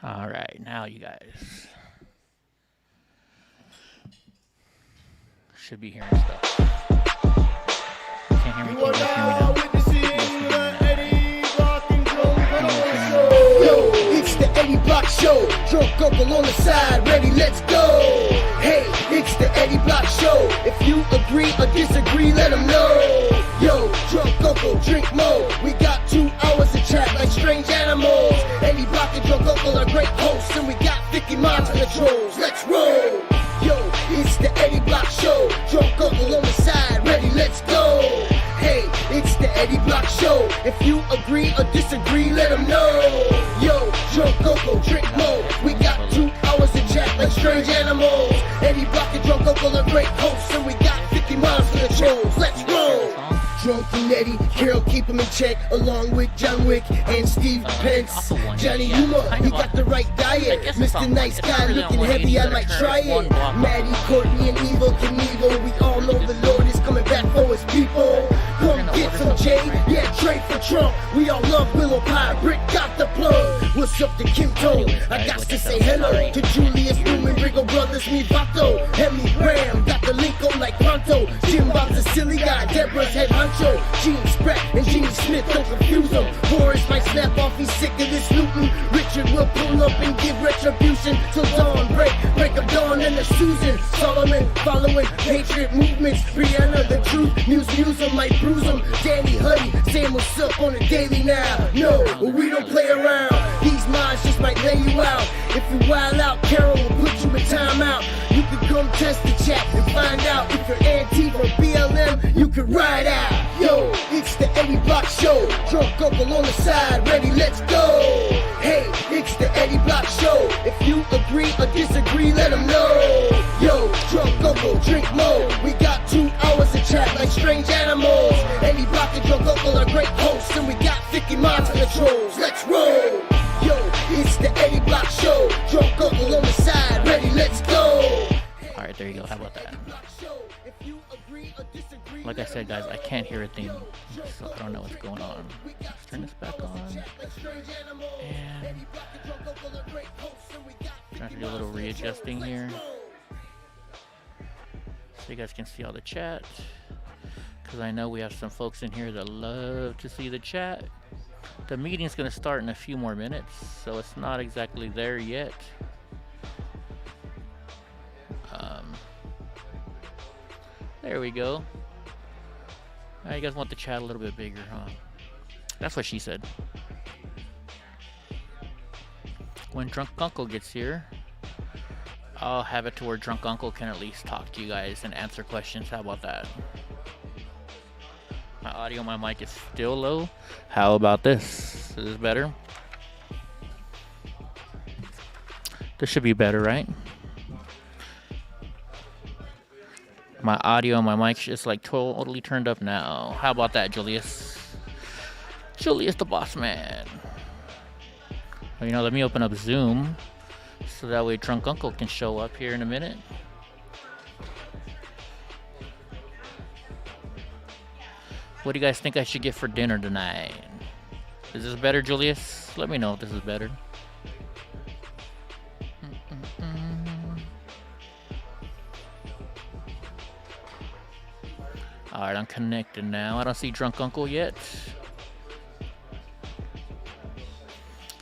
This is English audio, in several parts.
All right, now you guys should be hearing stuff. You can't hear me? You are now witnessing the Eddie Block and Drunk Uncle Show. Yo, it's the Eddie Block Show. Drunk Uncle on the side, ready, let's go. Hey, it's the Eddie Block Show. If you agree or disagree, let them know. Yo, Drunk Uncle, drink more. We got 2 hours to chat like strange animals. Eddie Block and Drunk Uncle are great hosts, and we got 50 minds for the trolls. Let's roll. Yo, it's the Eddie Block Show. Drunk Uncle on the side, ready, let's go. Hey, it's the Eddie Block Show. If you agree or disagree, let them know. Yo, Drunk Uncle, drink more. We got 2 hours to chat like strange animals. Eddie Block and Drunk Uncle are great hosts, and we got 50 miles for the trolls. Let's roll. Drunk and Eddie, Carol keep him in check, along with John Wick and Steve Pence. Johnny Humor, he got the right diet. Mr. Nice Guy looking heavy, I might try it. Maddie, Courtney, and Evil Knievel, we all know the Lord is coming back for his people. Come get some Jay, yeah, trade for Trump. We all love Willow Pie, Brick got the plug. What's up to Kim Toe? I got to say hello to Julius Newman, Brigo Brothers, me Vato. Hemi Graham, got the link on like Pronto. Jim Bob's a silly guy, Deborah's head honcho. Gene Spratt and Gene Smith, don't confuse him. Boris might snap off, he's sick of this looting. Richard will pull up and give retribution till dawn break of dawn and the Susan. Solomon following Patriot movements. Brianna, the truth, Muse him, might bruise him. Danny Huddy, saying what's up on the daily now. No, we don't play around. These minds just might lay you out. If you wild out, Carol will put you in timeout. You can come test the chat and find out if you're Antifa or BLM, you can ride out. Yo, it's the Eddie Block Show. Drunk Uncle on the side, ready, let's go. Hey, it's the Eddie Block Show. If you agree or disagree, let them know. Yo, Drunk Uncle, drink more. We got 2 hours to chat like strange animals. Eddie Block and Drunk Uncle are great hosts, and we got 50 minds for the trolls. Let's roll. Yo, it's the Eddie Block Show. Drunk Uncle on the side, ready, let's go. All right, there you go. How about that? Like I said, guys, I can't hear a thing, so I don't know what's going on. Let's turn this back on. And trying to do a little readjusting here, so you guys can see all the chat. Because I know we have some folks in here that love to see the chat. The meeting's going to start in a few more minutes, so it's not exactly there yet. There we go. You guys want the chat a little bit bigger, huh? That's what she said. When Drunk Uncle gets here, I'll have it to where Drunk Uncle can at least talk to you guys and answer questions. How about that? My audio, my mic is still low. How about this? Is this better? This should be better, right? My audio and my mic is like totally turned up now. How about that, Julius? Julius the boss man. Well, you know, let me open up Zoom so that way Drunk Uncle can show up here in a minute. What do you guys think I should get for dinner tonight? Is this better, Julius? Let me know if this is better. Alright, I'm connected now. I don't see Drunk Uncle yet.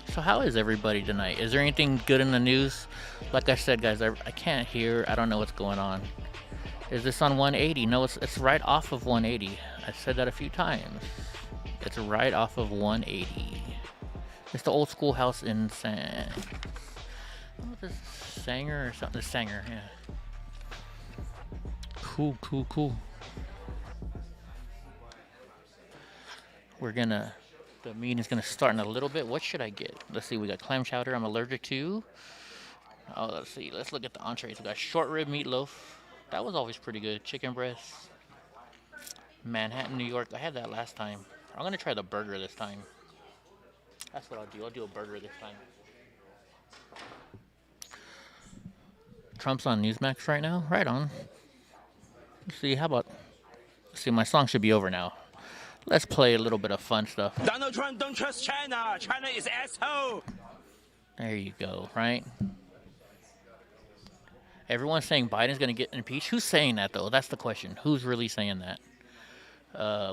So how is everybody tonight? Is there anything good in the news? Like I said, guys, I can't hear. I don't know what's going on. Is this on 180? No, it's right off of 180. I said that a few times. It's right off of 180. It's the old schoolhouse in San... I don't know if it's Sanger or something. The Sanger, yeah. Cool, cool, cool. The meeting's gonna start in a little bit. What should I get? Let's see, we got clam chowder I'm allergic to. Oh, let's see, let's look at the entrees. We got short rib meatloaf. That was always pretty good. Chicken breast. Manhattan, New York. I had that last time. I'm gonna try the burger this time. That's what I'll do. I'll do a burger this time. Trump's on Newsmax right now? Right on. Let's see, how about... Let's see, my song should be over now. Let's play a little bit of fun stuff. Donald Trump don't trust China. China is asshole. There you go, right? Everyone's saying Biden's going to get impeached. Who's saying that, though? That's the question. Who's really saying that?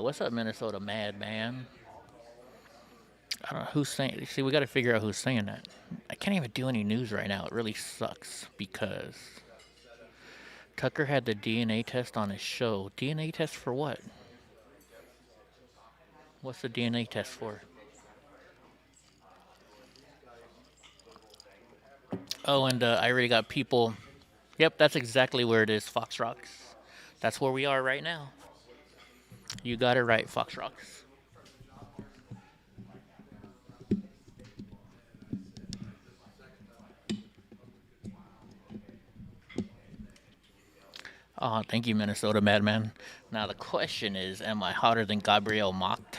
What's up, Minnesota madman? I don't know who's saying. See, we got to figure out who's saying that. I can't even do any news right now. It really sucks because Tucker had the DNA test on his show. DNA test for what? What's the DNA test for? Oh, and I already got people. Yep, that's exactly where it is, Fox Rocks. That's where we are right now. You got it right, Fox Rocks. Oh, thank you, Minnesota Madman. Now the question is, am I hotter than Gabriel Mocked?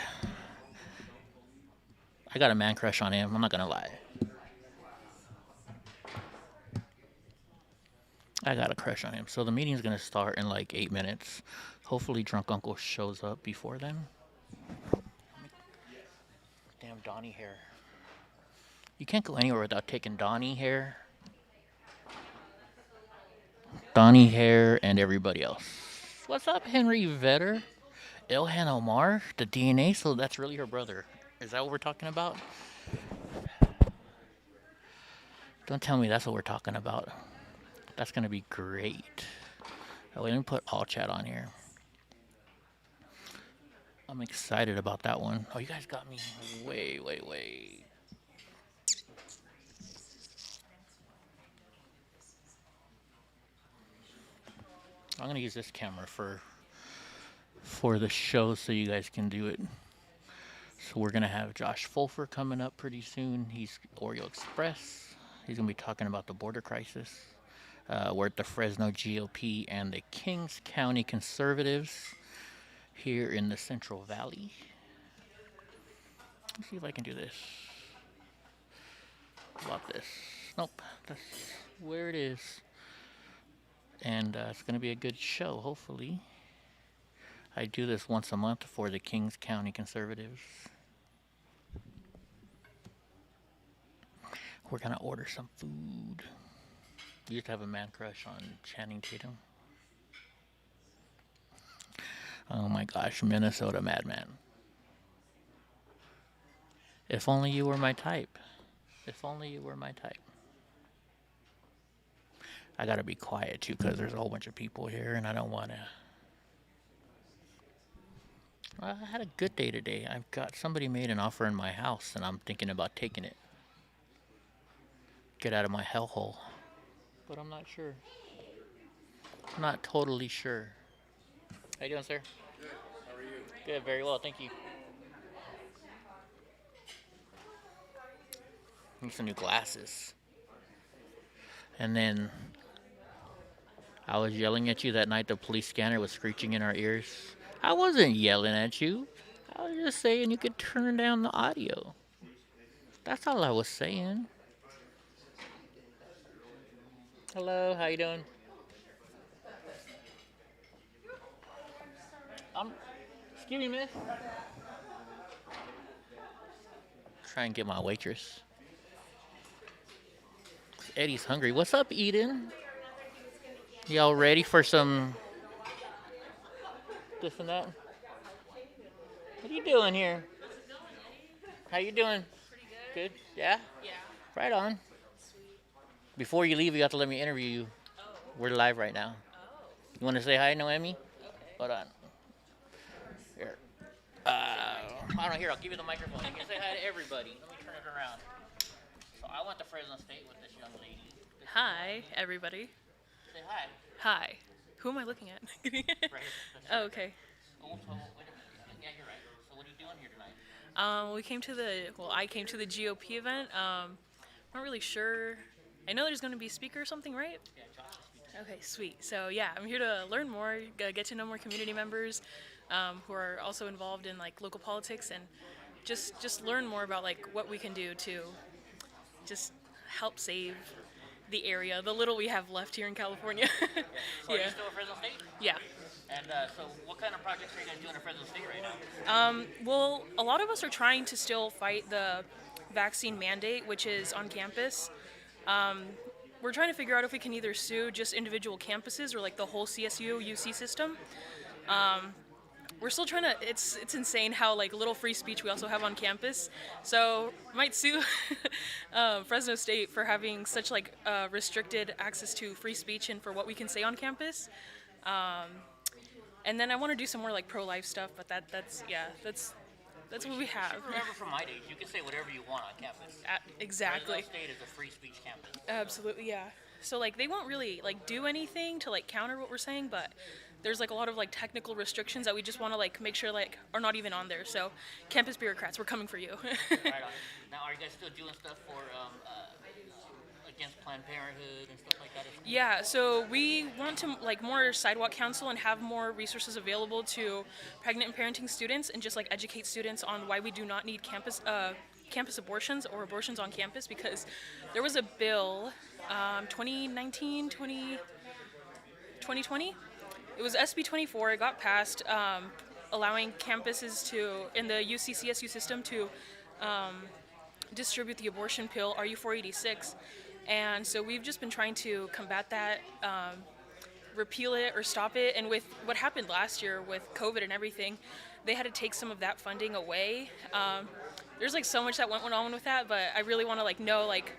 I got a man crush on him. I'm not gonna lie. I got a crush on him. So the meeting's gonna start in like 8 minutes. Hopefully, drunk uncle shows up before then. Damn Donnie hair. You can't go anywhere without taking Donnie hair. Donnie hair and everybody else. What's up, Henry Vetter? Ilhan Omar, the DNA. So that's really her brother. Is that what we're talking about? Don't tell me that's what we're talking about. That's gonna be great. Oh, wait, let me put all chat on here. I'm excited about that one. Oh, you guys got me way. I'm gonna use this camera for the show so you guys can do it. So we're gonna have Josh Fulfer coming up pretty soon. He's Oreo Express. He's gonna be talking about the border crisis. We're at the Fresno GOP and the Kings County Conservatives here in the Central Valley. Let's see if I can do this. About this. Nope, that's where it is. And it's going to be a good show, hopefully. I do this once a month for the Kings County Conservatives. We're going to order some food. You used to have a man crush on Channing Tatum. Oh my gosh, Minnesota Madman. If only you were my type. If only you were my type. I gotta be quiet too because there's a whole bunch of people here and I don't wanna. I had a good day today. I've got somebody made an offer in my house and I'm thinking about taking it. Get out of my hellhole. But I'm not sure. I'm not totally sure. How you doing, sir? Good. How are you? Good, very well, thank you. Need some new glasses. And then I was yelling at you that night the police scanner was screeching in our ears. I wasn't yelling at you. I was just saying you could turn down the audio. That's all I was saying. Hello, how you doing? Excuse me, miss. Try and get my waitress. Eddie's hungry. What's up, Eden? Y'all ready for some this and that? What are you doing here? How you doing? Pretty good. Good? Yeah? Yeah. Right on. Before you leave, you have to let me interview you. Oh. We're live right now. Oh. You want to say hi, Noemi? Okay. Hold on. Here. I don't know. Here, I'll give you the microphone. You can say hi to everybody. Let me turn it around. So I went to Fresno State with this young lady. Hi, everybody. Say hi. Hi. Who am I looking at? Right here. Oh, okay. Oh, so, wait a minute. Yeah, you're right. So what are you doing here tonight? I came to the GOP event. Not really sure. I know there's going to be a speaker or something, right? Yeah, Josh is speaking. Okay, sweet. So yeah, I'm here to learn more, get to know more community members who are also involved in like local politics, and just learn more about like what we can do to just help save the area, the little we have left here in California. So are you still at Fresno State? Yeah. And so what kind of projects are you guys doing at Fresno State right now? Well, a lot of us are trying to still fight the vaccine mandate, which is on campus. We're trying to figure out if we can either sue just individual campuses or like the whole CSU UC system. We're still trying to. It's insane how like little free speech we also have on campus. So might sue Fresno State for having such like restricted access to free speech and for what we can say on campus. And then I want to do some more like pro-life stuff, but that's what we have. Remember, from my age, you can say whatever you want on campus. Exactly. Fresno State is a free speech campus. Absolutely, yeah. So like they won't really like do anything to like counter what we're saying, but there's like a lot of like technical restrictions that we just want to like make sure like are not even on there. So campus bureaucrats, we're coming for you. Right on. Now, are you guys still doing stuff for against Planned Parenthood and stuff like that? Yeah, so we want to like more sidewalk counsel and have more resources available to pregnant and parenting students and just like educate students on why we do not need campus abortions or abortions on campus, because there was a bill 2019 2020. It was SB 24. It got passed, allowing campuses to in the UC CSU system to distribute the abortion pill RU486. And so we've just been trying to combat that, repeal it or stop it. And with what happened last year with COVID and everything, they had to take some of that funding away. There's like so much that went on with that, but I really want to like know like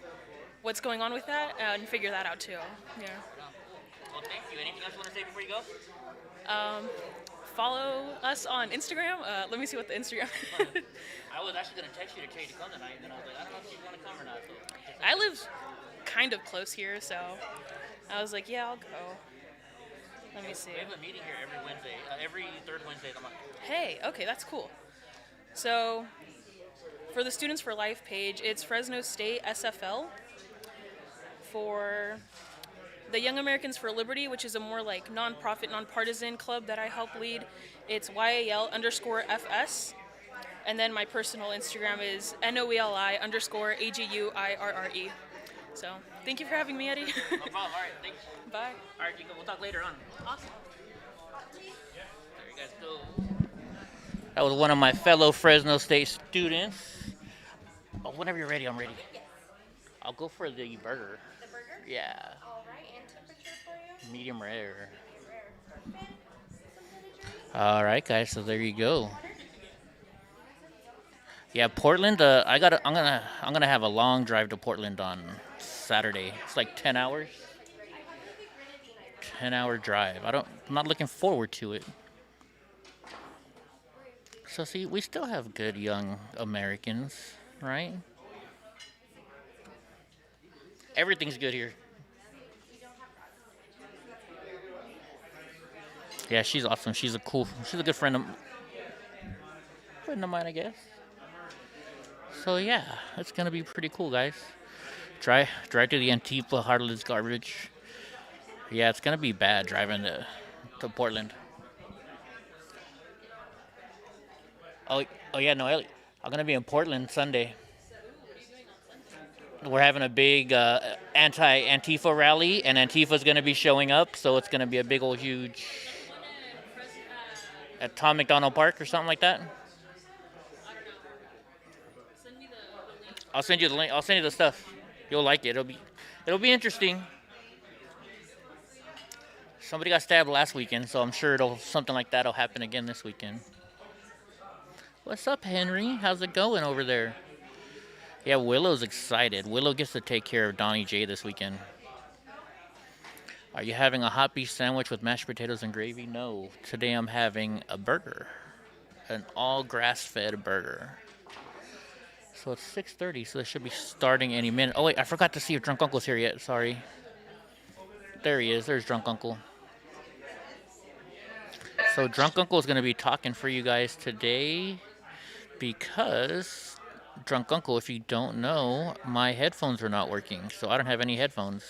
what's going on with that and figure that out too. Yeah. Well, thank you. Anything else you want to say before you go? Follow us on Instagram. Let me see what the Instagram. I was actually going to text you to tell you to come tonight, and then I was like, I don't know if you want to come or not. So I live kind of close here, so I was like, yeah, I'll go. Let me see. We have a meeting here every Wednesday, every third Wednesday of the month. Hey, okay, that's cool. So for the Students for Life page, it's Fresno State SFL. For the Young Americans for Liberty, which is a more like non-profit, non-partisan club that I help lead, it's YAL_FS. And then my personal Instagram is NOELI_AGUIRRE. So thank you for having me, Eddie. No problem. All right, thanks. Bye. All right, Chico, we'll talk later on. Awesome. There you guys go. That was one of my fellow Fresno State students. Oh, whenever you're ready, I'm ready. I'll go for the burger. The burger? Yeah, All right, and temperature for you? medium rare. Rare. Perfect. All right, guys. So there you go. Yeah, Portland. I'm gonna have a long drive to Portland on Saturday. It's like 10 hours. 10-hour drive. I'm not looking forward to it. So see, we still have good young Americans, right? Everything's good here. Yeah, she's awesome. She's a good friend of mine, I guess. So yeah, it's gonna be pretty cool, guys. Drive to the Antifa Heartless garbage. Yeah, it's gonna be bad driving to Portland. Oh yeah, no, Ellie, I'm gonna be in Portland Sunday. We're having a big anti-Antifa rally, and Antifa's gonna be showing up, so it's gonna be a big old huge at Tom McDonald Park or something like that. I'll send you the link. I'll send you the stuff. You'll like it. It'll be interesting. Somebody got stabbed last weekend, so I'm sure something like that'll happen again this weekend. What's up, Henry? How's it going over there? Yeah, Willow's excited. Willow gets to take care of Donnie J this weekend. Are you having a hot beef sandwich with mashed potatoes and gravy? No. Today I'm having a burger. An all grass-fed burger. So it's 6:30, so they should be starting any minute. Oh wait, I forgot to see if Drunk Uncle's here yet. Sorry. There he is. There's Drunk Uncle. So Drunk Uncle is going to be talking for you guys today because Drunk Uncle, if you don't know, my headphones are not working, so I don't have any headphones.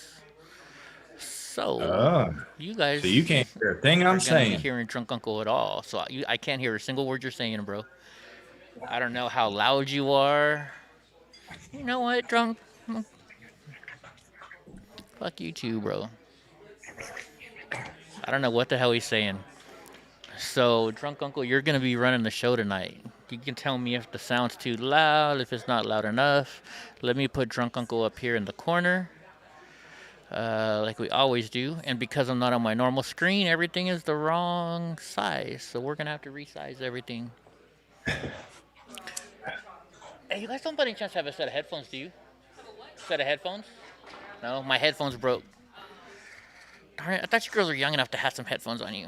So you guys, so you can't hear a thing I'm aren't gonna be saying. hearing Drunk Uncle at all. So I can't hear a single word you're saying, bro. I don't know how loud you are. You know what, Drunk? Fuck you too, bro. I don't know what the hell he's saying. So, Drunk Uncle, you're going to be running the show tonight. You can tell me if the sound's too loud, if it's not loud enough. Let me put Drunk Uncle up here in the corner, like we always do. And because I'm not on my normal screen, everything is the wrong size. So we're gonna have to resize everything. Hey, you guys don't by any chance have a set of headphones, do you? Set of headphones? No, my headphones broke. Darn it, I thought you girls were young enough to have some headphones on you.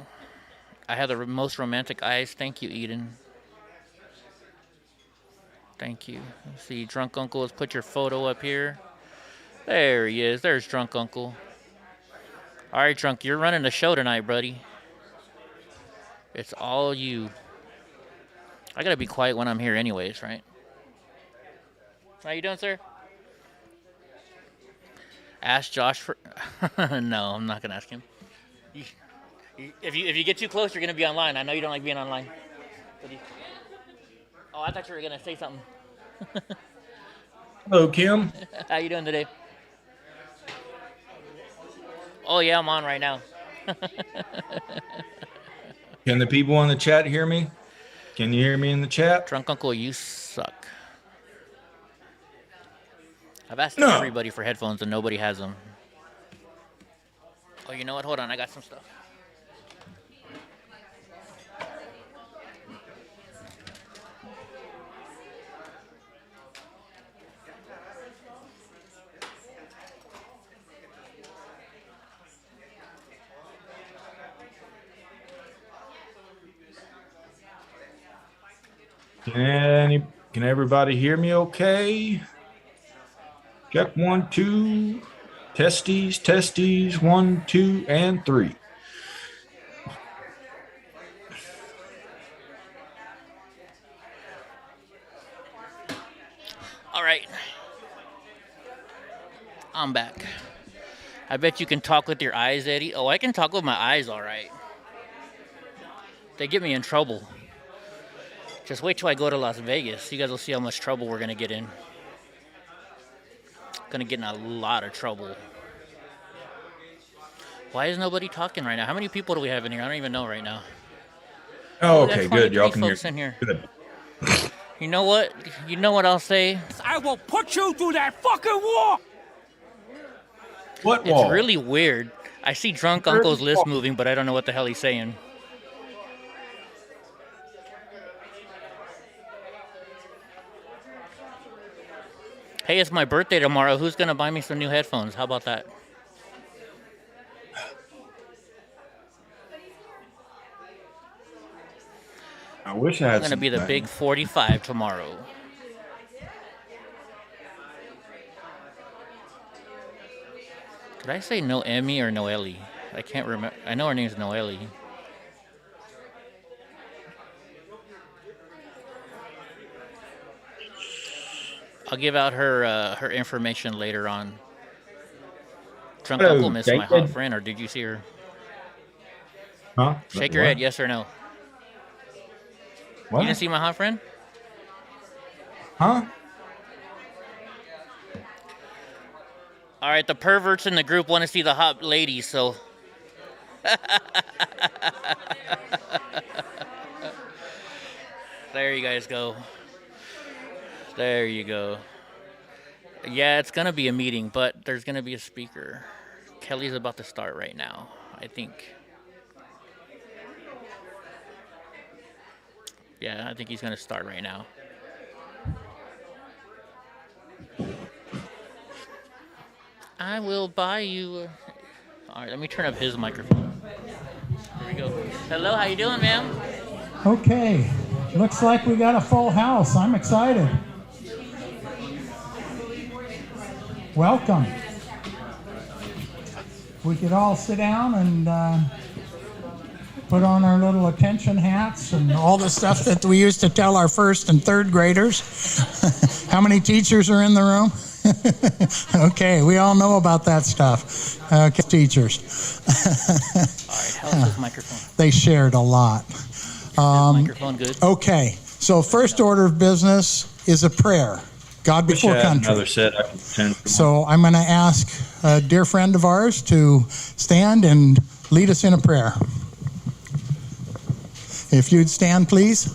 I have the most romantic eyes. Thank you, Eden. Thank you. Let's see, Drunk Uncle, let's put your photo up here. There he is. There's Drunk Uncle. All right, Drunk, you're running the show tonight, buddy. It's all you. I gotta be quiet when I'm here anyways, right? How you doing, sir? Ask Josh for... No, I'm not gonna ask him. If you get too close, you're gonna be online. I know you don't like being online. Oh, I thought you were gonna say something. Hello, Kim. How you doing today? Oh yeah, I'm on right now. Can the people in the chat hear me? Can you hear me in the chat? Drunk Uncle, you suck. I've asked No. everybody for headphones and nobody has them. Oh, you know what? Hold on, I got some stuff. Can everybody hear me okay? Check 1, 2. Testes, testes, 1, 2, and 3. All right. I'm back. I bet you can talk with your eyes, Eddie. Oh, I can talk with my eyes all right. They get me in trouble. Just wait till I go to Las Vegas. You guys will see how much trouble we're going to get in. Gonna get in a lot of trouble. Why is nobody talking right now? How many people do we have in here? I don't even know right now. Oh, We got okay, good. 23 Y'all can hear. folks in here. Good. You know what? You know what I'll say? I will put you through that fucking wall! What It's wall? really weird. I see Drunk Uncle's list moving, but I don't know what the hell he's saying. Hey, it's my birthday tomorrow. Who's gonna buy me some new headphones? How about that? I wish I had I'm gonna some be the money. big 45 tomorrow. Did I say Noemi or Noeli? I can't remember. I know her name's Noeli. I'll give out her information later on. Drunk Hello, Uncle missed my hot David. friend, or did you see her? Huh? Shake your What? head, yes or no. What? You didn't see my hot friend? Huh? All right, the perverts in the group want to see the hot lady, so. There you guys go. There you go. Yeah, it's going to be a meeting, but there's going to be a speaker. Kelly's about to start right now, I think. Yeah, I think he's going to start right now. I will buy you. All right, let me turn up his microphone. Here we go. Hello, how you doing, ma'am? Okay, looks like we got a full house. I'm excited. Welcome. We could all sit down and put on our little attention hats and all the stuff that we used to tell our first and third graders. How many teachers are in the room? Okay, we all know about that stuff. Okay, teachers. All right, how's his microphone? They shared a lot. His microphone good? Okay, so first order of business is a prayer. God Wish I before had country. another set I could send from So I'm going to ask a dear friend of ours to stand and lead us in a prayer. If you'd stand, please.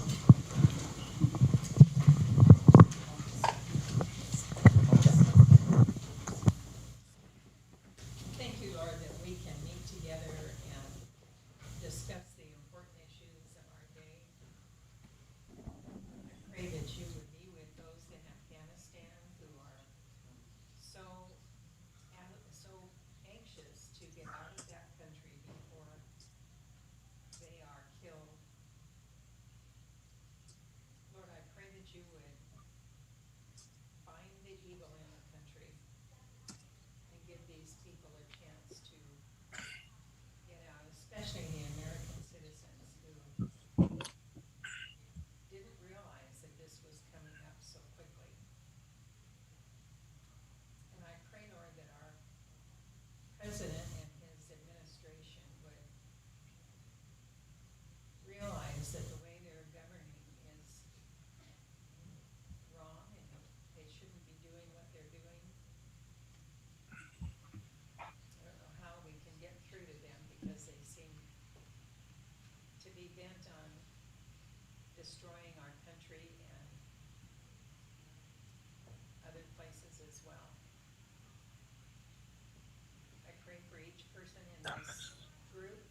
person in this group,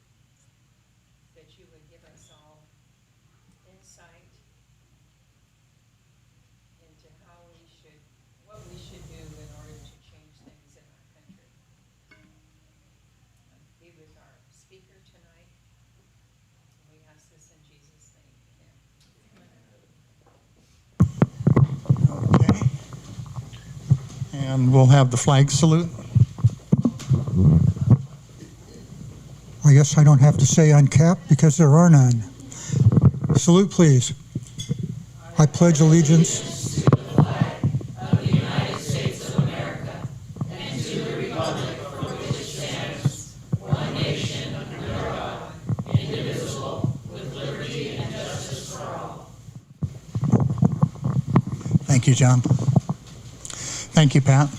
that you would give us all insight into how we should, what we should do in order to change things in our country. Be with our speaker tonight. We ask this in Jesus' name. Amen. Okay. And we'll have the flag salute. I guess I don't have to say uncapped because there are none. Salute, please. I pledge allegiance Thank you, John. Thank you, Pat.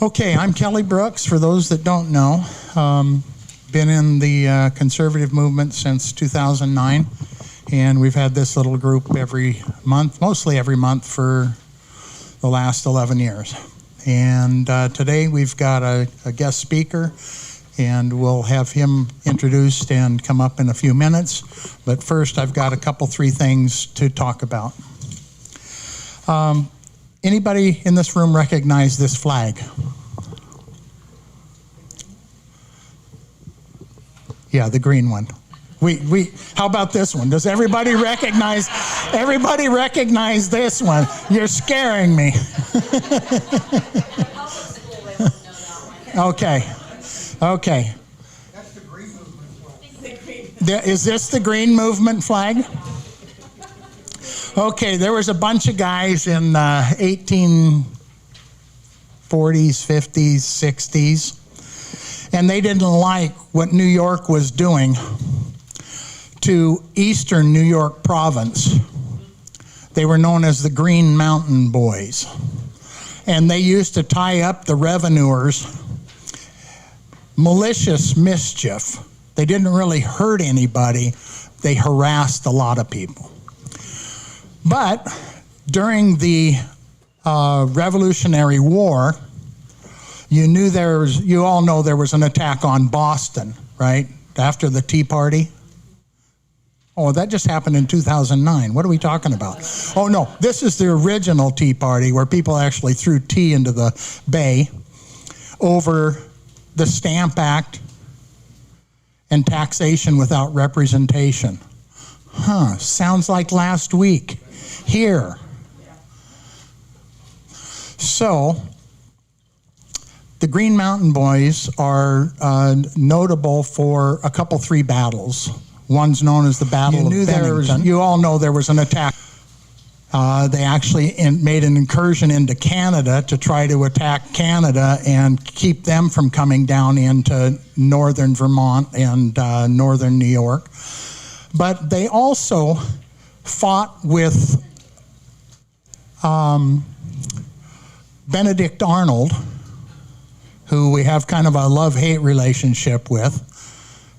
Okay, I'm Kelly Brooks, for those that don't know. Been in the conservative movement since 2009, and we've had this little group every month, mostly every month for the last 11 years. And today we've got a guest speaker, and we'll have him introduced and come up in a few minutes. But first, I've got three things to talk about. Anybody in this room recognize this flag? Yeah, the green one. How about this one? Does everybody recognize this one? You're scaring me. Okay. That's the green movement flag. Is this the green movement flag? Okay, there was a bunch of guys in 1840s, 50s, 60s, and they didn't like what New York was doing to eastern New York province. They were known as the Green Mountain Boys, and they used to tie up the revenuers. Malicious mischief. They didn't really hurt anybody. They harassed a lot of people. But during the Revolutionary War, you all know there was an attack on Boston, right? After the Tea Party. Oh, that just happened in 2009. What are we talking about? Oh, no, this is the original Tea Party, where people actually threw tea into the bay over the Stamp Act and taxation without representation. Sounds like last week here. So, the Green Mountain Boys are notable for three battles. One's known as the Battle of Bennington. You all know there was an attack. They actually made an incursion into Canada to try to attack Canada and keep them from coming down into northern Vermont and northern New York. But they also fought with Benedict Arnold, who we have kind of a love-hate relationship with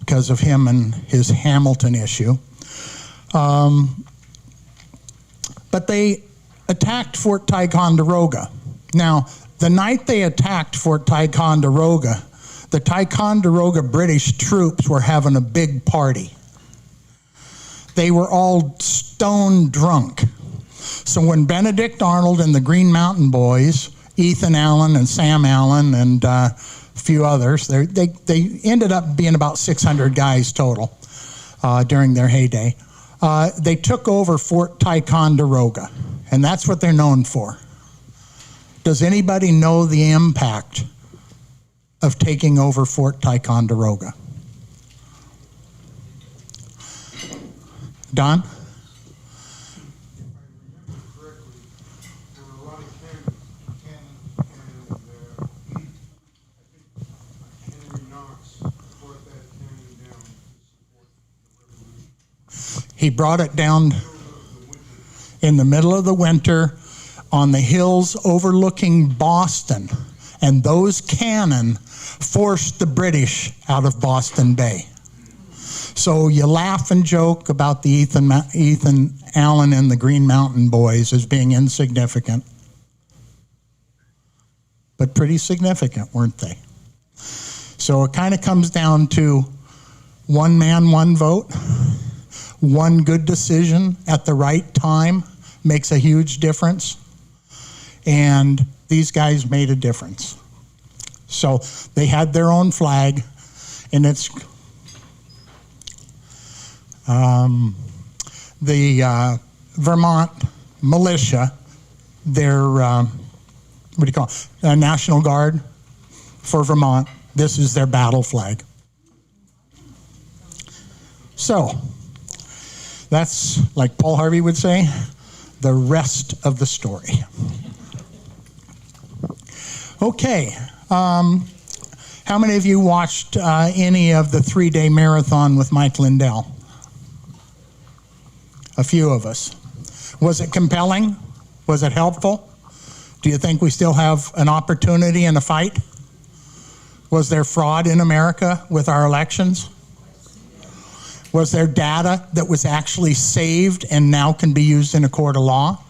because of him and his Hamilton issue. But they attacked Fort Ticonderoga. Now, the night they attacked Fort Ticonderoga, the Ticonderoga British troops were having a big party. They were all stone drunk. So when Benedict Arnold and the Green Mountain Boys, Ethan Allen and Sam Allen and a few others, they ended up being about 600 guys total during their heyday. They took over Fort Ticonderoga, and that's what they're known for. Does anybody know the impact of taking over Fort Ticonderoga? Don? He brought it down in the middle of the winter on the hills overlooking Boston, and those cannon forced the British out of Boston Bay. So you laugh and joke about the Ethan Allen and the Green Mountain Boys as being insignificant, but pretty significant, weren't they? So it kind of comes down to one man, one vote. One good decision at the right time makes a huge difference. And these guys made a difference. So they had their own flag, and it's the Vermont militia, their, what do you call it, National Guard for Vermont. This is their battle flag. So, that's, like Paul Harvey would say, the rest of the story. Okay, how many of you watched any of the 3-day marathon with Mike Lindell? A few of us. Was it compelling? Was it helpful? Do you think we still have an opportunity and a fight? Was there fraud in America with our elections? Was there data that was actually saved and now can be used in a court of law?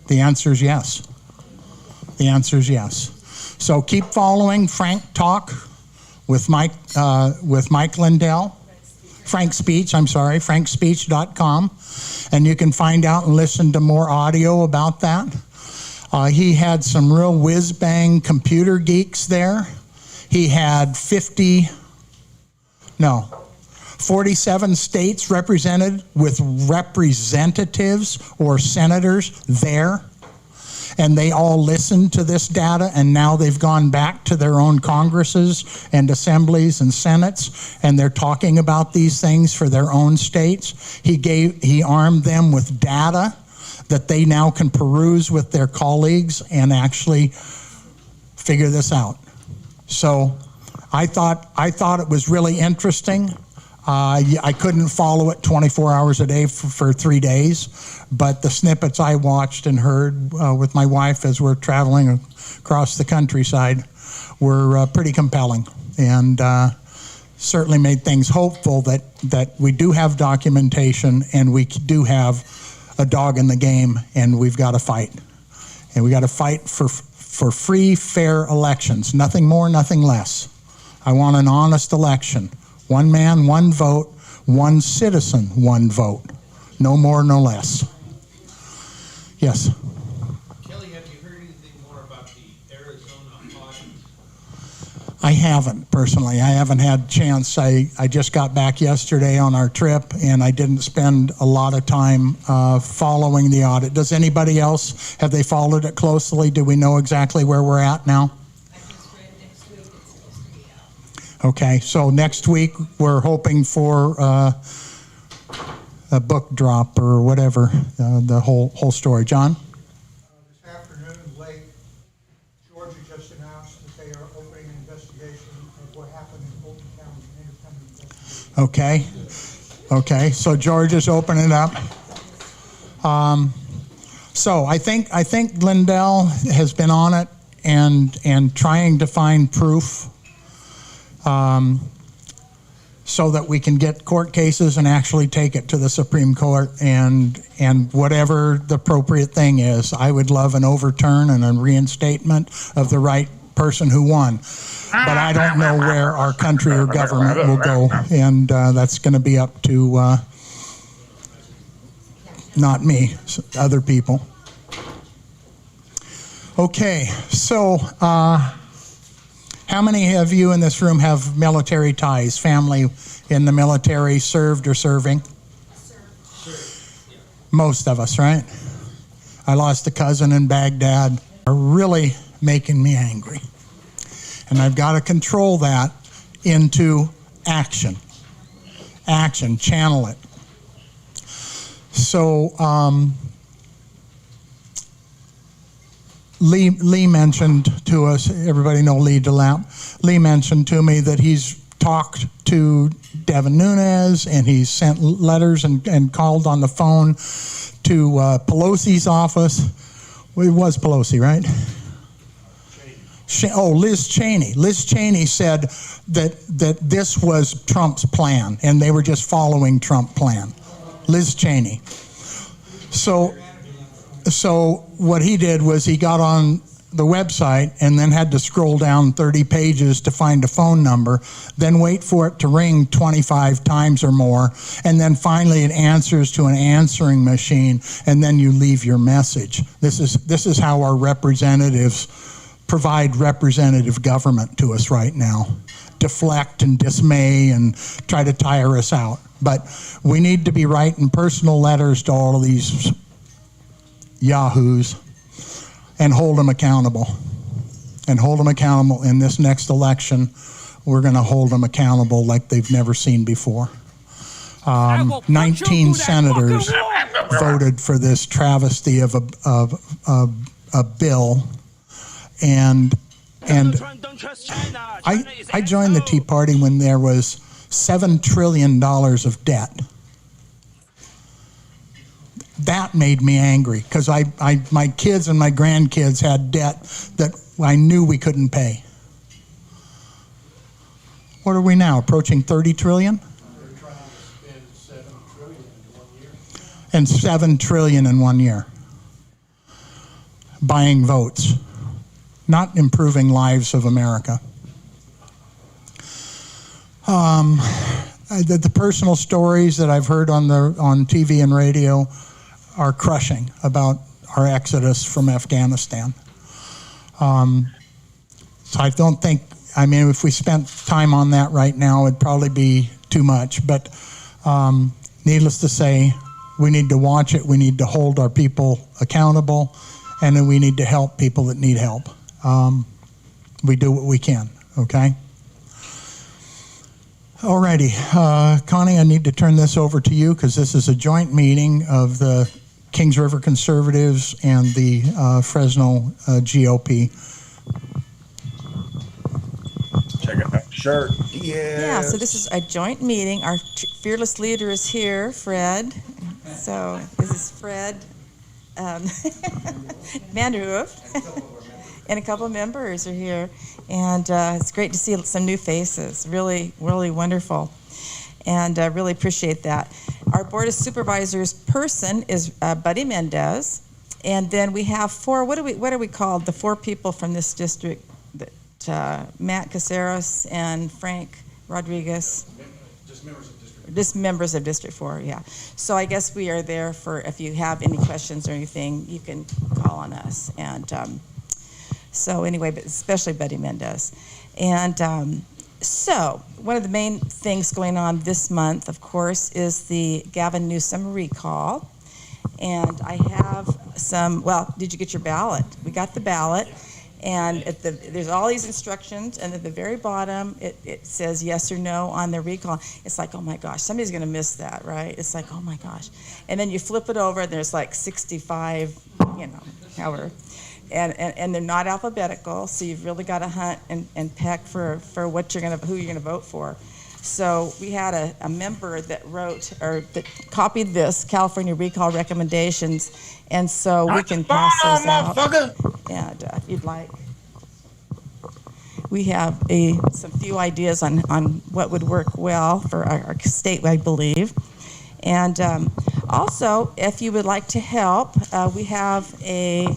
The answer is yes. The answer is yes. So keep following Frank Talk with Mike Lindell. Frank's Speech, frankspeech.com. And you can find out and listen to more audio about that. He had some real whiz-bang computer geeks there. He had 47 states represented with representatives or senators there. And they all listened to this data, and now they've gone back to their own Congresses and assemblies and senates, and they're talking about these things for their own states. He armed them with data that they now can peruse with their colleagues and actually figure this out. So I thought it was really interesting. I couldn't follow it 24 hours a day for 3 days, but the snippets I watched and heard with my wife as we're traveling across the countryside were pretty compelling, and certainly made things hopeful that we do have documentation and we do have a dog in the game, and we've got to fight. And we got to fight for free, fair elections. Nothing more, nothing less. I want an honest election. One man, one vote. One citizen, one vote. No more, no less. Yes? Kelly, have you heard anything more about the Arizona audit? I haven't, personally. I haven't had a chance. I just got back yesterday on our trip, and I didn't spend a lot of time following the audit. Does anybody else, have they followed it closely? Do we know exactly where we're at now? Okay, so next week we're hoping for a book drop or whatever, the whole story. John? This afternoon, late, Georgia just announced that they are opening an investigation of what happened in Fulton County, an independent investigation. Okay, so Georgia's opening it up. So I think Lindell has been on it and trying to find proof so that we can get court cases and actually take it to the Supreme Court and whatever the appropriate thing is. I would love an overturn and a reinstatement of the right person who won. But I don't know where our country or government will go, and that's going to be up to not me, other people. Okay, so how many of you in this room have military ties, family in the military, served or serving? Most of us, right? I lost a cousin in Baghdad. Are really making me angry. And I've got to control that into action. Action, channel it. So, Lee mentioned to us, everybody know Lee DeLamp, Lee mentioned to me that he's talked to Devin Nunes and he's sent letters and called on the phone to Pelosi's office. Well, it was Pelosi, right? Liz Cheney. Liz Cheney said that this was Trump's plan and they were just following Trump's plan. Liz Cheney. So what he did was he got on the website and then had to scroll down 30 pages to find a phone number, then wait for it to ring 25 times or more, and then finally it answers to an answering machine, and then you leave your message. This is how our representatives provide representative government to us right now. Deflect and dismay and try to tire us out. But we need to be writing personal letters to all of these yahoos and hold them accountable. And hold them accountable in this next election. We're going to hold them accountable like they've never seen before. 19 senators voted for this travesty of a bill, and I joined the Tea Party when there was $7 trillion of debt. That made me angry because my kids and my grandkids had debt that I knew we couldn't pay. What are we now, approaching 30 trillion? They're trying to spend $7 trillion in 1 year. And $7 trillion in 1 year. Buying votes, not improving lives of America. The personal stories that I've heard on TV and radio are crushing about our exodus from Afghanistan. So I don't think, I mean, if we spent time on that right now, it'd probably be too much. But needless to say, we need to watch it. We need to hold our people accountable, and then we need to help people that need help. We do what we can, okay? Alrighty, Connie, I need to turn this over to you because this is a joint meeting of the Kings River Conservatives and the Fresno GOP. Check out that shirt. Yeah, so this is a joint meeting. Our fearless leader is here, Fred. So this is Fred Vanderhoof. And a couple of members are here. And it's great to see some new faces. Really, really wonderful. And I really appreciate that. Our Board of Supervisors person is Buddy Mendez. And then we have four, what are we called? The four people from this district, that, Matt Caceres and Frank Rodriguez. Just members of District 4, yeah. So I guess we are there for, if you have any questions or anything, you can call on us. And so anyway, but especially Buddy Mendez. And so one of the main things going on this month, of course, is the Gavin Newsom recall. And I have some, well, did you get your ballot? We got the ballot. And there's all these instructions, and at the very bottom, it says yes or no on the recall. It's like, oh my gosh, somebody's going to miss that, right? It's like, oh my gosh. And then you flip it over, and there's like 65, however. And they're not alphabetical, so you've really got to hunt and peck for what who you're going to vote for. So we had a member that wrote, or that copied this, California recall recommendations, and so we can pass those out. And if you'd like. We have some few ideas on what would work well for our state, I believe. And also, if you would like to help, we have a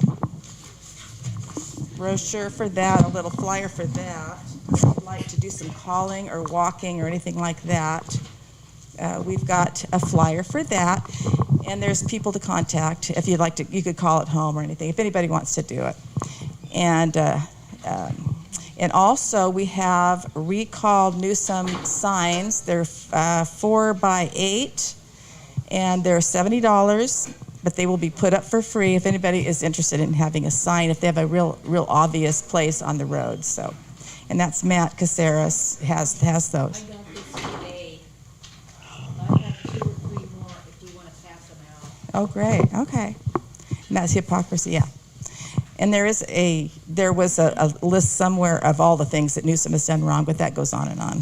brochure for that, a little flyer for that. If you'd like to do some calling or walking or anything like that, we've got a flyer for that. And there's people to contact if you'd like to. You could call at home or anything if anybody wants to do it. And also we have recalled Newsom signs. They're 4 by 8, and they're $70. But they will be put up for free if anybody is interested in having a sign, if they have a real obvious place on the road. So, and that's Matt Caceres has those. I got this today. I have 2 or 3 more if we want to pass them out. Oh, great. Okay. And that's hypocrisy, yeah. And there was a list somewhere of all the things that Newsom has done wrong, but that goes on and on,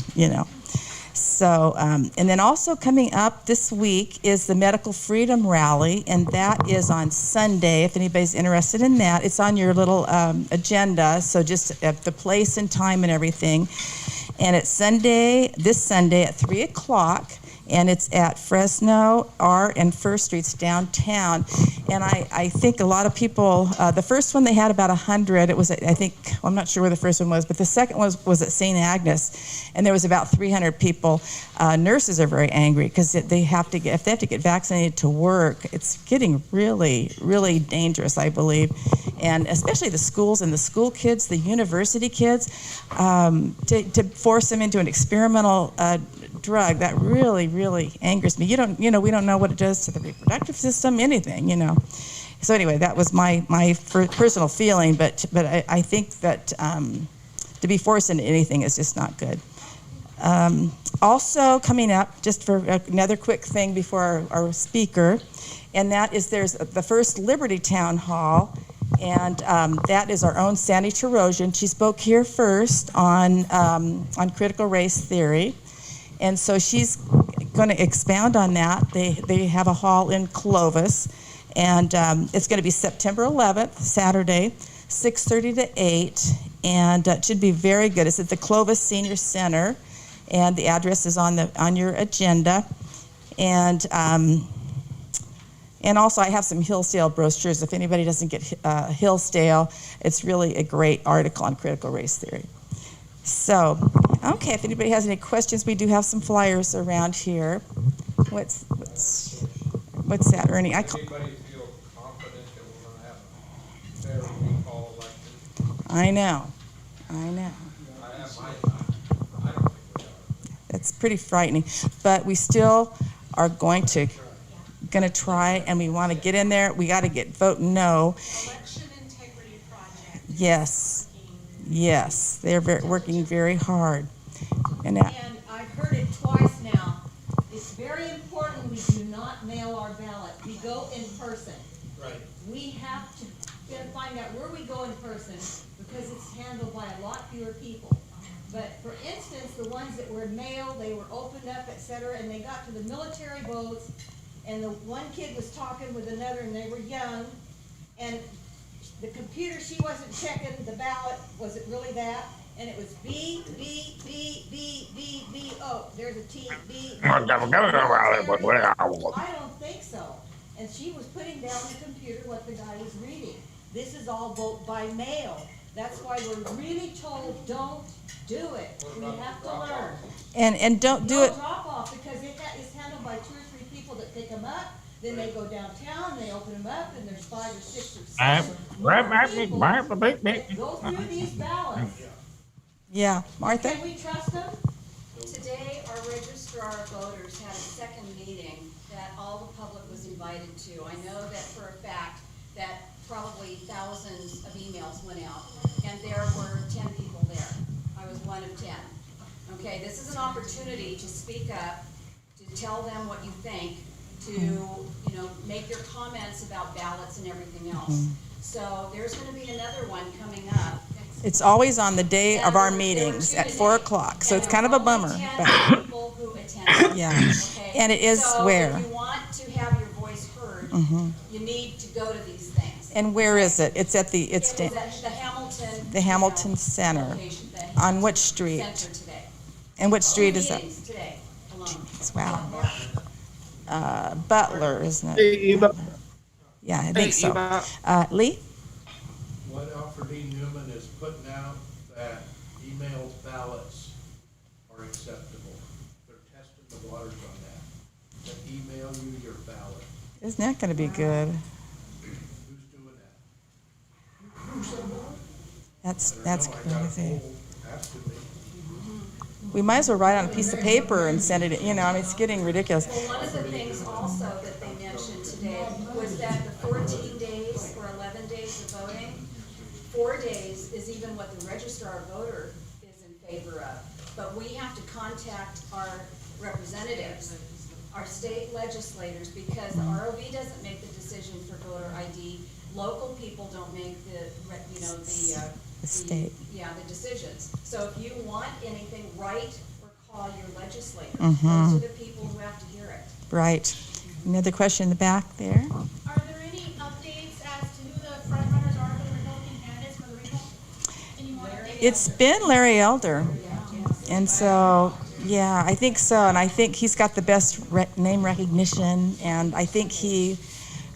So, and then also coming up this week is the Medical Freedom Rally, and that is on Sunday, if anybody's interested in that. It's on your little agenda, so just the place and time and everything. And it's this Sunday at 3 o'clock, and it's at Fresno R and First Streets downtown. And I think a lot of people, the first one they had about 100. It was, I think, well, I'm not sure where the first one was, but the second one was at St. Agnes, and there was about 300 people. Nurses are very angry because if they have to get vaccinated to work, it's getting really, really dangerous, I believe. And especially the schools and the school kids, the university kids, to force them into an experimental drug, that really, really angers me. We don't know what it does to the reproductive system, anything, So anyway, that was my personal feeling, but I think that to be forced into anything is just not good. Also coming up, just for another quick thing before our speaker, and that is there's the first Liberty Town Hall, and that is our own Sandy Terosian. She spoke here first on critical race theory. And so she's going to expound on that. They have a hall in Clovis, and it's going to be September 11th, Saturday, 6:30 to 8, and it should be very good. It's at the Clovis Senior Center, and the address is on your agenda. And also I have some Hillsdale brochures. If anybody doesn't get Hillsdale, it's really a great article on critical race theory. So, okay, if anybody has any questions, we do have some flyers around here. What's that, Ernie? Anybody feel confident that we're going to have a fair recall election? I know. I have my I don't think we are. That's pretty frightening, but we still are going to try, and we want to get in there. We got to vote no. Election Integrity Project. Yes, they're working very hard. And I've heard it twice now. It's very important we do not mail our ballot. We go in person. Right. We have to find out where we go in person because it's handled by a lot fewer people. But for instance, the ones that were mailed, they were opened up, etc., and they got to the military votes, and the one kid was talking with another, and they were young, and the computer, she wasn't checking the ballot, was it really that? And it was B, B, B, B, B, B, oh, there's a T, B. I don't think so. And she was putting down the computer what the guy was reading. This is all vote by mail. That's why we're really told don't do it. We have to learn. And don't do it. No drop off because it's handled by 2 or 3 people that pick them up. Then they go downtown, they open them up, and there's 5 or 6 or 7 people that go through these ballots. Yeah, Martha? Can we trust them? Today, our registrar of voters had a second meeting that all the public was invited to. I know that for a fact that probably thousands of emails went out, and there were 10 people there. I was one of 10. Okay, this is an opportunity to speak up, to tell them what you think, to make your comments about ballots and everything else. So there's going to be another one coming up. It's always on the day of our meetings at 4 o'clock, so it's kind of a bummer. But People who attend. yeah, Okay? and it is so where. if you want to have your voice heard, you need to go to these things. And where is it? It's at the It was at the Hamilton Center. location, On which street? Center today. And which street is that? Meetings today alone. Wow. Butler, isn't it? Yeah, I think so. Lee? What Alfred E. Newman is putting out that emailed ballots are acceptable. They're testing the waters on that. To email you your ballot. Isn't that going to be good? Who's doing that? That's I got crazy. told, has to be. We might as well write on a piece of paper and send it, it's getting ridiculous. Well, one of the things also that they mentioned today was that the 14 days or 11 days of voting, 4 days is even what the registrar voter is in favor of. But we have to contact our representatives, our state legislators, because the ROV doesn't make the decision for voter ID. Local people don't make the state. the decisions. So if you want anything, write or call your legislators. Mm-hmm. Those are the people who have to hear it. Right. Another question in the back there? Are there any updates as to who the front runners are for the Republican candidates for the recall? Any more updates? It's been Larry Elder. And so Yeah, I think so, and I think he's got the best name recognition, and I think he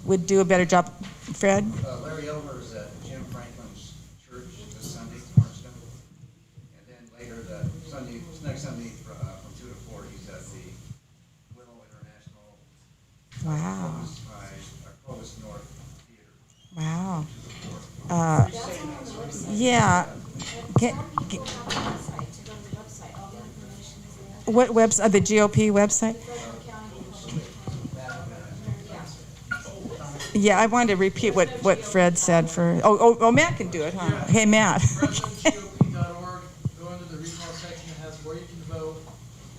would do a better job. Fred? Larry Elmer is at Jim Franklin's church this Sunday, Markston. And then later next Sunday from 2 to 4, he's at the Willow International Wow. Clovis North Theater. Wow. Yeah. What website? The GOP website? Yeah, I wanted to repeat what Fred said for. Oh, Matt can do it, huh? Yeah. Hey, Matt. FredOnGOP.org. Go into the recall section. It has where you can vote,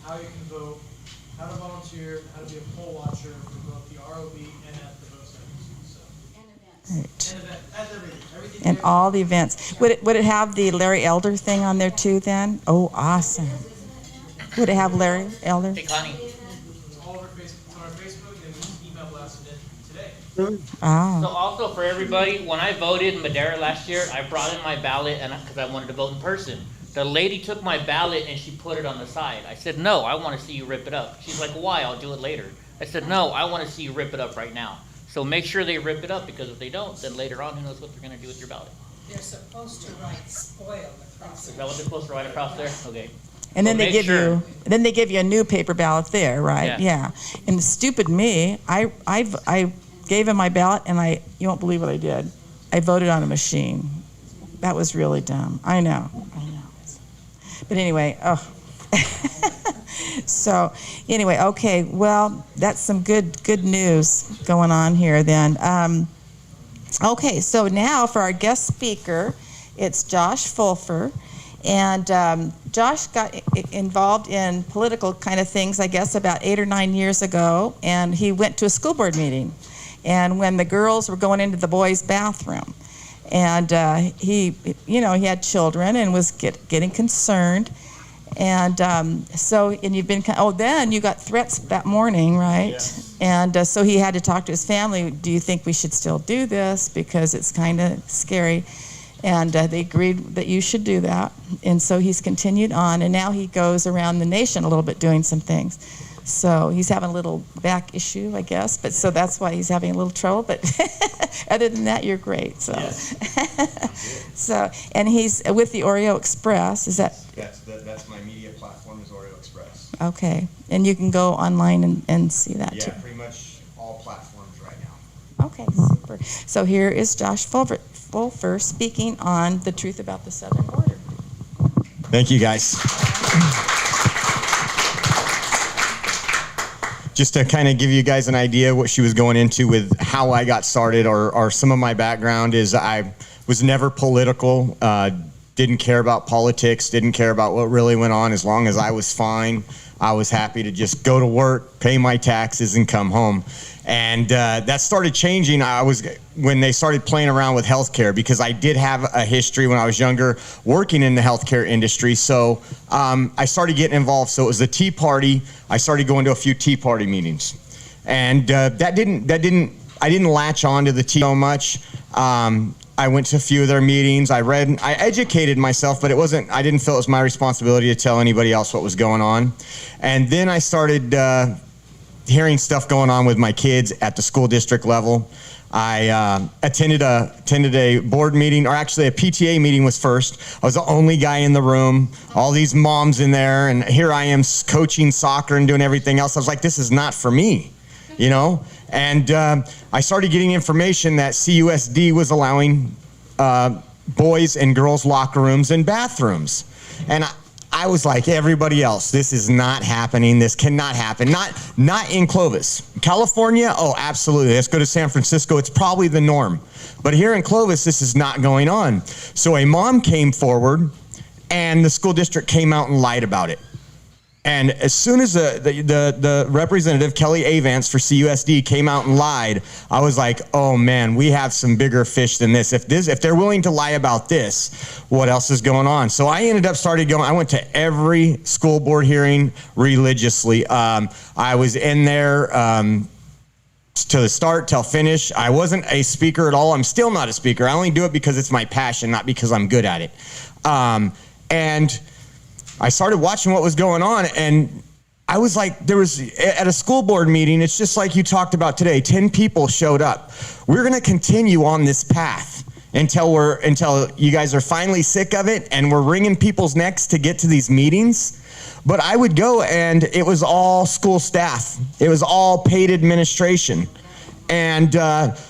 how you can vote, how to volunteer, how to be a poll watcher for both the ROV and at the vote centers. So. Right. And all the events. Would it have the Larry Elder thing on there too then? Oh, awesome. Would it have Larry Elder? Hey, Connie. All over Facebook, on our Facebook, and we just email blasted it today. Oh. So also for everybody, when I voted in Madera last year, I brought in my ballot and because I wanted to vote in person. The lady took my ballot and she put it on the side. I said, no, I want to see you rip it up. She's like, why? I'll do it later. I said, no, I want to see you rip it up right now. So make sure they rip it up, because if they don't, then later on, who knows what they're going to do with your ballot. They're supposed to write spoiled across Is that what they're supposed to write across there? Okay. And then So they give you, then they give you a new paper ballot there, right? Yeah. And stupid me, I gave him my ballot, and you won't believe what I did. I voted on a machine. That was really dumb. I know. But anyway, so anyway, okay. Well, that's some good news going on here then. Okay, so now for our guest speaker, it's Josh Fulfer. And Josh got involved in political kind of things, I guess, about 8 or 9 years ago. And he went to a school board meeting. And when the girls were going into the boys' bathroom, and he had children and was getting concerned. And you've been, then you got threats that morning, right? Yes. And so he had to talk to his family. Do you think we should still do this? Because it's kind of scary. And they agreed that you should do that. And so he's continued on, and now he goes around the nation a little bit doing some things. So he's having a little back issue, I guess, but so that's why he's having a little trouble. But other than that, you're great. So, yes. So, and he's with the Oreo Express. Is that? That's my media platform is Oreo Express. Okay, and you can go online and see that too. Yeah, pretty much all platforms right now. Okay, super. So here is Josh Fulfer speaking on the truth about the southern border. Thank you, guys. Just to kind of give you guys an idea what she was going into with how I got started, or some of my background is I was never political, didn't care about politics, didn't care about what really went on. As long as I was fine, I was happy to just go to work, pay my taxes, and come home. And that started changing when they started playing around with healthcare, because I did have a history when I was younger working in the healthcare industry. So I started getting involved. So it was the Tea Party. I started going to a few Tea Party meetings, and I didn't latch on to the Tea so much. I went to a few of their meetings. I educated myself, but I didn't feel it was my responsibility to tell anybody else what was going on. And then I started hearing stuff going on with my kids at the school district level. I attended a board meeting, or actually a PTA meeting was first. I was the only guy in the room, all these moms in there, and here I am coaching soccer and doing everything else. I was like, this is not for me, you know? And I started getting information that CUSD was allowing boys and girls locker rooms and bathrooms. And I was like everybody else, this is not happening. This cannot happen. Not in Clovis. California, oh, absolutely. Let's go to San Francisco. It's probably the norm. But here in Clovis, this is not going on. So a mom came forward, and the school district came out and lied about it. And as soon as the representative, Kelly Avance for CUSD, came out and lied, I was like, oh man, we have some bigger fish than this. If they're willing to lie about this, what else is going on? So I ended up I went to every school board hearing religiously. I was in there to the start till finish. I wasn't a speaker at all. I'm still not a speaker. I only do it because it's my passion, not because I'm good at it. And I started watching what was going on, and I was like, there was, at a school board meeting, it's just like you talked about today, 10 people showed up. We're gonna continue on this path until you guys are finally sick of it and we're wringing people's necks to get to these meetings. But I would go and it was all school staff. It was all paid administration. And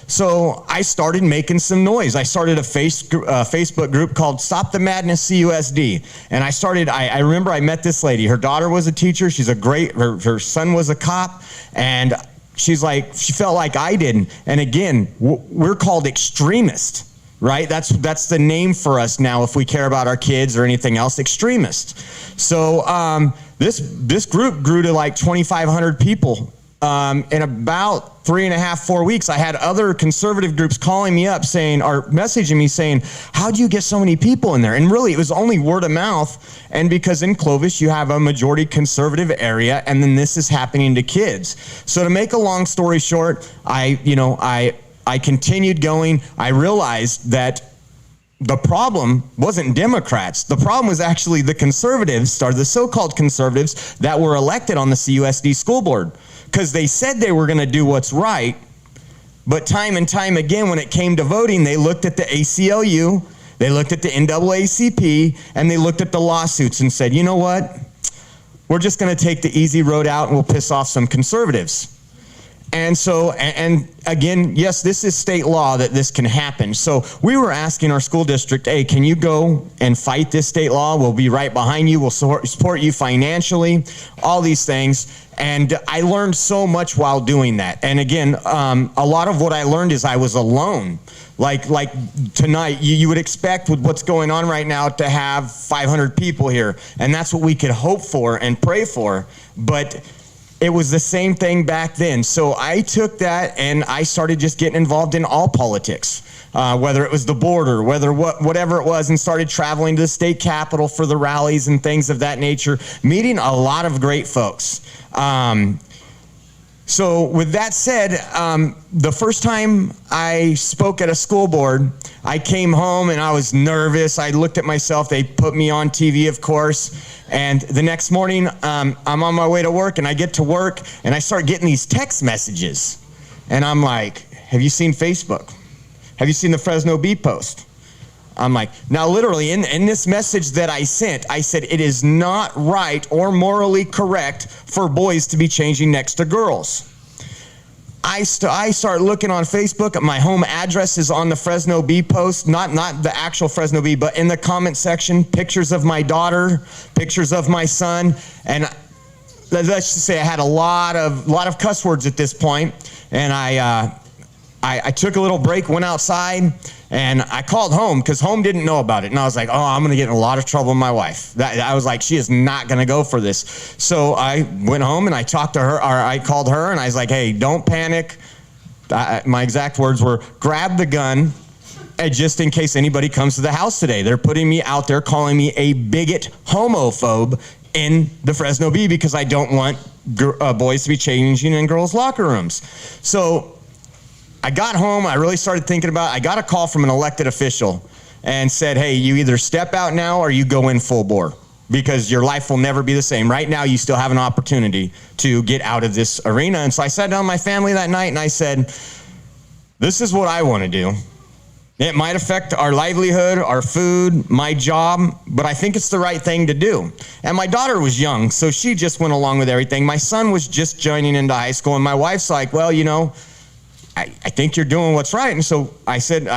so I started making some noise. I started a Facebook group called Stop the Madness CUSD. And I remember I met this lady. Her daughter was a teacher. She's her son was a cop. And she felt like I did. And again, we're called extremists, right? That's the name for us now if we care about our kids or anything else, extremists. So this group grew to like 2,500 people. In about 3.5, 4 weeks, I had other conservative groups calling me up messaging me saying, how do you get so many people in there? And really, it was only word of mouth. And because in Clovis, you have a majority conservative area, and then this is happening to kids. So to make a long story short, I continued going. I realized that the problem wasn't Democrats. The problem was actually the conservatives, or the so-called conservatives that were elected on the CUSD school board. Because they said they were going to do what's right, but time and time again when it came to voting, they looked at the ACLU, they looked at the NAACP, and they looked at the lawsuits and said, you know what? We're just going to take the easy road out and we'll piss off some conservatives. And so, and again, yes, this is state law that this can happen. So we were asking our school district, hey, can you go and fight this state law? We'll be right behind you. We'll support you financially, all these things. And I learned so much while doing that. And again, a lot of what I learned is I was alone. Like tonight, you would expect with what's going on right now to have 500 people here. And that's what we could hope for and pray for. But it was the same thing back then. So I took that and I started just getting involved in all politics, whether it was the border, whatever it was, and started traveling to the state capitol for the rallies and things of that nature, meeting a lot of great folks. So with that said, the first time I spoke at a school board, I came home and I was nervous. I looked at myself. They put me on TV, of course. And the next morning, I'm on my way to work, and I get to work, and I start getting these text messages. And I'm like, have you seen Facebook? Have you seen the Fresno Bee post? I'm like, now literally in this message that I sent, I said, it is not right or morally correct for boys to be changing next to girls. I start looking on Facebook. My home address is on the Fresno Bee post, not the actual Fresno Bee, but in the comment section, pictures of my daughter, pictures of my son, and let's just say I had a lot of cuss words at this point, and I took a little break, went outside, and I called home because home didn't know about it. And I was like, oh, I'm going to get in a lot of trouble with my wife. I was like, she is not going to go for this. So I went home and I talked to her, or I called her and I was like, hey, don't panic. My exact words were, grab the gun just in case anybody comes to the house today. They're putting me out there, calling me a bigot homophobe in the Fresno Bee because I don't want boys to be changing in girls' locker rooms. So I got home, I really started thinking about it. I got a call from an elected official and said, hey, you either step out now or you go in full bore because your life will never be the same. Right now, you still have an opportunity to get out of this arena. And so I sat down with my family that night and I said, this is what I want to do. It might affect our livelihood, our food, my job, but I think it's the right thing to do. And my daughter was young, so she just went along with everything. My son was just joining into high school, and my wife's like, well, you know, I think you're doing what's right. And so I said,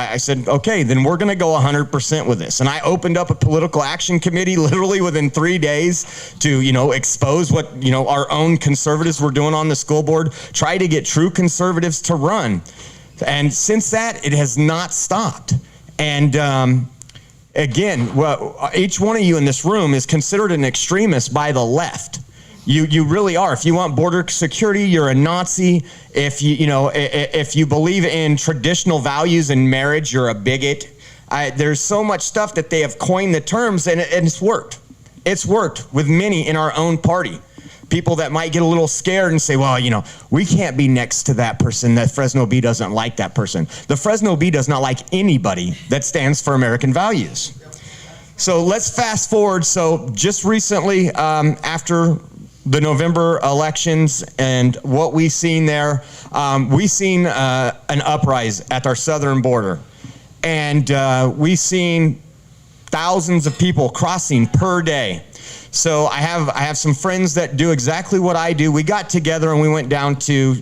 okay, then we're going to go 100% with this. And I opened up a political action committee literally within 3 days to, expose what, our own conservatives were doing on the school board, try to get true conservatives to run. And since that, it has not stopped. And again, well, each one of you in this room is considered an extremist by the left. You really are. If you want border security, you're a Nazi. If if you believe in traditional values and marriage, you're a bigot. There's so much stuff that they have coined the terms, and it's worked. It's worked with many in our own party. People that might get a little scared and say, well, we can't be next to that person. That Fresno Bee doesn't like that person. The Fresno Bee does not like anybody that stands for American values. So let's fast forward. So just recently, after the November elections and what we seen there, we seen an uprise at our southern border. And we seen thousands of people crossing per day. So I have some friends that do exactly what I do. We got together and we went down to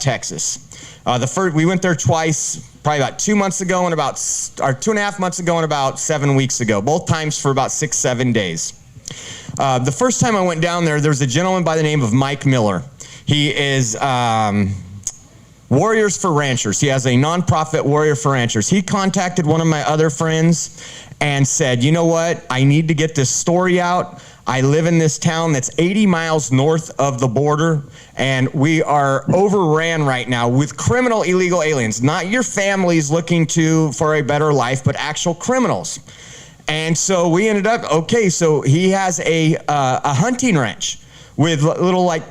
Texas. We went there twice, probably about 2 months ago and about 2.5 months ago and about 7 weeks ago. Both times for about 6-7 days. The first time I went down there, there was a gentleman by the name of Mike Miller. He is Warriors for Ranchers. He has a nonprofit, Warrior for Ranchers. He contacted one of my other friends and said, you know what, I need to get this story out. I live in this town that's 80 miles north of the border, and we are overran right now with criminal illegal aliens. Not your families looking for a better life, but actual criminals. And so we ended up, okay, so he has a hunting ranch with little, like,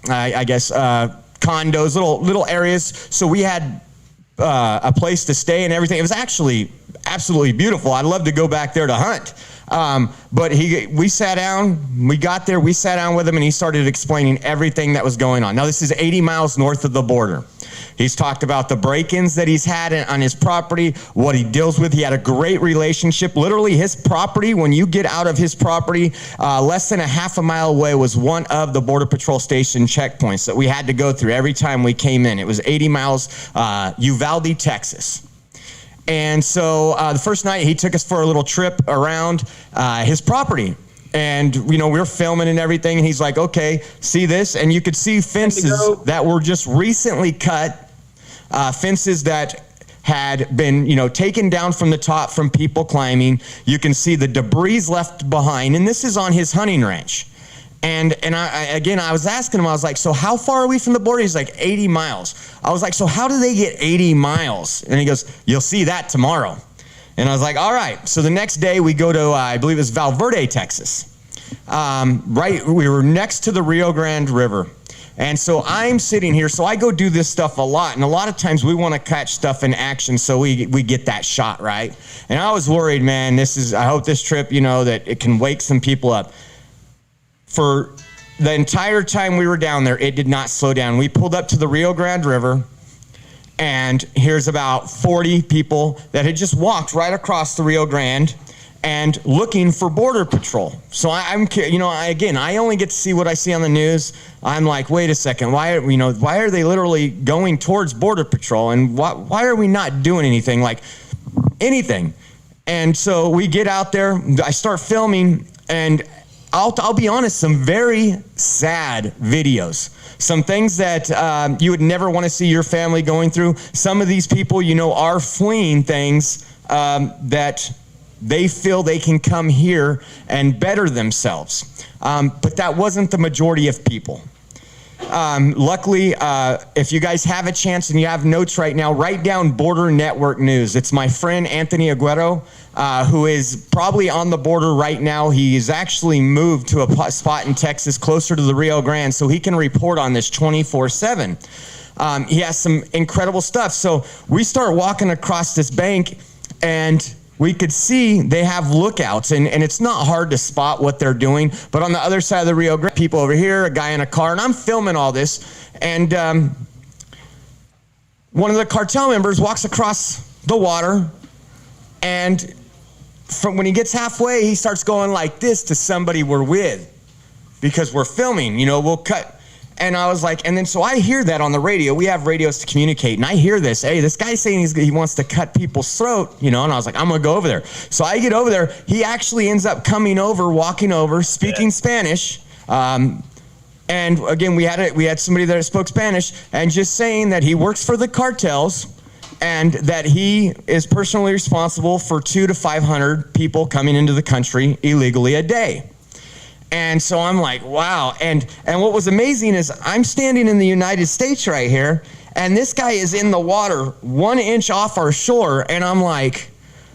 I guess, condos, little areas. So we had a place to stay and everything. It was actually absolutely beautiful. I'd love to go back there to hunt. But we sat down, we got there, we sat down with him, and he started explaining everything that was going on. Now, this is 80 miles north of the border. He's talked about the break-ins that he's had on his property, what he deals with. He had a great relationship. Literally, his property, when you get out of his property, less than a half a mile away was one of the Border Patrol Station checkpoints that we had to go through every time we came in. It was 80 miles, Uvalde, Texas. And so the first night, he took us for a little trip around his property. And, you know, we were filming and everything, and he's like, okay, see this? And you could see fences that were just recently cut, fences that had been, you know, taken down from the top from people climbing. You can see the debris left behind, and this is on his hunting ranch. And I was asking him, I was like, so how far are we from the border? He's like, 80 miles. I was like, so how do they get 80 miles? And he goes, you'll see that tomorrow. And I was like, all right. So the next day we go to, I believe it's Valverde, Texas. We were next to the Rio Grande River. And so I'm sitting here, so I go do this stuff a lot. And a lot of times we want to catch stuff in action so we get that shot, right? And I was worried, man, I hope this trip, you know, that it can wake some people up. For the entire time we were down there, it did not slow down. We pulled up to the Rio Grande River, and here's about 40 people that had just walked right across the Rio Grande and looking for Border Patrol. So I only get to see what I see on the news. I'm like, wait a second, why are they literally going towards Border Patrol, and why are we not doing anything? Like anything? And so we get out there, I start filming, and I'll be honest, some very sad videos. Some things that you would never want to see your family going through. Some of these people, you know, are fleeing things that they feel they can come here and better themselves. But that wasn't the majority of people. Luckily, if you guys have a chance and you have notes right now, write down Border Network News. It's my friend Anthony Aguero, who is probably on the border right now. He's actually moved to a spot in Texas closer to the Rio Grande, so he can report on this 24/7. He has some incredible stuff. So we start walking across this bank, and we could see they have lookouts, and it's not hard to spot what they're doing. But on the other side of the Rio Grande, people over here, a guy in a car, and I'm filming all this. And one of the cartel members walks across the water, and when he gets halfway, he starts going like this to somebody we're with, because we're filming, you know, we'll cut. And I was like, and then so I hear that on the radio. We have radios to communicate, and I hear this. Hey, this guy's saying he wants to cut people's throat, you know. And I was like, I'm gonna go over there. So I get over there. He actually ends up coming over, walking over, speaking Spanish. And again, we had somebody that spoke Spanish, and just saying that he works for the cartels, and that he is personally responsible for 200 to 500 people coming into the country illegally a day. And so I'm like, wow. And what was amazing is I'm standing in the United States right here, and this guy is in the water 1 inch off our shore. And I'm like,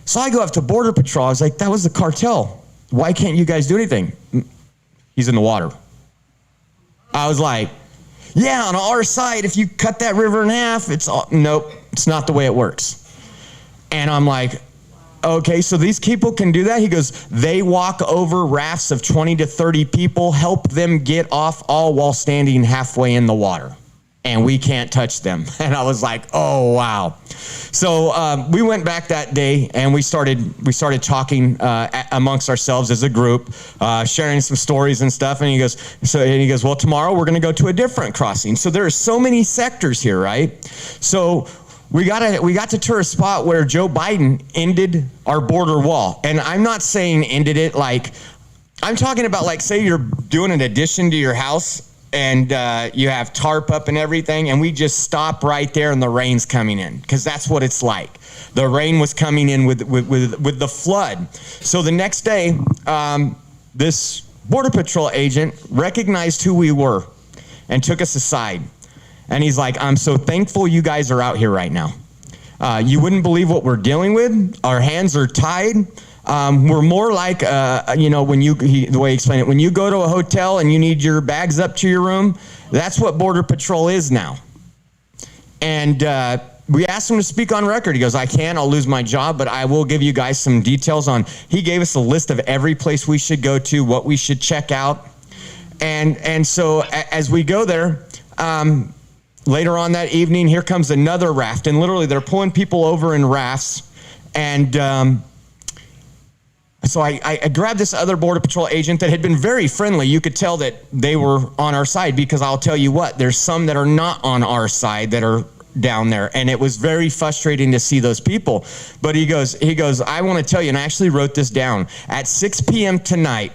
so I go up to Border Patrol. I was like, that was the cartel. Why can't you guys do anything? He's in the water. I was like, yeah, on our side, if you cut that river in half, nope, it's not the way it works. And I'm like, okay, so these people can do that? He goes, they walk over rafts of 20 to 30 people, help them get off, all while standing halfway in the water. And we can't touch them. And I was like, oh, wow. So we went back that day and we started talking amongst ourselves as a group, sharing some stories and stuff. And he goes, well, tomorrow we're going to go to a different crossing. So there are so many sectors here, right? So we got to tour a spot where Joe Biden ended our border wall. And I'm not saying ended it like, I'm talking about like, say you're doing an addition to your house and you have tarp up and everything, and we just stop right there and the rain's coming in, because that's what it's like. The rain was coming in with the flood. So the next day, this Border Patrol agent recognized who we were and took us aside. And he's like, I'm so thankful you guys are out here right now. You wouldn't believe what we're dealing with. Our hands are tied. We're more like, the way he explained it, when you go to a hotel and you need your bags up to your room, that's what Border Patrol is now. And we asked him to speak on record. He goes, I can, I'll lose my job, but I will give you guys some details on, he gave us a list of every place we should go to, what we should check out. And so as we go there, later on that evening, here comes another raft, and literally they're pulling people over in rafts. And so I grabbed this other Border Patrol agent that had been very friendly. You could tell that they were on our side, because I'll tell you what, there's some that are not on our side that are down there. And it was very frustrating to see those people. But he goes, I want to tell you, and I actually wrote this down. At 6 p.m. tonight,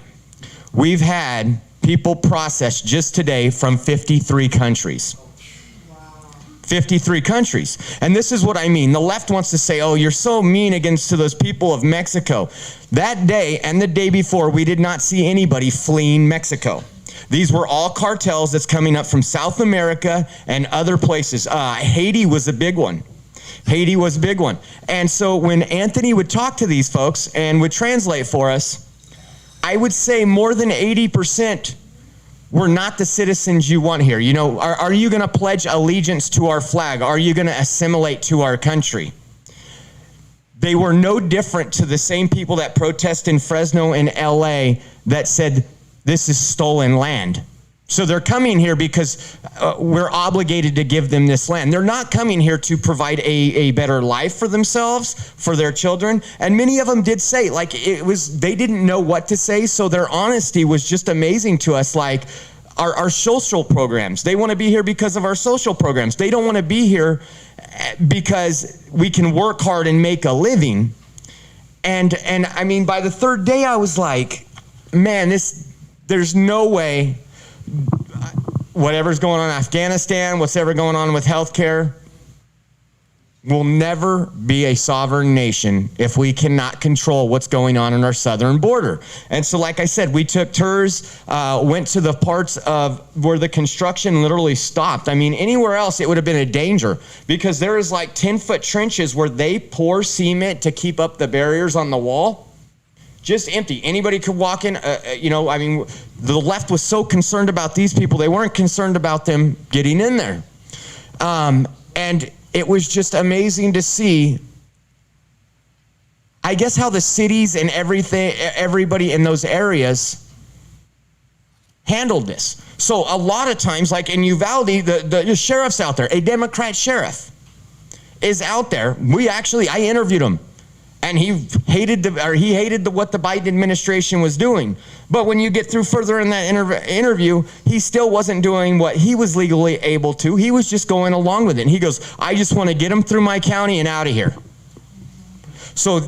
we've had people processed just today from 53 countries. 53 countries. And this is what I mean. The left wants to say, oh, you're so mean against to those people of Mexico. That day and the day before, we did not see anybody fleeing Mexico. These were all cartels that's coming up from South America and other places. Haiti was a big one. Haiti was a big one. And so when Anthony would talk to these folks and would translate for us, I would say more than 80% we're not the citizens you want here. You know, are you going to pledge allegiance to our flag? Are you going to assimilate to our country? They were no different to the same people that protest in Fresno and LA that said this is stolen land. So they're coming here because we're obligated to give them this land. They're not coming here to provide a better life for themselves, for their children. And many of them did say, like, they didn't know what to say. So their honesty was just amazing to us. Like our social programs, they want to be here because of our social programs. They don't want to be here because we can work hard and make a living. And I mean, by the third day, I was like, man, there's no way. Whatever's going on in Afghanistan, whatever going on with healthcare, we'll never be a sovereign nation if we cannot control what's going on in our southern border. And so, like I said, we took tours, went to the parts of where the construction literally stopped. I mean, anywhere else it would have been a danger, because there is like 10-foot trenches where they pour cement to keep up the barriers on the wall. Just empty. Anybody could walk in. I mean, the left was so concerned about these people, they weren't concerned about them getting in there. And it was just amazing to see, I guess, how the cities and everybody in those areas handled this. So a lot of times, like in Uvalde, the sheriff's out there, a Democrat sheriff is out there. I interviewed him. And he hated what the Biden administration was doing. But when you get through further in that interview, he still wasn't doing what he was legally able to. He was just going along with it. And he goes, I just want to get him through my county and out of here. So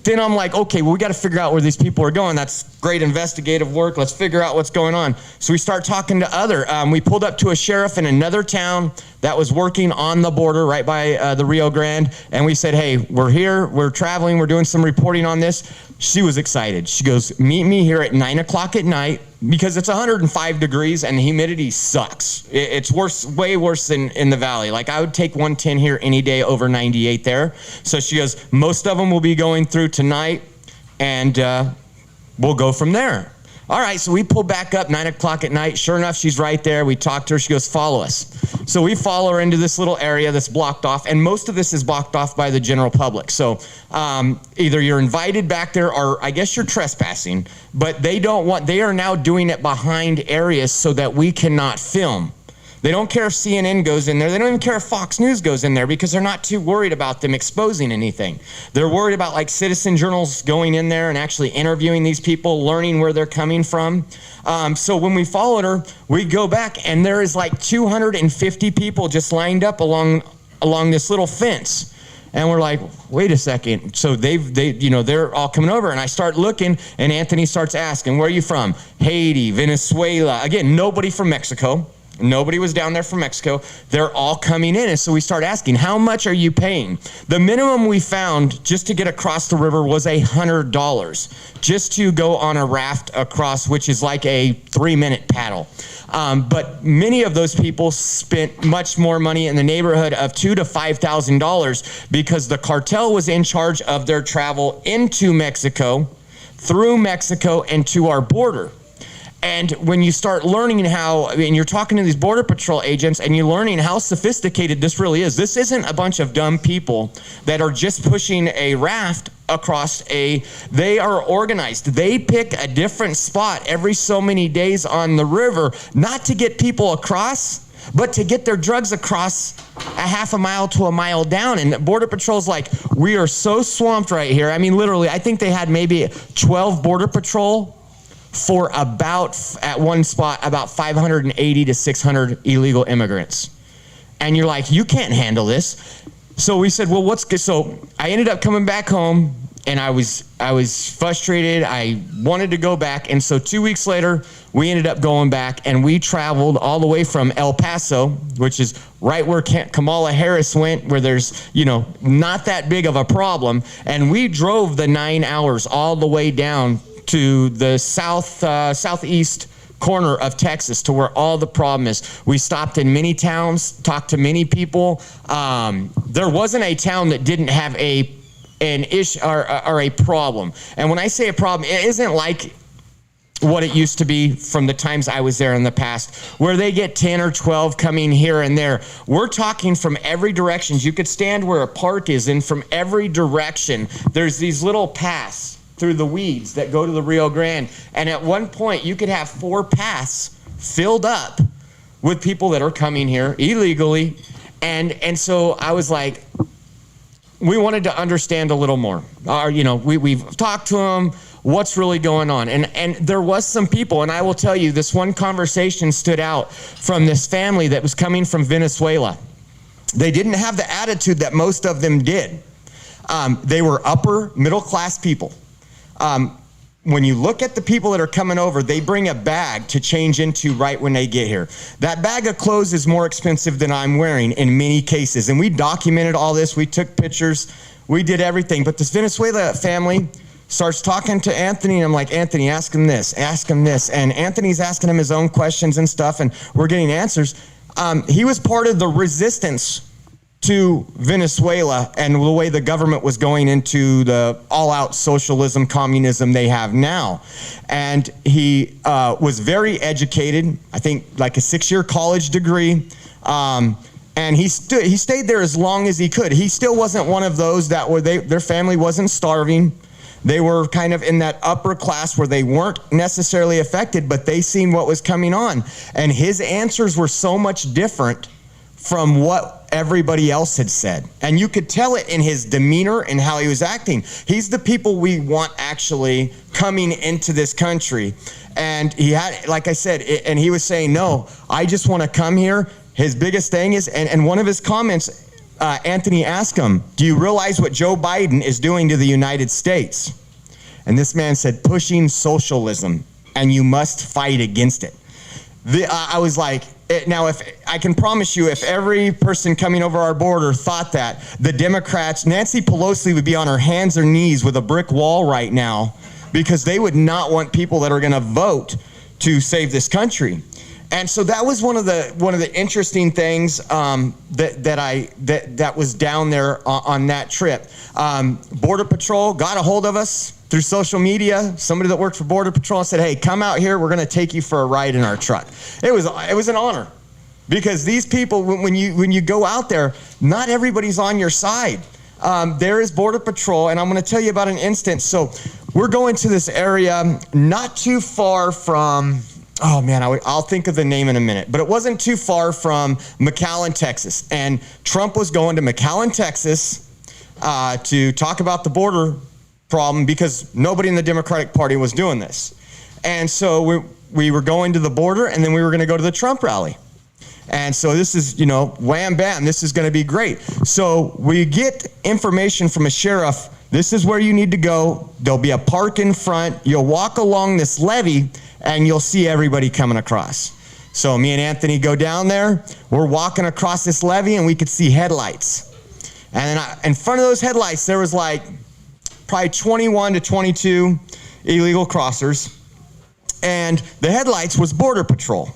then I'm like, okay, well, we got to figure out where these people are going. That's great investigative work. Let's figure out what's going on. So we start talking to we pulled up to a sheriff in another town that was working on the border right by the Rio Grande. And we said, hey, we're here, we're traveling, we're doing some reporting on this. She was excited. She goes, meet me here at 9 o'clock at night, because it's 105 degrees and the humidity sucks. It's worse, way worse than in the valley. Like, I would take 110 here any day over 98 there. So she goes, most of them will be going through tonight, and we'll go from there. All right, so we pull back up 9 o'clock at night. Sure enough, she's right there. We talk to her. She goes, follow us. So we follow her into this little area that's blocked off, and most of this is blocked off by the general public. So either you're invited back there or I guess you're trespassing, but they are now doing it behind areas so that we cannot film. They don't care if CNN goes in there. They don't even care if Fox News goes in there because they're not too worried about them exposing anything. They're worried about like citizen journals going in there and actually interviewing these people, learning where they're coming from. So when we followed her, we go back and there is like 250 people just lined up along this little fence. And we're like, wait a second. So they're all coming over, and I start looking, and Anthony starts asking, where are you from? Haiti, Venezuela. Again, nobody from Mexico. Nobody was down there from Mexico. They're all coming in. And so we start asking, how much are you paying? The minimum we found just to get across the river was $100 just to go on a raft across, which is like a 3-minute paddle. But many of those people spent much more money in the neighborhood of $2,000 to $5,000 because the cartel was in charge of their travel into Mexico, through Mexico, and to our border. And when you start learning and you're talking to these Border Patrol agents and you're learning how sophisticated this really is. This isn't a bunch of dumb people that are just pushing a raft across they are organized. They pick a different spot every so many days on the river, not to get people across, but to get their drugs across a half a mile to a mile down. And Border Patrol's like, we are so swamped right here. I mean, literally, I think they had maybe 12 Border Patrol for at one spot, about 580 to 600 illegal immigrants. And you're like, you can't handle this. So we said, well, what's good? So I ended up coming back home, and I was frustrated. I wanted to go back. And so 2 weeks later, we ended up going back, and we traveled all the way from El Paso, which is right where Kamala Harris went, where there's, not that big of a problem. And we drove the 9 hours all the way down to the southeast corner of Texas, to where all the problem is. We stopped in many towns, talked to many people. There wasn't a town that didn't have an issue or a problem. And when I say a problem, it isn't like what it used to be from the times I was there in the past, where they get 10 or 12 coming here and there. We're talking from every direction. You could stand where a park is, and from every direction, there's these little paths through the weeds that go to the Rio Grande. And at one point, you could have 4 paths filled up with people that are coming here illegally. And so I was like, we wanted to understand a little more. We've talked to them, what's really going on. And there was some people, and I will tell you, this one conversation stood out from this family that was coming from Venezuela. They didn't have the attitude that most of them did. They were upper middle class people. When you look at the people that are coming over, they bring a bag to change into right when they get here. That bag of clothes is more expensive than I'm wearing in many cases. And we documented all this. We took pictures. We did everything. But this Venezuela family starts talking to Anthony, and I'm like, Anthony, ask him this, ask him this. And Anthony's asking him his own questions and stuff, and we're getting answers. He was part of the resistance to Venezuela and the way the government was going into the all-out socialism, communism they have now. And he was very educated, I think like a 6-year college degree, and he stayed there as long as he could. He still wasn't one of those that were, their family wasn't starving. They were kind of in that upper class where they weren't necessarily affected, but they seen what was coming on. And his answers were so much different from what everybody else had said. And you could tell it in his demeanor and how he was acting. He's the people we want actually coming into this country. And he had, like I said, and he was saying, no, I just want to come here. His biggest thing is, and one of his comments, Anthony asked him, do you realize what Joe Biden is doing to the United States? And this man said, pushing socialism, and you must fight against it. I was like, now, if I can promise you, if every person coming over our border thought that, the Democrats, Nancy Pelosi would be on her hands or knees with a brick wall right now, because they would not want people that are going to vote to save this country. And so that was one of the interesting things that was down there on that trip. Border Patrol got a hold of us through social media. Somebody that worked for Border Patrol said, "Hey, come out here. We're going to take you for a ride in our truck." It was an honor, because these people, when you go out there, not everybody's on your side. There is Border Patrol, and I'm going to tell you about an instance. So we're going to this area not too far from. Oh man, I'll think of the name in a minute. But it wasn't too far from McAllen, Texas. And Trump was going to McAllen, Texas to talk about the border problem, because nobody in the Democratic Party was doing this. And so we were going to the border, and then we were going to go to the Trump rally. And so this is, wham, bam, this is going to be great. So we get information from a sheriff. This is where you need to go. There'll be a park in front. You'll walk along this levee, and you'll see everybody coming across. So me and Anthony go down there. We're walking across this levee, and we could see headlights. And then in front of those headlights, there was like probably 21 to 22 illegal crossers. And the headlights was Border Patrol.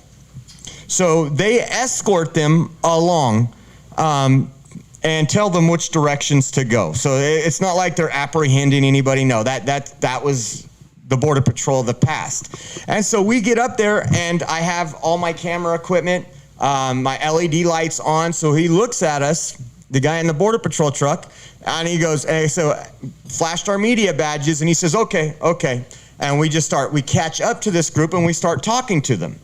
So they escort them along and tell them which directions to go. So it's not like they're apprehending anybody. No, that was the Border Patrol of the past. And so we get up there, and I have all my camera equipment, my LED lights on. So he looks at us, the guy in the Border Patrol truck, and he goes, hey, so flashed our media badges, and he says, okay. And we catch up to this group, and we start talking to them.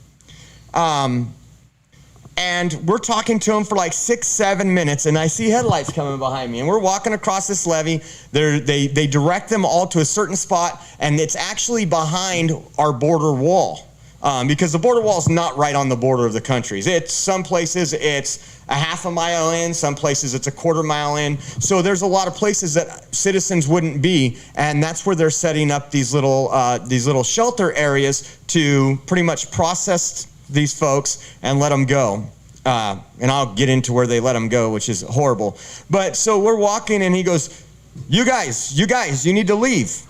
And we're talking to them for like 6-7 minutes, and I see headlights coming behind me. And we're walking across this levee. They direct them all to a certain spot, and it's actually behind our border wall. Because the border wall is not right on the border of the countries. Some places it's a half a mile in, some places it's a quarter mile in. So there's a lot of places that citizens wouldn't be, and that's where they're setting up these little shelter areas to pretty much process these folks and let them go. And I'll get into where they let them go, which is horrible. But so we're walking, and he goes, you guys, you need to leave.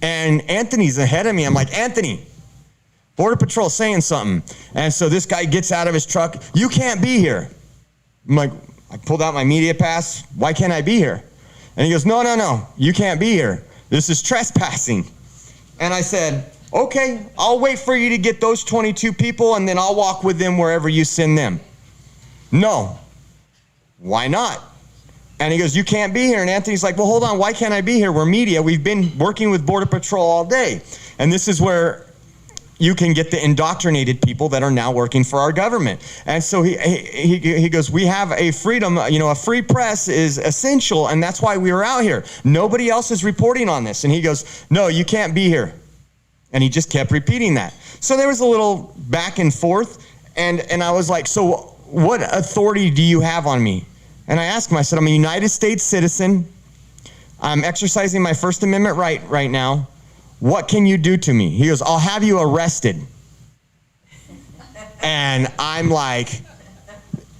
And Anthony's ahead of me. I'm like, Anthony, Border Patrol saying something. And so this guy gets out of his truck. You can't be here. I'm like, I pulled out my media pass. Why can't I be here? And he goes, no, you can't be here. This is trespassing. And I said, okay, I'll wait for you to get those 22 people, and then I'll walk with them wherever you send them. No. Why not? And he goes, you can't be here. And Anthony's like, well, hold on. Why can't I be here? We're media. We've been working with Border Patrol all day. And this is where you can get the indoctrinated people that are now working for our government. And so he goes, we have a freedom, a free press is essential, and that's why we were out here. Nobody else is reporting on this. And he goes, no, you can't be here. And he just kept repeating that. So there was a little back and forth, and I was like, so what authority do you have on me? And I asked him, I said, I'm a United States citizen. I'm exercising my First Amendment right now. What can you do to me? He goes, I'll have you arrested. And I'm like,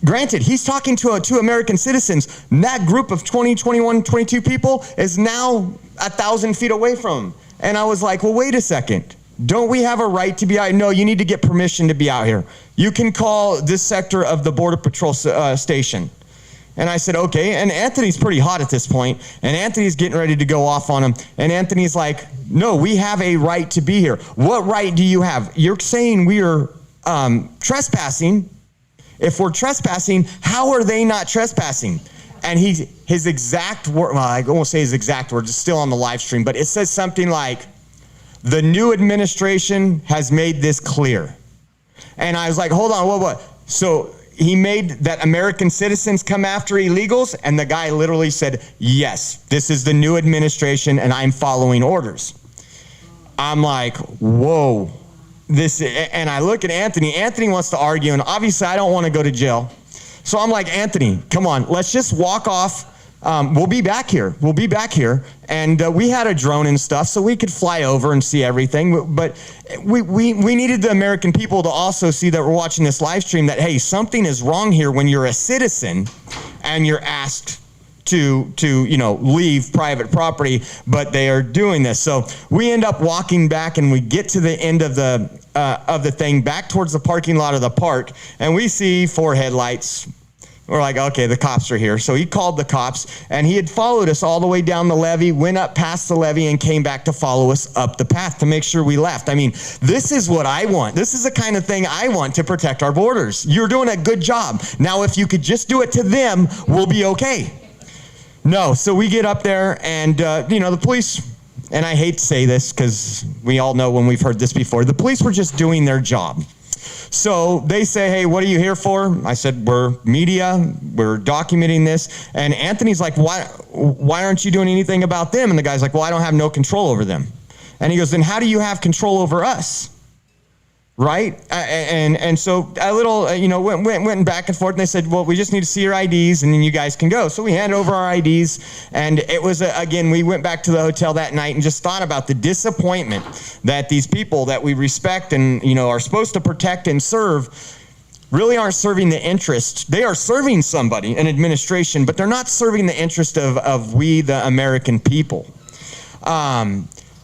granted, he's talking to two American citizens. And that group of 20, 21, 22 people is now 1,000 feet away from him. And I was like, well, wait a second. Don't we have a right to be out? No, you need to get permission to be out here. You can call this sector of the Border Patrol station. And I said, okay. And Anthony's pretty hot at this point. And Anthony's getting ready to go off on him. And Anthony's like, no, we have a right to be here. What right do you have? You're saying we are trespassing. If we're trespassing, how are they not trespassing? And his exact word, well, I won't say his exact words, it's still on the live stream, but it says something like, the new administration has made this clear. And I was like, hold on, what? So he made that American citizens come after illegals, and the guy literally said, yes, this is the new administration, and I'm following orders. I'm like, whoa. And I look at Anthony. Anthony wants to argue, and obviously I don't want to go to jail. So I'm like, Anthony, come on, let's just walk off. We'll be back here. And we had a drone and stuff, so we could fly over and see everything. But we needed the American people to also see that we're watching this live stream, that, hey, something is wrong here when you're a citizen and you're asked to leave private property, but they are doing this. So we end up walking back, and we get to the end of the of the thing back towards the parking lot of the park, and we see 4 headlights. We're like, okay, the cops are here. So he called the cops, and he had followed us all the way down the levee, went up past the levee, and came back to follow us up the path to make sure we left. I mean, this is what I want. This is the kind of thing I want to protect our borders. You're doing a good job. Now, if you could just do it to them, we'll be okay. No, so we get up there, and, the police, and I hate to say this because we all know when we've heard this before, the police were just doing their job. So they say, hey, what are you here for? I said, we're media, we're documenting this. And Anthony's like, why aren't you doing anything about them? And the guy's like, well, I don't have no control over them. And he goes, then how do you have control over us? Right? And so a little, went back and forth, and they said, well, we just need to see your IDs, and then you guys can go. So we handed over our IDs, and it was, again, we went back to the hotel that night and just thought about the disappointment that these people that we respect and, are supposed to protect and serve really aren't serving the interest. They are serving somebody, an administration, but they're not serving the interest of we, the American people.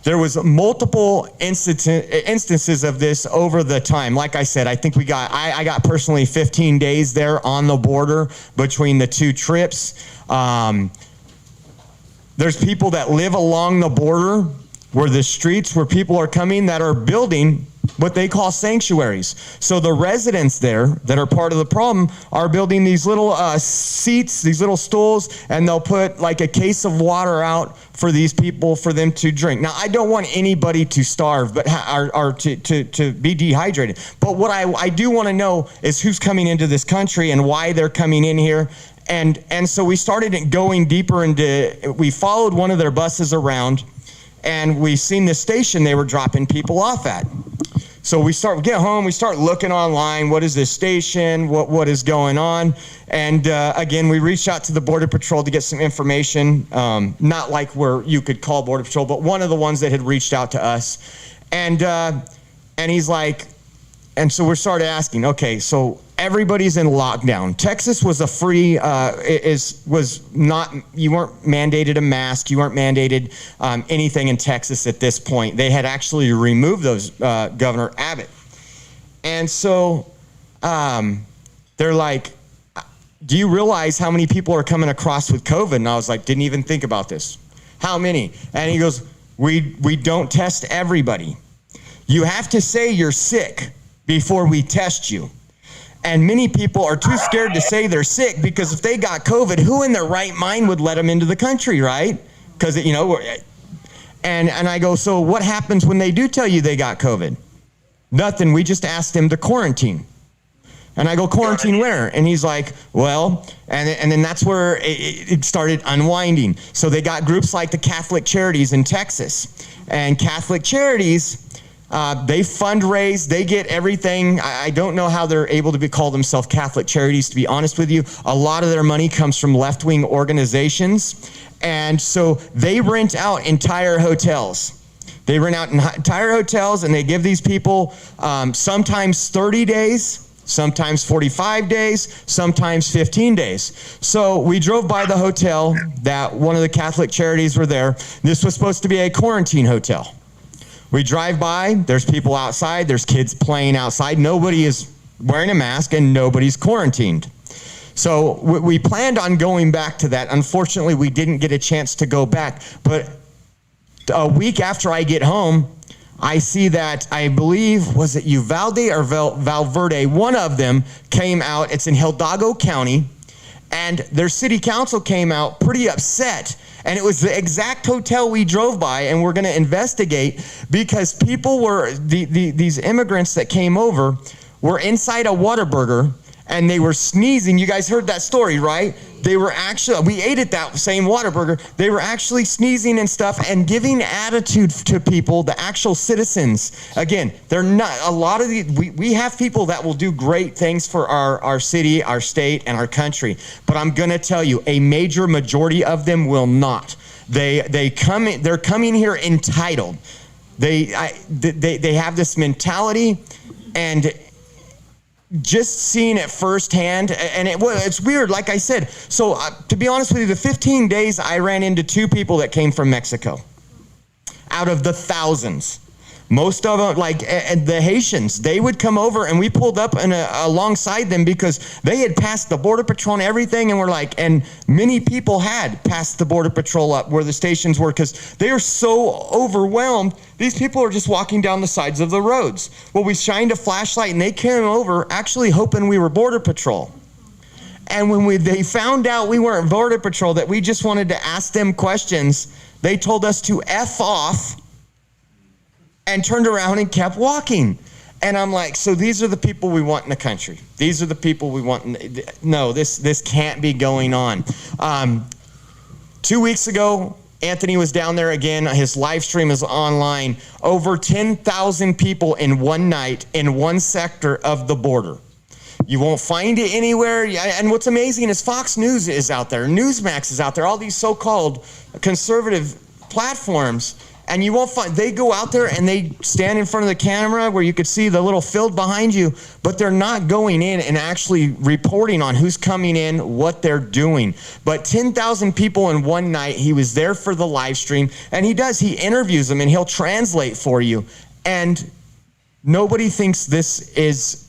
There was multiple instances of this over the time. Like I said, I think I got personally 15 days there on the border between the 2 trips. There's people that live along the border where the streets where people are coming that are building what they call sanctuaries. So the residents there that are part of the problem are building these little seats, these little stools, and they'll put like a case of water out for these people for them to drink. Now, I don't want anybody to starve or to be dehydrated. But what I do want to know is who's coming into this country and why they're coming in here. And so we started going deeper we followed one of their buses around, and we seen the station they were dropping people off at. So we get home, we start looking online, what is this station, what is going on? And again, we reached out to the Border Patrol to get some information, not like where you could call Border Patrol, but one of the ones that had reached out to us. And he's like, and so we started asking, okay, so everybody's in lockdown. Texas was you weren't mandated a mask, you weren't mandated anything in Texas at this point. They had actually removed those, Governor Abbott. And so they're like, do you realize how many people are coming across with COVID? And I was like, didn't even think about this. How many? And he goes, we don't test everybody. You have to say you're sick before we test you. And many people are too scared to say they're sick because if they got COVID, who in their right mind would let them into the country, right? Because, and I go, so what happens when they do tell you they got COVID? Nothing. We just asked them to quarantine. And I go, quarantine where? And he's like, well, and then that's where it started unwinding. So they got groups like the Catholic Charities in Texas. And Catholic Charities, they fundraise, they get everything. I don't know how they're able to call themselves Catholic Charities, to be honest with you. A lot of their money comes from left-wing organizations. And so they rent out entire hotels. They rent out entire hotels, and they give these people sometimes 30 days, sometimes 45 days, sometimes 15 days. So we drove by the hotel that one of the Catholic Charities were there. This was supposed to be a quarantine hotel. We drive by, there's people outside, there's kids playing outside. Nobody is wearing a mask and nobody's quarantined. So we planned on going back to that. Unfortunately, we didn't get a chance to go back. But a week after I get home, I see that, I believe, was it Uvalde or Valverde? One of them came out. It's in Hidalgo County. And their city council came out pretty upset. And it was the exact hotel we drove by, and we're going to investigate because people were, these immigrants that came over were inside a Whataburger, and they were sneezing. You guys heard that story, right? They were actually, we ate at that same Whataburger. They were actually sneezing and stuff and giving attitude to people, the actual citizens. Again, they're not, a lot of we have people that will do great things for our city, our state, and our country. But I'm going to tell you, a major majority of them will not. They're coming here entitled. They have this mentality, and just seeing it firsthand, and it's weird, like I said. So to be honest with you, the 15 days I ran into 2 people that came from Mexico out of the thousands. Most of them, like the Haitians, they would come over and we pulled up alongside them because they had passed the Border Patrol and everything. And we're like, and many people had passed the Border Patrol up where the stations were because they are so overwhelmed. These people are just walking down the sides of the roads. Well, we shined a flashlight and they came over actually hoping we were Border Patrol. And when they found out we weren't Border Patrol, that we just wanted to ask them questions, they told us to F off and turned around and kept walking. And I'm like, so these are the people we want in the country. These are the people we want. No, this can't be going on. 2 weeks ago, Anthony was down there again. His live stream is online. Over 10,000 people in one night in one sector of the border. You won't find it anywhere. And what's amazing is Fox News is out there. Newsmax is out there. All these so-called conservative platforms. And you won't find, they go out there and they stand in front of the camera where you could see the little field behind you, but they're not going in and actually reporting on who's coming in, what they're doing. But 10,000 people in one night, he was there for the live stream, and he interviews them and he'll translate for you. And nobody thinks this is,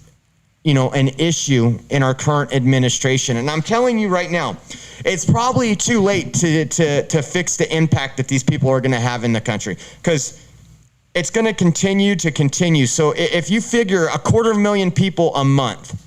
an issue in our current administration. And I'm telling you right now, it's probably too late to fix the impact that these people are going to have in the country, because it's going to continue. So if you figure 250,000 people a month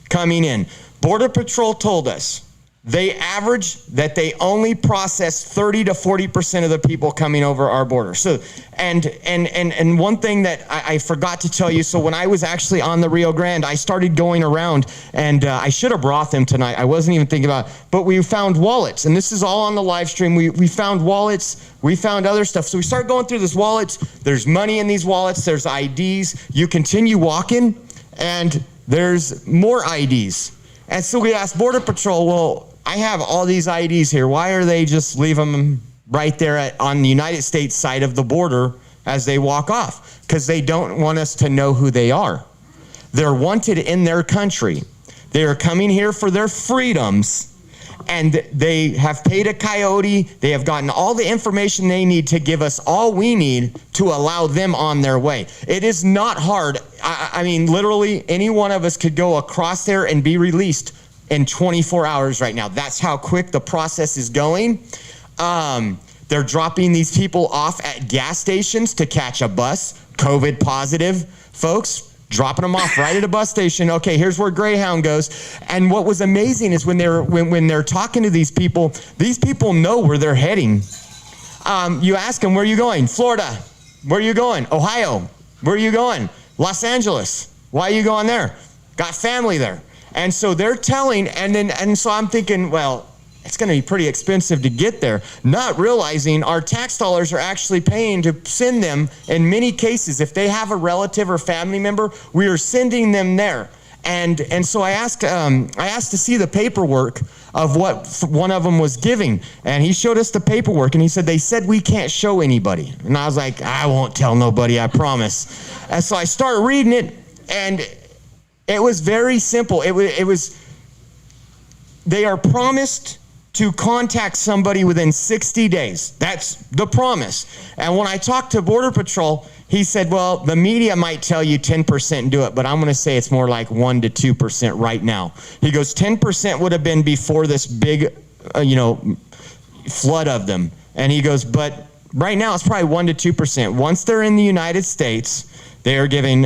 coming in, Border Patrol told us they average that they only process 30 to 40% of the people coming over our border. So, and one thing that I forgot to tell you, so when I was actually on the Rio Grande, I started going around, and I should have brought them tonight. I wasn't even thinking about it, but we found wallets, and this is all on the live stream. We found wallets, we found other stuff. So we start going through these wallets. There's money in these wallets. There's IDs. You continue walking, and there's more IDs. And so we asked Border Patrol, well, I have all these IDs here. Why are they just leave them right there on the United States side of the border as they walk off? Because they don't want us to know who they are. They're wanted in their country. They are coming here for their freedoms, and they have paid a coyote. They have gotten all the information they need to give us all we need to allow them on their way. It is not hard. I mean, literally, any one of us could go across there and be released in 24 hours right now. That's how quick the process is going. They're dropping these people off at gas stations to catch a bus. COVID positive folks, dropping them off right at a bus station. Okay, here's where Greyhound goes. And what was amazing is when they're talking to these people know where they're heading. You ask them, where are you going? Florida. Where are you going? Ohio. Where are you going? Los Angeles. Why are you going there? Got family there. And so they're telling, and so I'm thinking, well, it's going to be pretty expensive to get there, not realizing our tax dollars are actually paying to send them. In many cases, if they have a relative or family member, we are sending them there. And so I asked to see the paperwork of what one of them was giving, and he showed us the paperwork, and he said, they said we can't show anybody. And I was like, I won't tell nobody, I promise. And so I started reading it, and it was very simple. It was they are promised to contact somebody within 60 days. That's the promise. And when I talked to Border Patrol, he said, well, the media might tell you 10% and do it, but I'm going to say it's more like 1 to 2% right now. He goes, 10% would have been before this big, flood of them. And he goes, but right now it's probably 1 to 2%. Once they're in the United States, they are giving,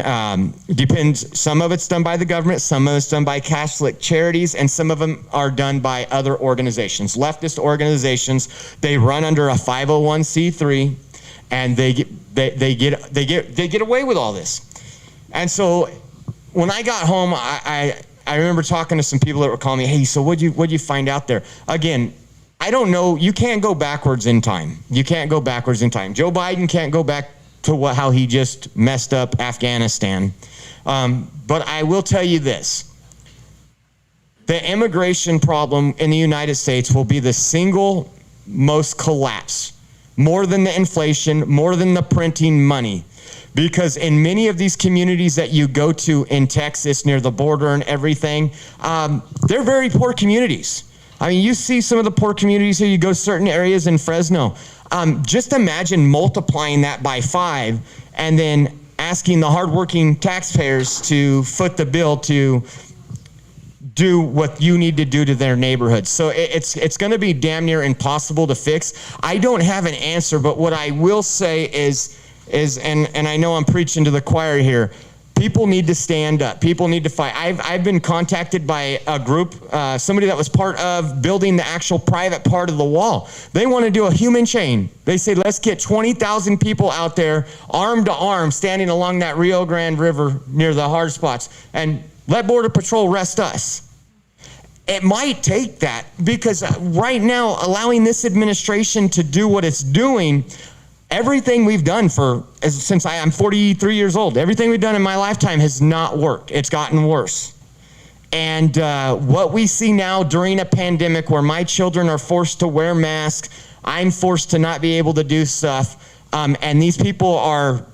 depends, some of it's done by the government, some of it's done by Catholic charities, and some of them are done by other organizations, leftist organizations. They run under a 501c3, and they get away with all this. And so when I got home, I remember talking to some people that were calling me, hey, so what'd you find out there? Again, I don't know. You can't go backwards in time. You can't go backwards in time. Joe Biden can't go back to how he just messed up Afghanistan. But I will tell you this. The immigration problem in the United States will be the single most collapse, more than the inflation, more than the printing money. Because in many of these communities that you go to in Texas, near the border and everything, they're very poor communities. I mean, you see some of the poor communities here. You go to certain areas in Fresno. Just imagine multiplying that by 5 and then asking the hardworking taxpayers to foot the bill to do what you need to do to their neighborhoods. So it's going to be damn near impossible to fix. I don't have an answer, but what I will say is and I know I'm preaching to the choir here, people need to stand up. People need to fight. I've been contacted by a group, somebody that was part of building the actual private part of the wall. They want to do a human chain. They say, let's get 20,000 people out there, arm to arm, standing along that Rio Grande River near the hard spots, and let Border Patrol arrest us. It might take that, because right now, allowing this administration to do what it's doing, everything we've done since I'm 43 years old, everything we've done in my lifetime has not worked. It's gotten worse. And what we see now during a pandemic where my children are forced to wear masks, I'm forced to not be able to do stuff, and these people are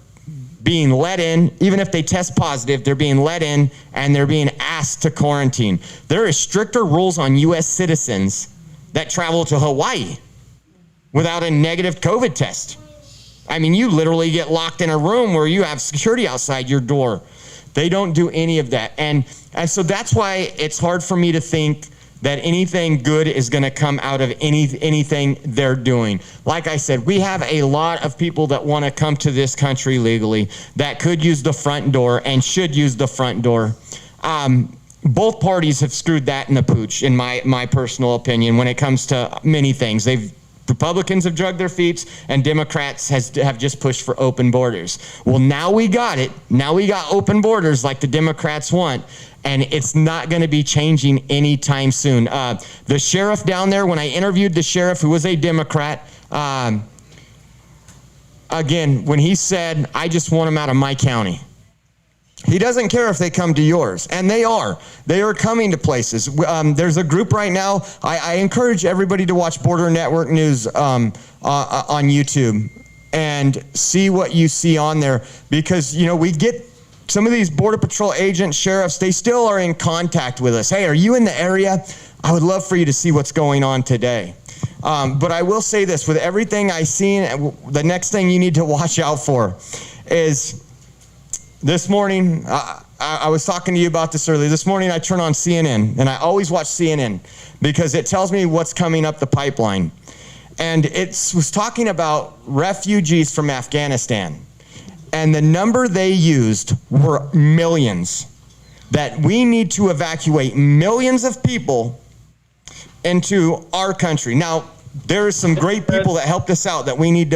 being let in, even if they test positive, they're being let in and they're being asked to quarantine. There are stricter rules on U.S. citizens that travel to Hawaii without a negative COVID test. I mean, you literally get locked in a room where you have security outside your door. They don't do any of that. And so that's why it's hard for me to think that anything good is going to come out of anything they're doing. Like I said, we have a lot of people that want to come to this country legally that could use the front door and should use the front door. Both parties have screwed that in the pooch, in my personal opinion, when it comes to many things. Republicans have drugged their feet, and Democrats have just pushed for open borders. Well, now we got it. Now we got open borders like the Democrats want, and it's not going to be changing anytime soon. The sheriff down there, when I interviewed the sheriff, who was a Democrat, again, when he said, I just want them out of my county. He doesn't care if they come to yours, and they are. They are coming to places. There's a group right now. I encourage everybody to watch Border Network News on YouTube and see what you see on there, because we get some of these Border Patrol agents, sheriffs, they still are in contact with us. Hey, are you in the area? I would love for you to see what's going on today. But I will say this, with everything I've seen, the next thing you need to watch out for is, this morning, I was talking to you about this earlier. This morning I turn on CNN, and I always watch CNN because it tells me what's coming up the pipeline. And it was talking about refugees from Afghanistan. And the number they used were millions. That we need to evacuate millions of people into our country. Now, there are some great people that helped us out that we need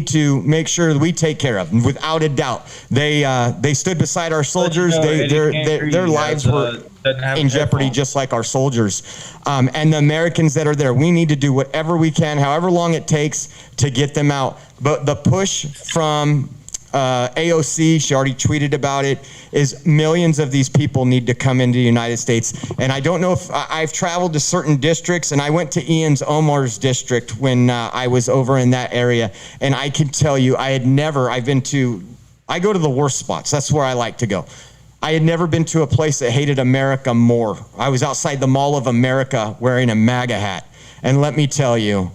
to make sure that we take care of. Without a doubt, they stood beside our soldiers. Their lives were in jeopardy, just like our soldiers. And the Americans that are there, we need to do whatever we can, however long it takes, to get them out. But the push from AOC, she already tweeted about it, is millions of these people need to come into the United States. And I don't know if I've traveled to certain districts, and I went to Ian's Omar's district when I was over in that area. And I can tell you, I go to the worst spots. That's where I like to go. I had never been to a place that hated America more. I was outside the Mall of America wearing a MAGA hat. And let me tell you,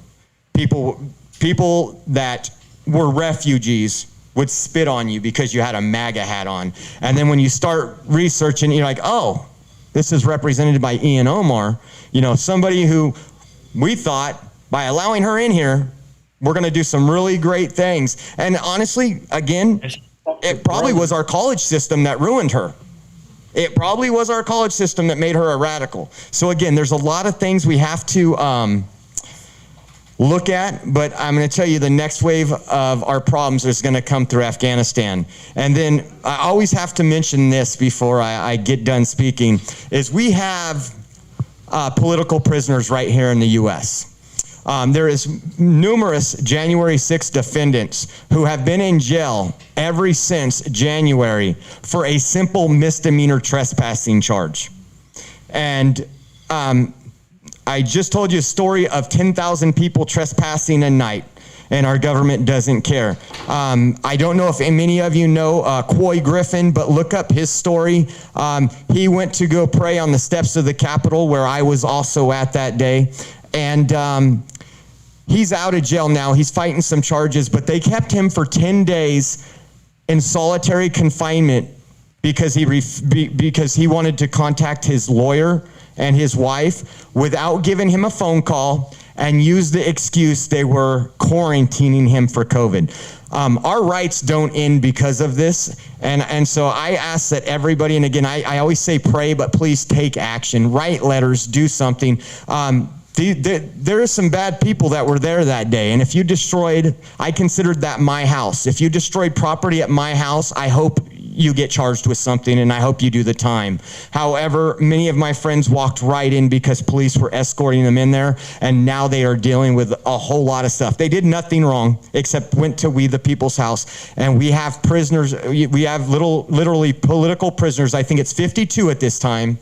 people that were refugees would spit on you because you had a MAGA hat on. And then when you start researching, you're like, oh, this is represented by Ian Omar, somebody who we thought, by allowing her in here, we're going to do some really great things. And honestly, again, it probably was our college system that ruined her. It probably was our college system that made her a radical. So again, there's a lot of things we have to look at, but I'm going to tell you the next wave of our problems is going to come through Afghanistan. And then I always have to mention this before I get done speaking, is we have political prisoners right here in the U.S. There is numerous January 6th defendants who have been in jail ever since January for a simple misdemeanor trespassing charge. And I just told you a story of 10,000 people trespassing a night. and our government doesn't care. I don't know if many of you know Coy Griffin, but look up his story. He went to go pray on the steps of the Capitol, where I was also at that day. And he's out of jail now. He's fighting some charges, but they kept him for 10 days in solitary confinement because he wanted to contact his lawyer and his wife without giving him a phone call, and used the excuse they were quarantining him for COVID. Our rights don't end because of this, and so I ask that everybody, and again, I always say pray, but please take action. Write letters, do something. There are some bad people that were there that day, and if you destroyed, I considered that my house. If you destroyed property at my house, I hope you get charged with something, and I hope you do the time. However, many of my friends walked right in because police were escorting them in there, and now they are dealing with a whole lot of stuff. They did nothing wrong except went to We the People's House, and we have prisoners. We have literally political prisoners. I think it's 52 at this time,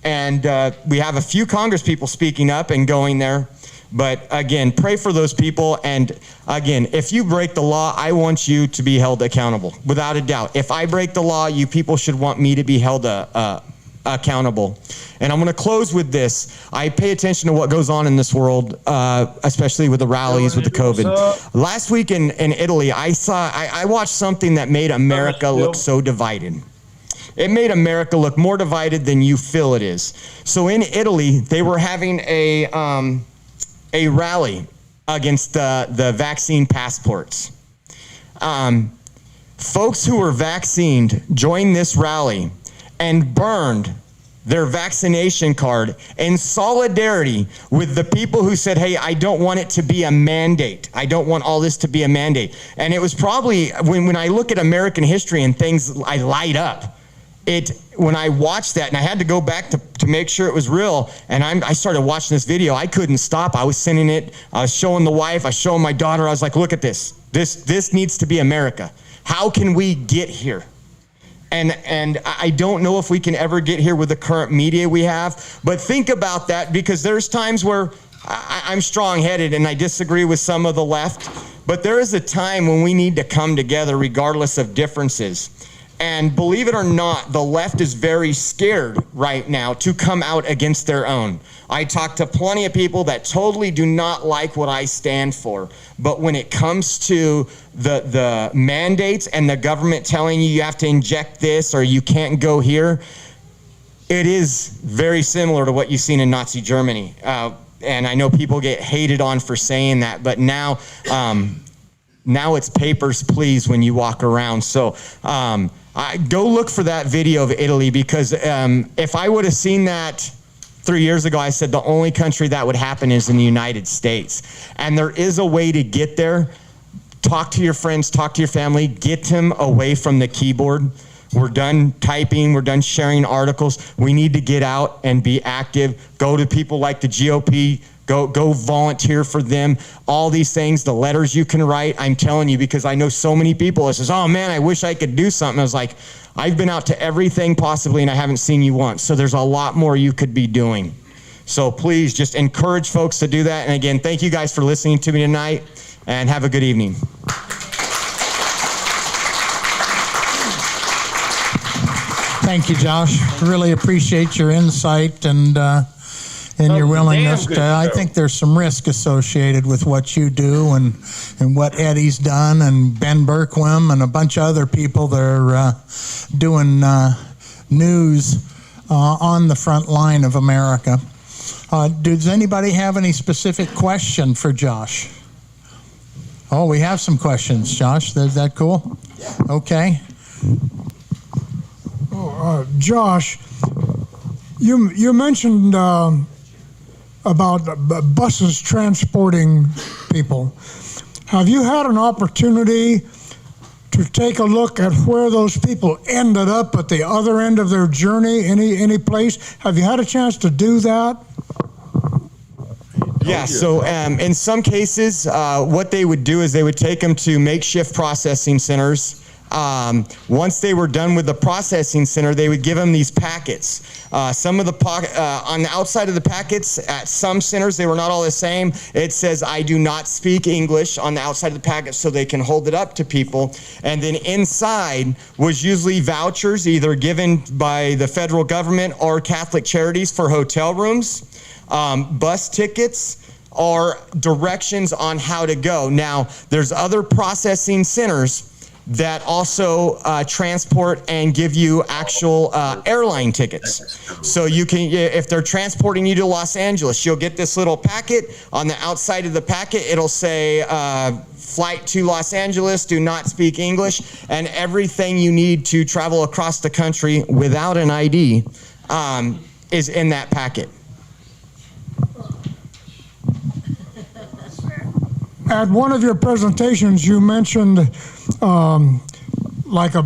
and we have a few Congress people speaking up and going there. But again, pray for those people. And again, if you break the law, I want you to be held accountable, without a doubt. If I break the law, you people should want me to be held accountable. And I'm going to close with this. I pay attention to what goes on in this world, especially with the rallies, with the COVID. Last week in Italy, I watched something that made America look so divided. It made America look more divided than you feel it is. So in Italy, they were having a rally against the vaccine passports. Folks who were vaccinated joined this rally and burned their vaccination card in solidarity with the people who said, hey, I don't want it to be a mandate. I don't want all this to be a mandate. And it was probably, when I look at American history and things, I light up. When I watched that, and I had to go back to make sure it was real, and I started watching this video, I couldn't stop. I was sending it. I was showing the wife. I was showing my daughter. I was like, look at this. This needs to be America. How can we get here? And I don't know if we can ever get here with the current media we have, but think about that, because there's times where I'm strong-headed and I disagree with some of the left, but there is a time when we need to come together regardless of differences. And believe it or not, the left is very scared right now to come out against their own. I talk to plenty of people that totally do not like what I stand for. But when it comes to the mandates and the government telling you have to inject this or you can't go here, it is very similar to what you've seen in Nazi Germany. And I know people get hated on for saying that, but now it's papers, please, when you walk around. So go look for that video of Italy, because if I would have seen that 3 years ago, I said the only country that would happen is in the United States. And there is a way to get there. Talk to your friends, talk to your family, get them away from the keyboard. We're done typing, we're done sharing articles. We need to get out and be active. Go to people like the GOP. Go volunteer for them. All these things, the letters you can write, I'm telling you, because I know so many people that says, oh man, I wish I could do something. I was like, I've been out to everything possibly and I haven't seen you once. So there's a lot more you could be doing. So please just encourage folks to do that. And again, thank you guys for listening to me tonight, and have a good evening. Thank you, Josh. Really appreciate your insight and your willingness to. I think there's some risk associated with what you do and what Eddie's done, and Ben Berkwim and a bunch of other people that are doing news on the front line of America. Does anybody have any specific question for Josh? Oh, we have some questions, Josh. Is that cool? Yeah. Okay. Josh, you mentioned about buses transporting people. Have you had an opportunity to take a look at where those people ended up at the other end of their journey, any place? Have you had a chance to do that? Yeah, so in some cases, what they would do is they would take them to makeshift processing centers. Once they were done with the processing center, they would give them these packets. Some of the on the outside of the packets at some centers, they were not all the same. It says, "I do not speak English" on the outside of the packet, so they can hold it up to people. And then inside was usually vouchers, either given by the federal government or Catholic Charities for hotel rooms, bus tickets, or directions on how to go. Now, there's other processing centers that also transport and give you actual airline tickets. So you can, if they're transporting you to Los Angeles, you'll get this little packet. On the outside of the packet, it'll say, flight to Los Angeles, do not speak English, and everything you need to travel across the country without an ID is in that packet. At one of your presentations, you mentioned like a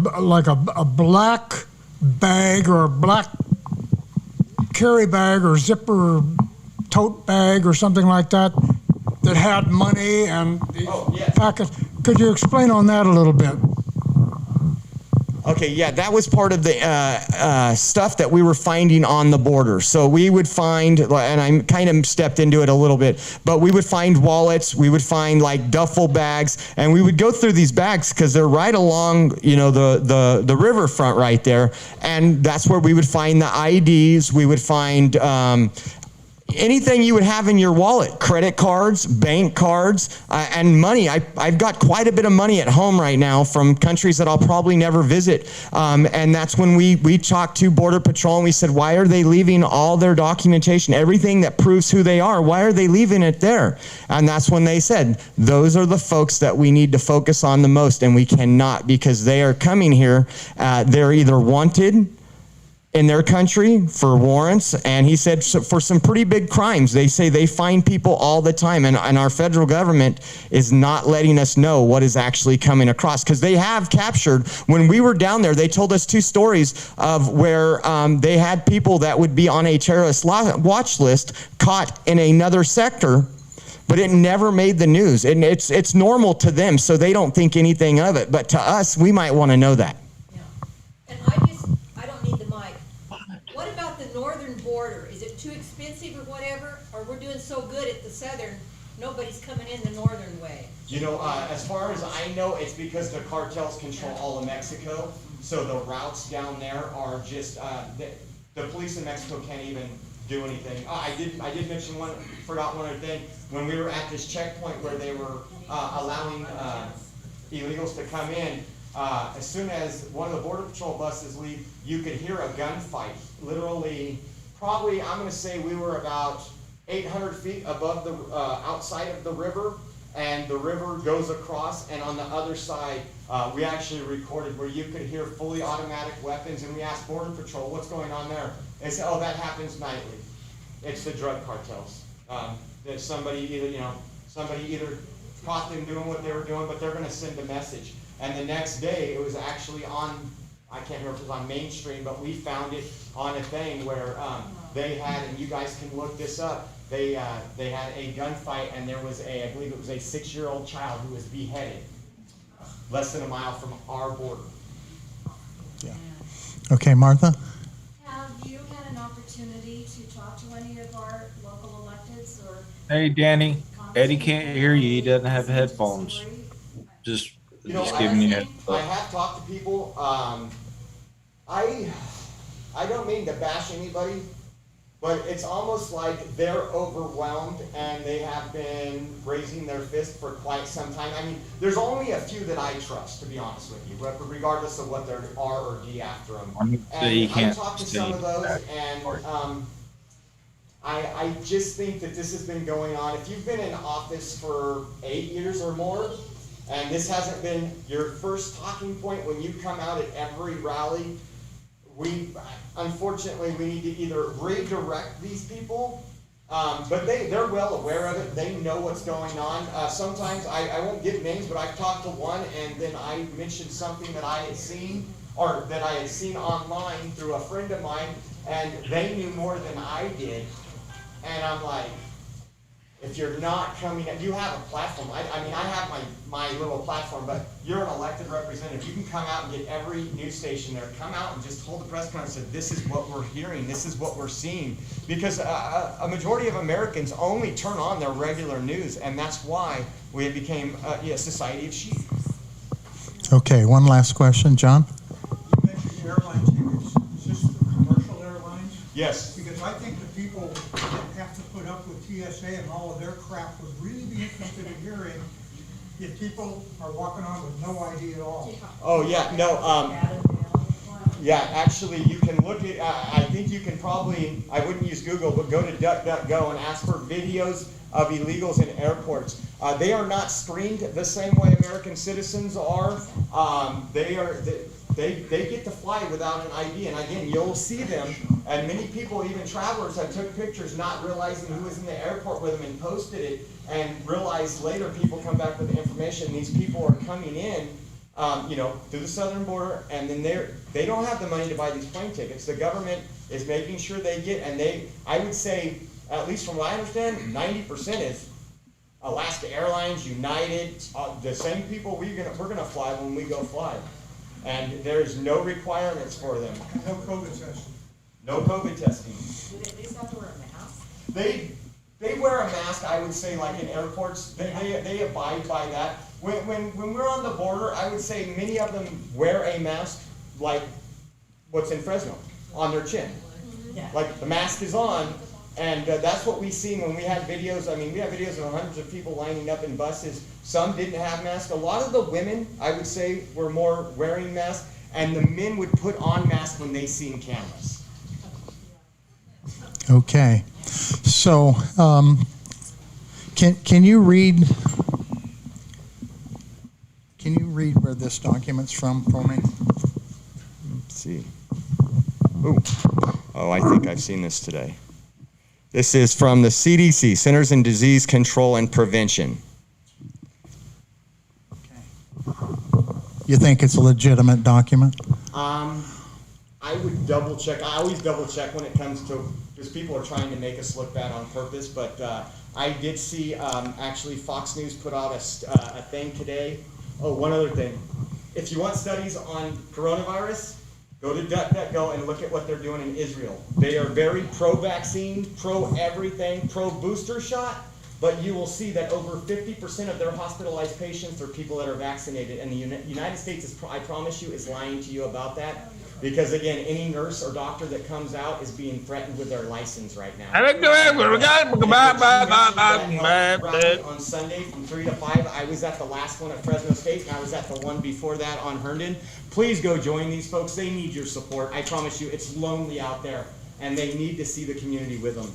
black bag or a black carry bag or zipper tote bag or something like that that had money and packets. Could you explain on that a little bit? Okay, yeah, that was part of the stuff that we were finding on the border. So we would find, and I kind of stepped into it a little bit, but we would find wallets, we would find like duffel bags, and we would go through these bags because they're right along, you know, the riverfront right there, and that's where we would find the IDs. We would find anything you would have in your wallet, credit cards, bank cards, and money. I've got quite a bit of money at home right now from countries that I'll probably never visit. And that's when we talked to Border Patrol and we said, why are they leaving all their documentation, everything that proves who they are, why are they leaving it there? And that's when they said, those are the folks that we need to focus on the most, and we cannot, because they are coming here. They're either wanted in their country for warrants, and he said for some pretty big crimes. They say they find people all the time, and our federal government is not letting us know what is actually coming across, because they have captured, when we were down there, they told us 2 stories of where they had people that would be on a terrorist watch list caught in another sector, but it never made the news, and it's normal to them, so they don't think anything of it, but to us, we might want to know that. And I don't need the mic. What about the northern border? Is it too expensive or whatever? Or we're doing so good at the southern, nobody's coming in the northern way? You know, as far as I know, it's because the cartels control all of Mexico, so the routes down there are just, the police in Mexico can't even do anything. I did mention forgot one other thing. When we were at this checkpoint where they were allowing illegals to come in, as soon as one of the Border Patrol buses leave, you could hear a gunfight. Literally, probably, I'm going to say we were about 800 feet above the outside of the river, and the river goes across, and on the other side, we actually recorded where you could hear fully automatic weapons, and we asked Border Patrol, what's going on there? They said, oh, that happens nightly. It's the drug cartels. That somebody either caught them doing what they were doing, but they're going to send a message. And the next day, it was actually on, I can't remember if it was on Mainstream, but we found it on a thing where they had, and you guys can look this up, they had a gunfight, and there was I believe it was a 6-year-old child who was beheaded less than a mile from our border. Yeah. Okay, Martha? Have you had an opportunity to talk to any of our local electeds or? Hey, Danny. Eddie can't hear you. He doesn't have headphones. Just giving you a heads up. I have talked to people. I don't mean to bash anybody, but it's almost like they're overwhelmed and they have been raising their fist for quite some time. I mean, there's only a few that I trust, to be honest with you, regardless of what there are or be after them. And I talked to some of those, and I just think that this has been going on. If you've been in office for 8 years or more, and this hasn't been your first talking point when you come out at every rally, unfortunately, we need to either redirect these people, but they're well aware of it. They know what's going on. Sometimes, I won't give names, but I've talked to one, and then I mentioned something that I had seen, or that I had seen online through a friend of mine, and they knew more than I did. And I'm like, if you're not coming, you have a platform. I mean, I have my little platform, but you're an elected representative. You can come out and get every news station there, come out and just hold the press conference and say, this is what we're hearing, this is what we're seeing. Because a majority of Americans only turn on their regular news, and that's why we became a society of sheep. Okay, one last question, John. You mentioned airline tickets. Is this for commercial airlines? Yes. Because I think the people that have to put up with TSA and all of their crap would really be interested in hearing if people are walking on with no ID at all. Oh, yeah, no, yeah, actually, you can look at, I think you can probably, I wouldn't use Google, but go to DuckDuckGo and ask for videos of illegals in airports. They are not screened the same way American citizens are. They get to fly without an ID, and again, you'll see them, and many people, even travelers, have took pictures not realizing who was in the airport with them and posted it, and realized later people come back with the information. These people are coming in, through the southern border, and then they don't have the money to buy these plane tickets. The government is making sure they get, and I would say, at least from what I understand, 90% is Alaska Airlines, United, the same people we're gonna fly when we go fly. And there's no requirements for them. No COVID testing. No COVID testing. Do they at least have to wear a mask? They wear a mask, I would say, like in airports, they abide by that. When we're on the border, I would say many of them wear a mask like what's in Fresno, on their chin. Yeah. Like the mask is on, and that's what we see when we had videos. I mean, we have videos of hundreds of people lining up in buses. Some didn't have masks. A lot of the women, I would say, were more wearing masks, and the men would put on masks when they seen cameras. Okay, so can you read? Can you read where this document's from for me? Let's see. Oh, I think I've seen this today. This is from the CDC, Centers and Disease Control and Prevention. You think it's a legitimate document? I would double check. I always double check when it comes to, because people are trying to make us look bad on purpose, but I did see actually Fox News put out a thing today. Oh, one other thing. If you want studies on coronavirus, go to DuckDuckGo and look at what they're doing in Israel. They are very pro-vaccine, pro-everything, pro-booster shot, but you will see that over 50% of their hospitalized patients are people that are vaccinated. And the United States, is, I promise you, is lying to you about that. Because again, any nurse or doctor that comes out is being threatened with their license right now. On Sunday from 3 to 5, I was at the last one at Fresno State, and I was at the one before that on Herndon. Please go join these folks. They need your support. I promise you, it's lonely out there, and they need to see the community with them.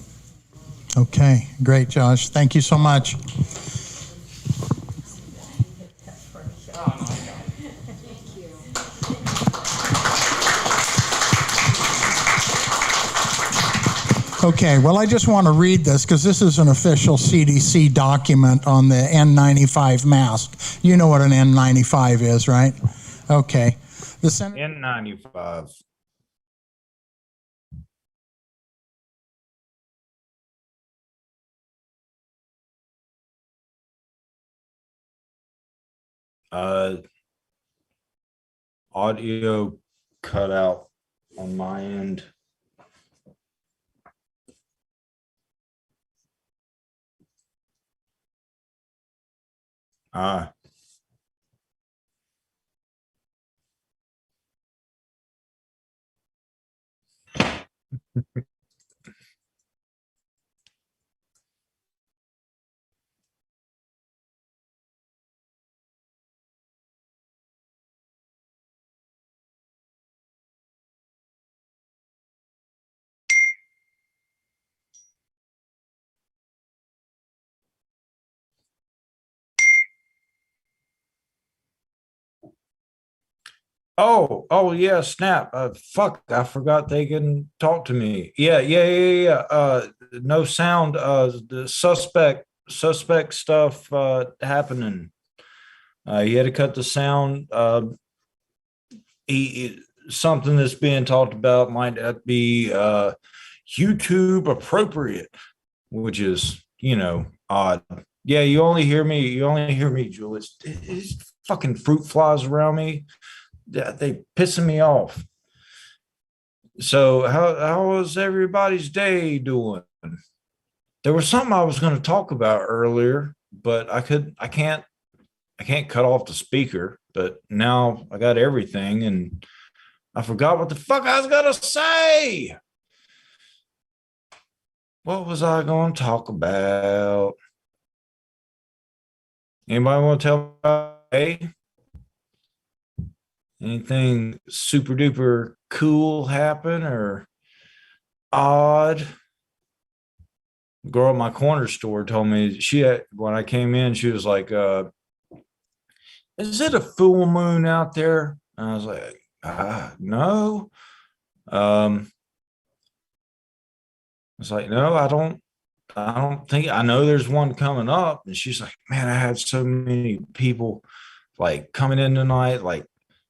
Okay, great, Josh. Thank you so much. Okay, well, I just want to read this because this is an official CDC document on the N95 mask. You know what an N95 is, right? Okay. The N95. Audio cut out on my end. Oh yeah, snap. Fuck, I forgot they can talk to me. Yeah. No sound. The suspect stuff happening. He had to cut the sound. Something that's being talked about might not be YouTube appropriate, which is odd. Yeah, you only hear me, Jules. It's fucking fruit flies around me. They pissing me off. So how was everybody's day doing? There was something I was going to talk about earlier, but I can't cut off the speaker, but now I got everything and I forgot what the fuck I was gonna say. What was I going to talk about? Anybody want to tell me about anything super duper cool happen or odd? Girl at my corner store told me when I came in, she was like, is it a full moon out there? And I was like, no. I was like, no, I don't think I know there's one coming up. And she's like, man, I had so many people like coming in tonight, like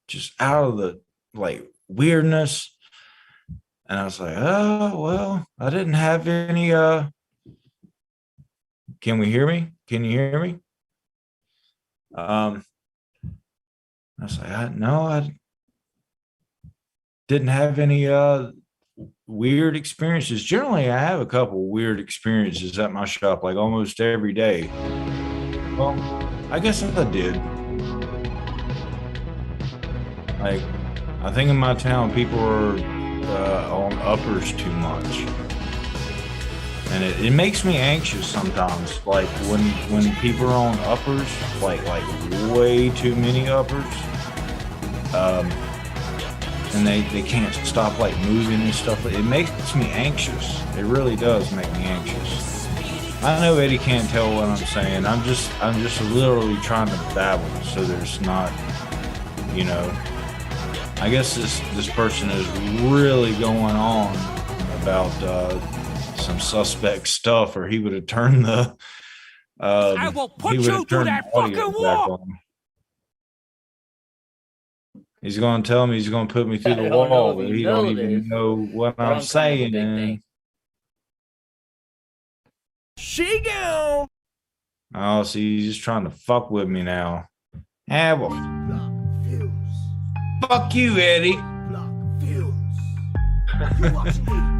just out of the like weirdness. And I was like, oh, well, I didn't have any, can we hear me? Can you hear me? I was like, I didn't have any, weird experiences. Generally, I have a couple weird experiences at my shop, like almost every day. Well, I guess I did. Like, I think in my town, people are on uppers too much, and it makes me anxious sometimes. Like when people are on uppers, like way too many uppers. And they can't stop like moving and stuff. It makes me anxious. It really does make me anxious. I know Eddie can't tell what I'm saying. I'm just literally trying to babble so there's not, I guess this person is really going on about some suspect stuff, or he would have turned the I will put you through that fucking wall. He's going to tell me he's going to put me through the wall, but he don't even know what I'm saying. She go. Oh, see, he's just trying to fuck with me now. Well, fuck you, Eddie.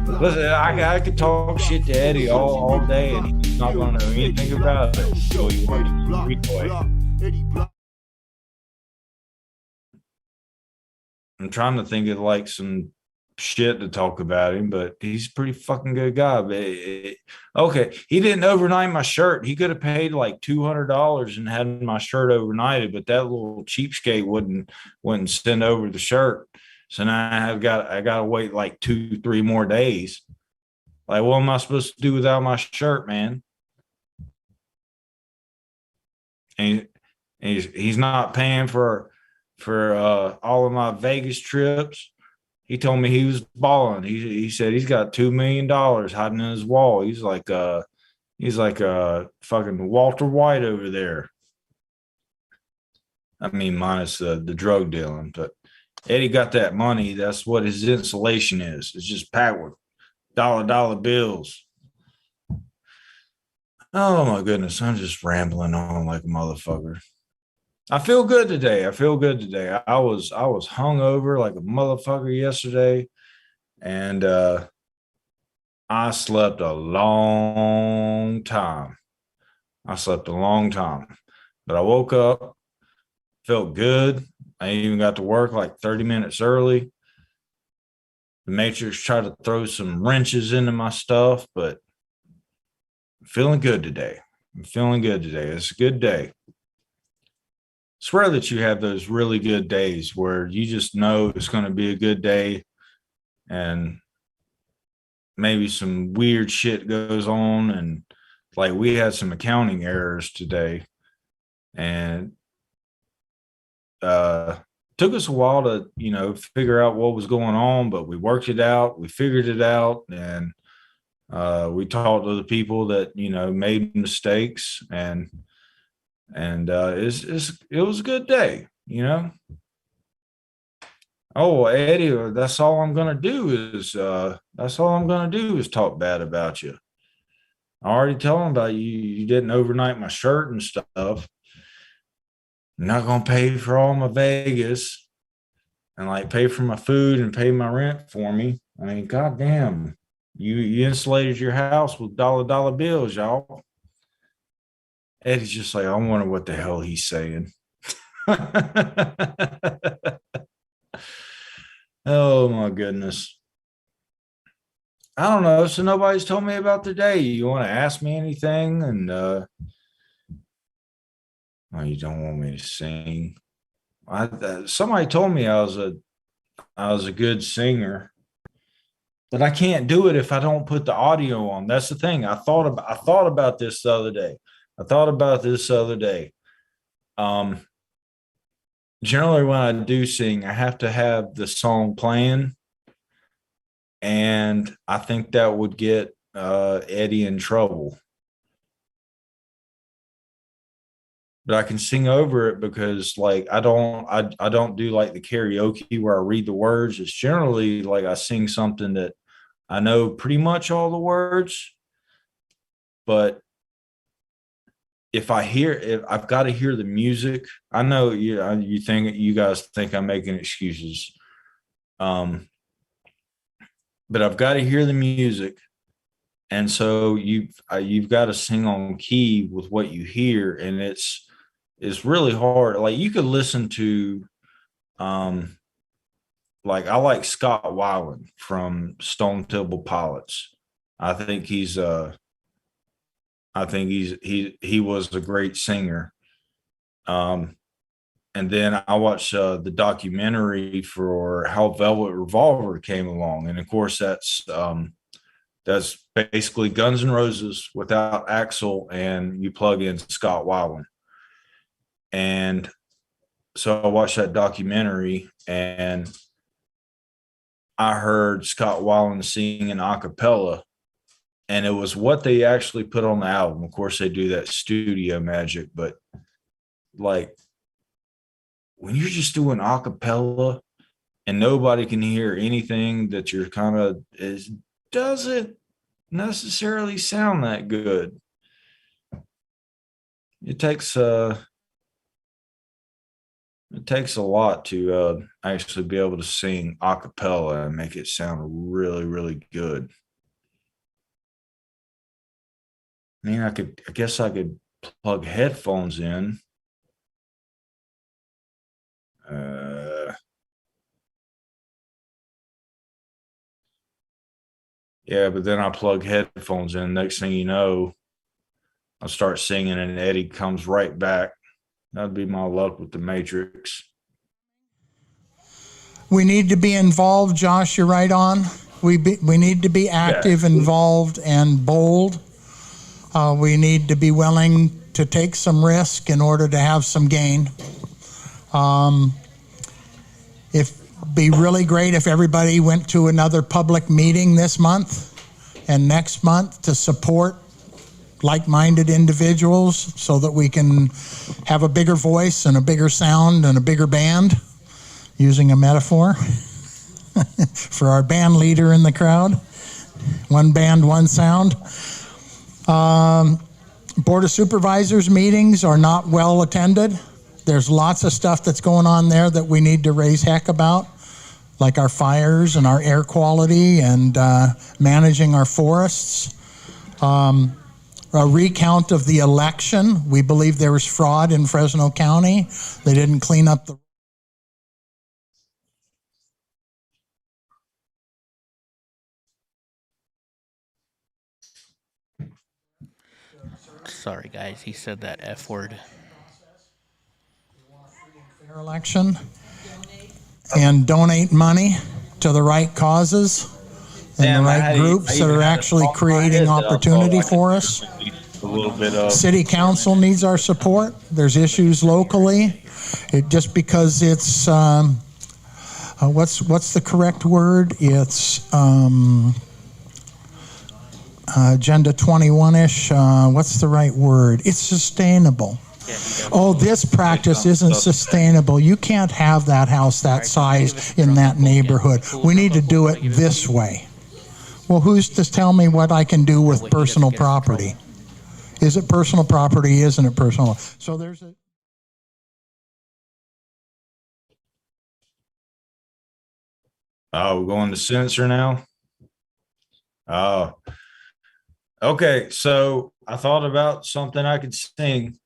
Listen, I could talk shit to Eddie all day, and he's not going to know anything about it. So he wants to replay. I'm trying to think of like some shit to talk about him, but he's a pretty fucking good guy. But okay, he didn't overnight my shirt. He could have paid like $200 and had my shirt overnighted, but that little cheapskate wouldn't send over the shirt. So now I got to wait like 2-3 more days. Like, what am I supposed to do without my shirt, man? And he's not paying for all of my Vegas trips. He told me he was balling. He said he's got $2 million hiding in his wall. He's like fucking Walter White over there. I mean, minus the drug dealing, but Eddie got that money. That's what his insulation is. It's just packed with dollar bills. Oh my goodness, I'm just rambling on like a motherfucker. I feel good today. I was hungover like a motherfucker yesterday, and I slept a long time. But I woke up, felt good. I even got to work like 30 minutes early. The Matrix tried to throw some wrenches into my stuff, but I'm feeling good today. It's a good day. Swear that you have those really good days where you just know it's going to be a good day, and maybe some weird shit goes on. And like, we had some accounting errors today, and took us a while to figure out what was going on, but we worked it out. We figured it out, and we talked to the people that made mistakes, and it was a good day. Oh, Eddie, that's all I'm gonna do is talk bad about you. I already told him about you. You didn't overnight my shirt and stuff. You're not going to pay for all my Vegas and like pay for my food and pay my rent for me. I mean, goddamn, you insulated your house with dollar bills, y'all. Eddie's just like, I wonder what the hell he's saying. Oh my goodness. I don't know. So nobody's told me about the day. You want to ask me anything? And oh, you don't want me to sing. Somebody told me I was a good singer, but I can't do it if I don't put the audio on. That's the thing. I thought about this the other day. Generally when I do sing, I have to have the song playing, and I think that would get Eddie in trouble. But I can sing over it because like I don't do like the karaoke where I read the words. It's generally like I sing something that I know pretty much all the words, but if I've got to hear the music, I know you guys think I'm making excuses. But I've got to hear the music. And so you've got to sing on key with what you hear. And it's really hard. Like you could listen to, like I like Scott Weiland from Stone Temple Pilots. I think he was a great singer. And then I watched the documentary for how Velvet Revolver came along. And of course that's basically Guns N' Roses without Axl, and you plug in Scott Weiland. And so I watched that documentary and I heard Scott Weiland singing a cappella. And it was what they actually put on the album. Of course, they do that studio magic, but like when you're just doing a cappella and nobody can hear anything that you're it doesn't necessarily sound that good. It takes a lot to actually be able to sing a cappella and make it sound really, really good. I mean, I guess I could plug headphones in. Yeah, but then I plug headphones in. Next thing you know, I start singing and Eddie comes right back. That'd be my luck with the Matrix. We need to be involved, Josh. You're right on. We need to be active, involved, and bold. We need to be willing to take some risk in order to have some gain. It'd be really great if everybody went to another public meeting this month and next month to support like-minded individuals so that we can have a bigger voice and a bigger sound and a bigger band, using a metaphor for our band leader in the crowd. One band, one sound. Board of Supervisors meetings are not well attended. There's lots of stuff that's going on there that we need to raise heck about, like our fires and our air quality and managing our forests. A recount of the election. We believe there was fraud in Fresno County. They didn't clean up the... Sorry, guys. He said that F word. Fair election. And donate money to the right causes and the right groups that are actually creating opportunity for us. A little bit of City Council needs our support. There's issues locally. Just because it's what's the correct word? It's Agenda 21-ish. What's the right word? It's sustainable. Oh, this practice isn't sustainable. You can't have that house that size in that neighborhood. We need to do it this way. Well, who's to tell me what I can do with That way he doesn't personal get in property? trouble. Is it personal property? Isn't it personal? So there's a. Oh, we're going to censor now. Oh, okay. So I thought about something I could sing,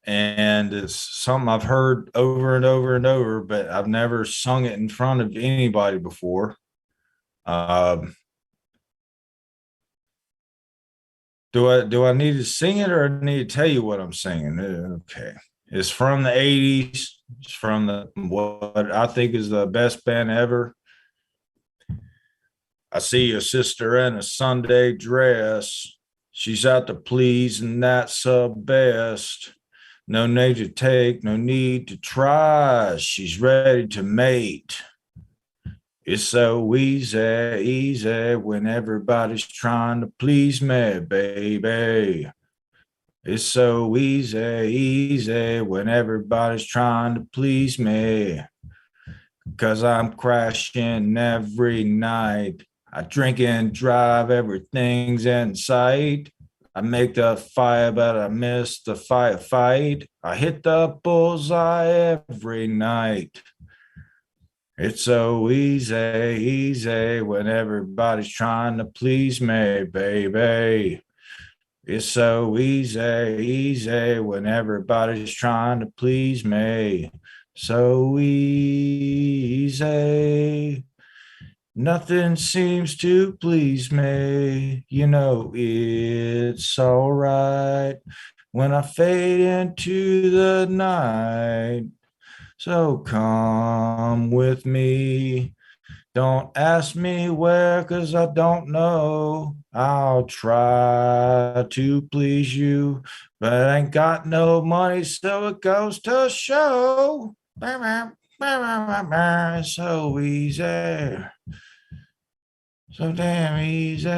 and it's something I've heard over and over and over, but I've never sung it in front of anybody before. Um, do I need to sing it, or I need to tell you what I'm singing? Okay. It's from the 80s. It's from what I think is the best band ever. I see your sister in a Sunday dress. She's out to please, and that's the best. No need to take, no need to try. She's ready to mate. It's so easy, easy when everybody's trying to please me, baby. It's so easy, easy when everybody's trying to please me. 'Cause I'm crashing every night. I drink and drive, everything's in sight. I make the fire, but I miss the firefight. I hit the bullseye every night. It's so easy, easy when everybody's trying to please me, baby. It's so easy, easy when everybody's trying to please me. So easy. Nothing seems to please me. You know, it's all right when I fade into the night. So come with me. Don't ask me where, 'cause I don't know. I'll try to please you, but I ain't got no money, so it goes to show. It's so easy. So damn easy.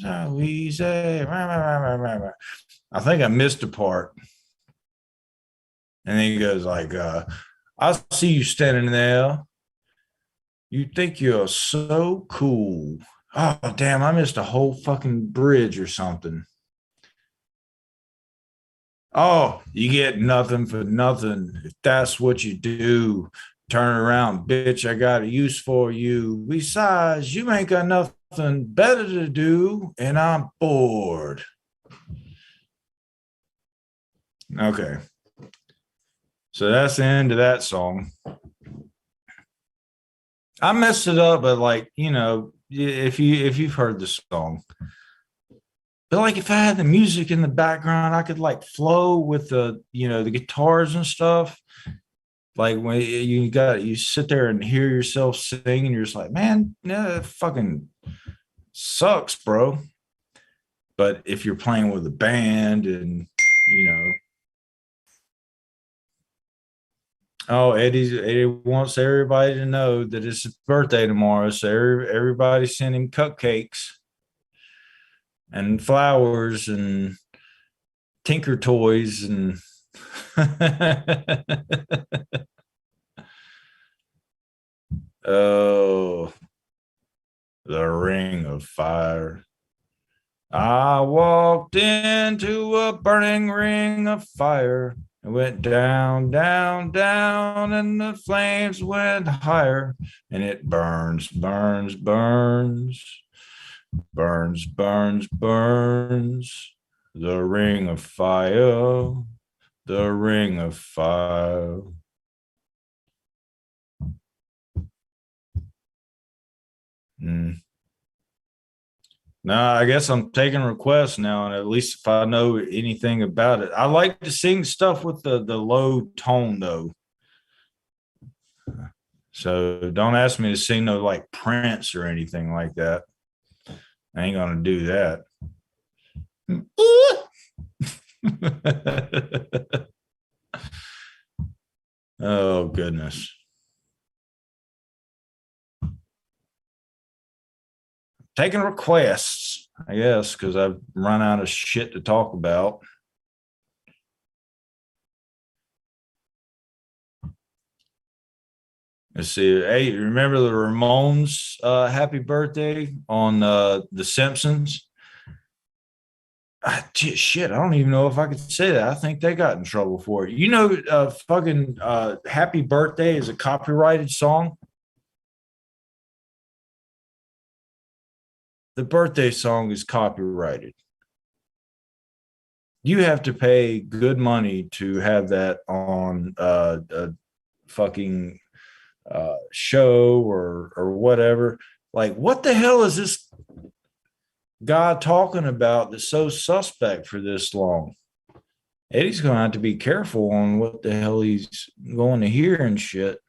So easy. I think I missed a part. And then he goes like, I see you standing there. You think you're so cool. Oh, damn, I missed a whole fucking bridge or something. Oh, you get nothing for nothing. If that's what you do, turn around, bitch. I got a use for you. Besides, you ain't got nothing better to do, and I'm bored. Okay. So that's the end of that song. I messed it up, but like, you know, if you've heard the song, but like if I had the music in the background, I could like flow with the, you know, the guitars and stuff. Like when you sit there and hear yourself sing, and you're just like, man, no, it fucking sucks, bro. But if you're playing with a band and, you know, oh, Eddie wants everybody to know that it's his birthday tomorrow. So everybody send him cupcakes and flowers and tinker toys and oh, the ring of fire. I walked into a burning ring of fire. It went down, down, down, and the flames went higher. And it burns, burns, burns, burns, burns, burns. The ring of fire, the ring of fire. No, I guess I'm taking requests now, and at least if I know anything about it, I like to sing stuff with the low tone though. So don't ask me to sing no like Prince or anything like that. I ain't gonna do that. Oh goodness. Taking requests, I guess, because I've run out of shit to talk about. Let's see. Hey, remember the Ramones happy birthday on The Simpsons? Shit, I don't even know if I could say that. I think they got in trouble for it. You know, fucking Happy Birthday is a copyrighted song. The birthday song is copyrighted. You have to pay good money to have that on a fucking show or whatever. Like, what the hell is this guy talking about that's so suspect for this long? Eddie's going to have to be careful on what the hell he's going to hear and shit.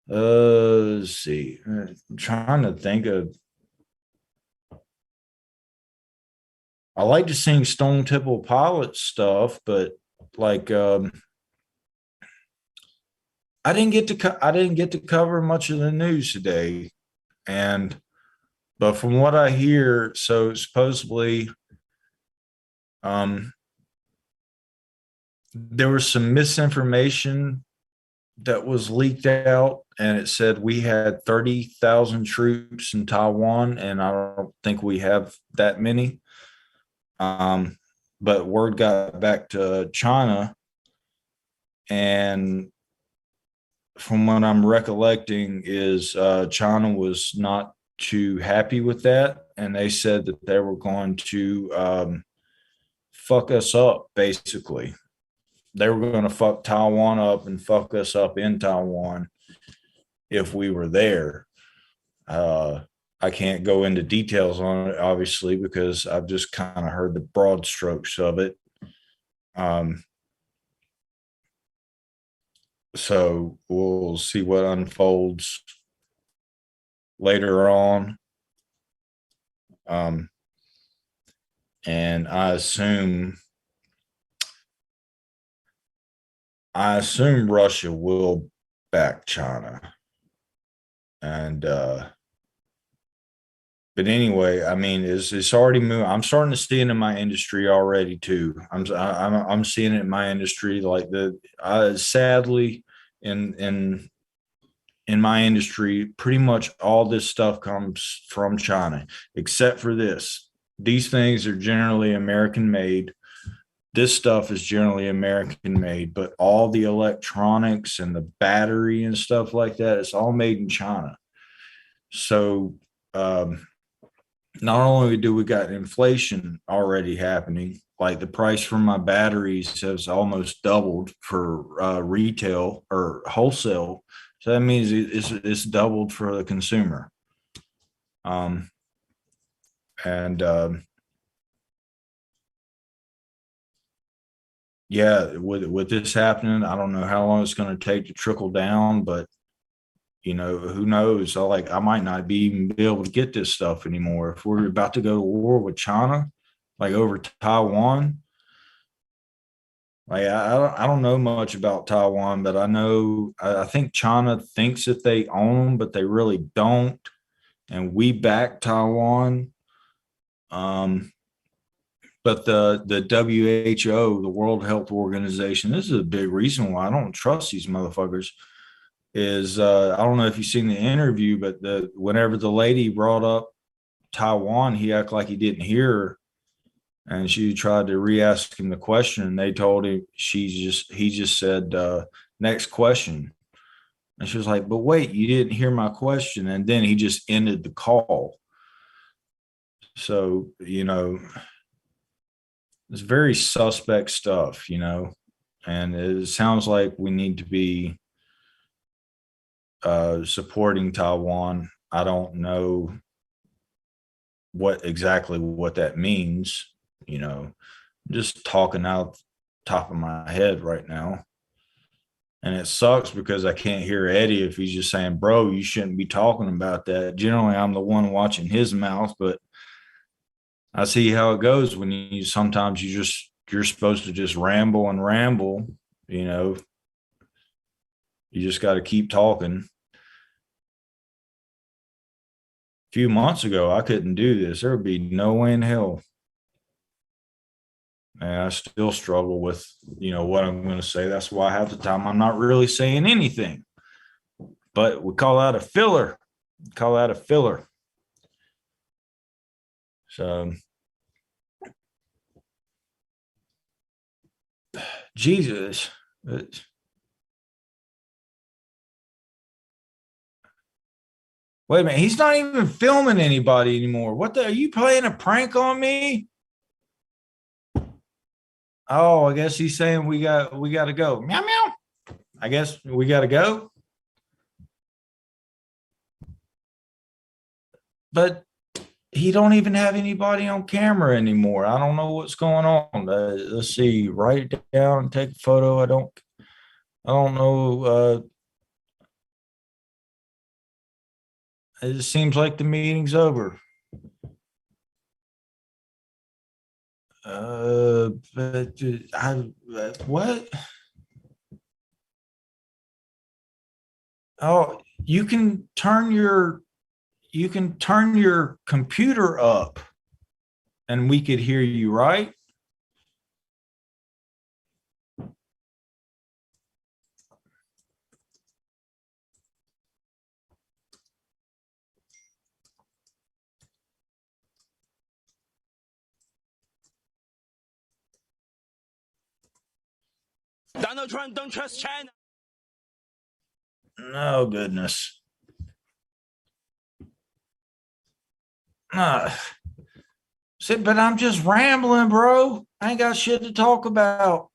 Let's see. I'm trying to think of. I like to sing Stone Temple Pilots stuff, but like I didn't get to cover much of the news today, but from what I hear, so supposedly there was some misinformation that was leaked out, and it said we had 30,000 troops in Taiwan, and I don't think we have that many. But word got back to China, and from what I'm recollecting is China was not too happy with that, and they said that they were going to fuck us up, basically. They were going to fuck Taiwan up and fuck us up in Taiwan if we were there. I can't go into details on it, obviously, because I've just kind of heard the broad strokes of it. So we'll see what unfolds later on. And I assume Russia will back China. And but anyway, I mean, it's already moving. I'm starting to see it in my industry already too. I'm seeing it in my industry, like sadly in my industry, pretty much all this stuff comes from China, except for this. These things are generally American made. This stuff is generally American made, but all the electronics and the battery and stuff like that, it's all made in China. So not only do we got inflation already happening, like the price for my batteries has almost doubled for retail or wholesale. So that means it's doubled for the consumer. Yeah, with this happening, I don't know how long it's going to take to trickle down, but you know, who knows? I might not even be able to get this stuff anymore. If we're about to go to war with China, like over Taiwan, like I don't know much about Taiwan, but I think China thinks that they own them, but they really don't. And we back Taiwan. But the WHO, the World Health Organization, this is a big reason why I don't trust these motherfuckers. Is I don't know if you've seen the interview, but whenever the lady brought up Taiwan, he acted like he didn't hear her, and she tried to re-ask him the question, and they told him he just said next question, and she was like, "But wait, you didn't hear my question," and then he just ended the call. So you know, it's very suspect stuff, you know, and it sounds like we need to be supporting Taiwan. I don't know exactly what that means, you know, just talking out top of my head right now. And it sucks because I can't hear Eddie if he's just saying, bro, you shouldn't be talking about that. Generally, I'm the one watching his mouth, but I see how it goes when sometimes you're supposed to just ramble and ramble, you know, you just got to keep talking. A few months ago, I couldn't do this. There would be no way in hell. And I still struggle with, what I'm going to say. That's why half the time I'm not really saying anything. But we call that a filler. So, Jesus. Wait a minute. He's not even filming anybody anymore. Are you playing a prank on me? Oh, I guess he's saying we got to go. Meow, meow. I guess we got to go. But he don't even have anybody on camera anymore. I don't know what's going on. Let's see. Write it down and take a photo. I don't know. It just seems like the meeting's over. But what? Oh, you can turn your computer up and we could hear you, right? Donald Trump don't trust China. No, goodness. But I'm just rambling, bro. I ain't got shit to talk about.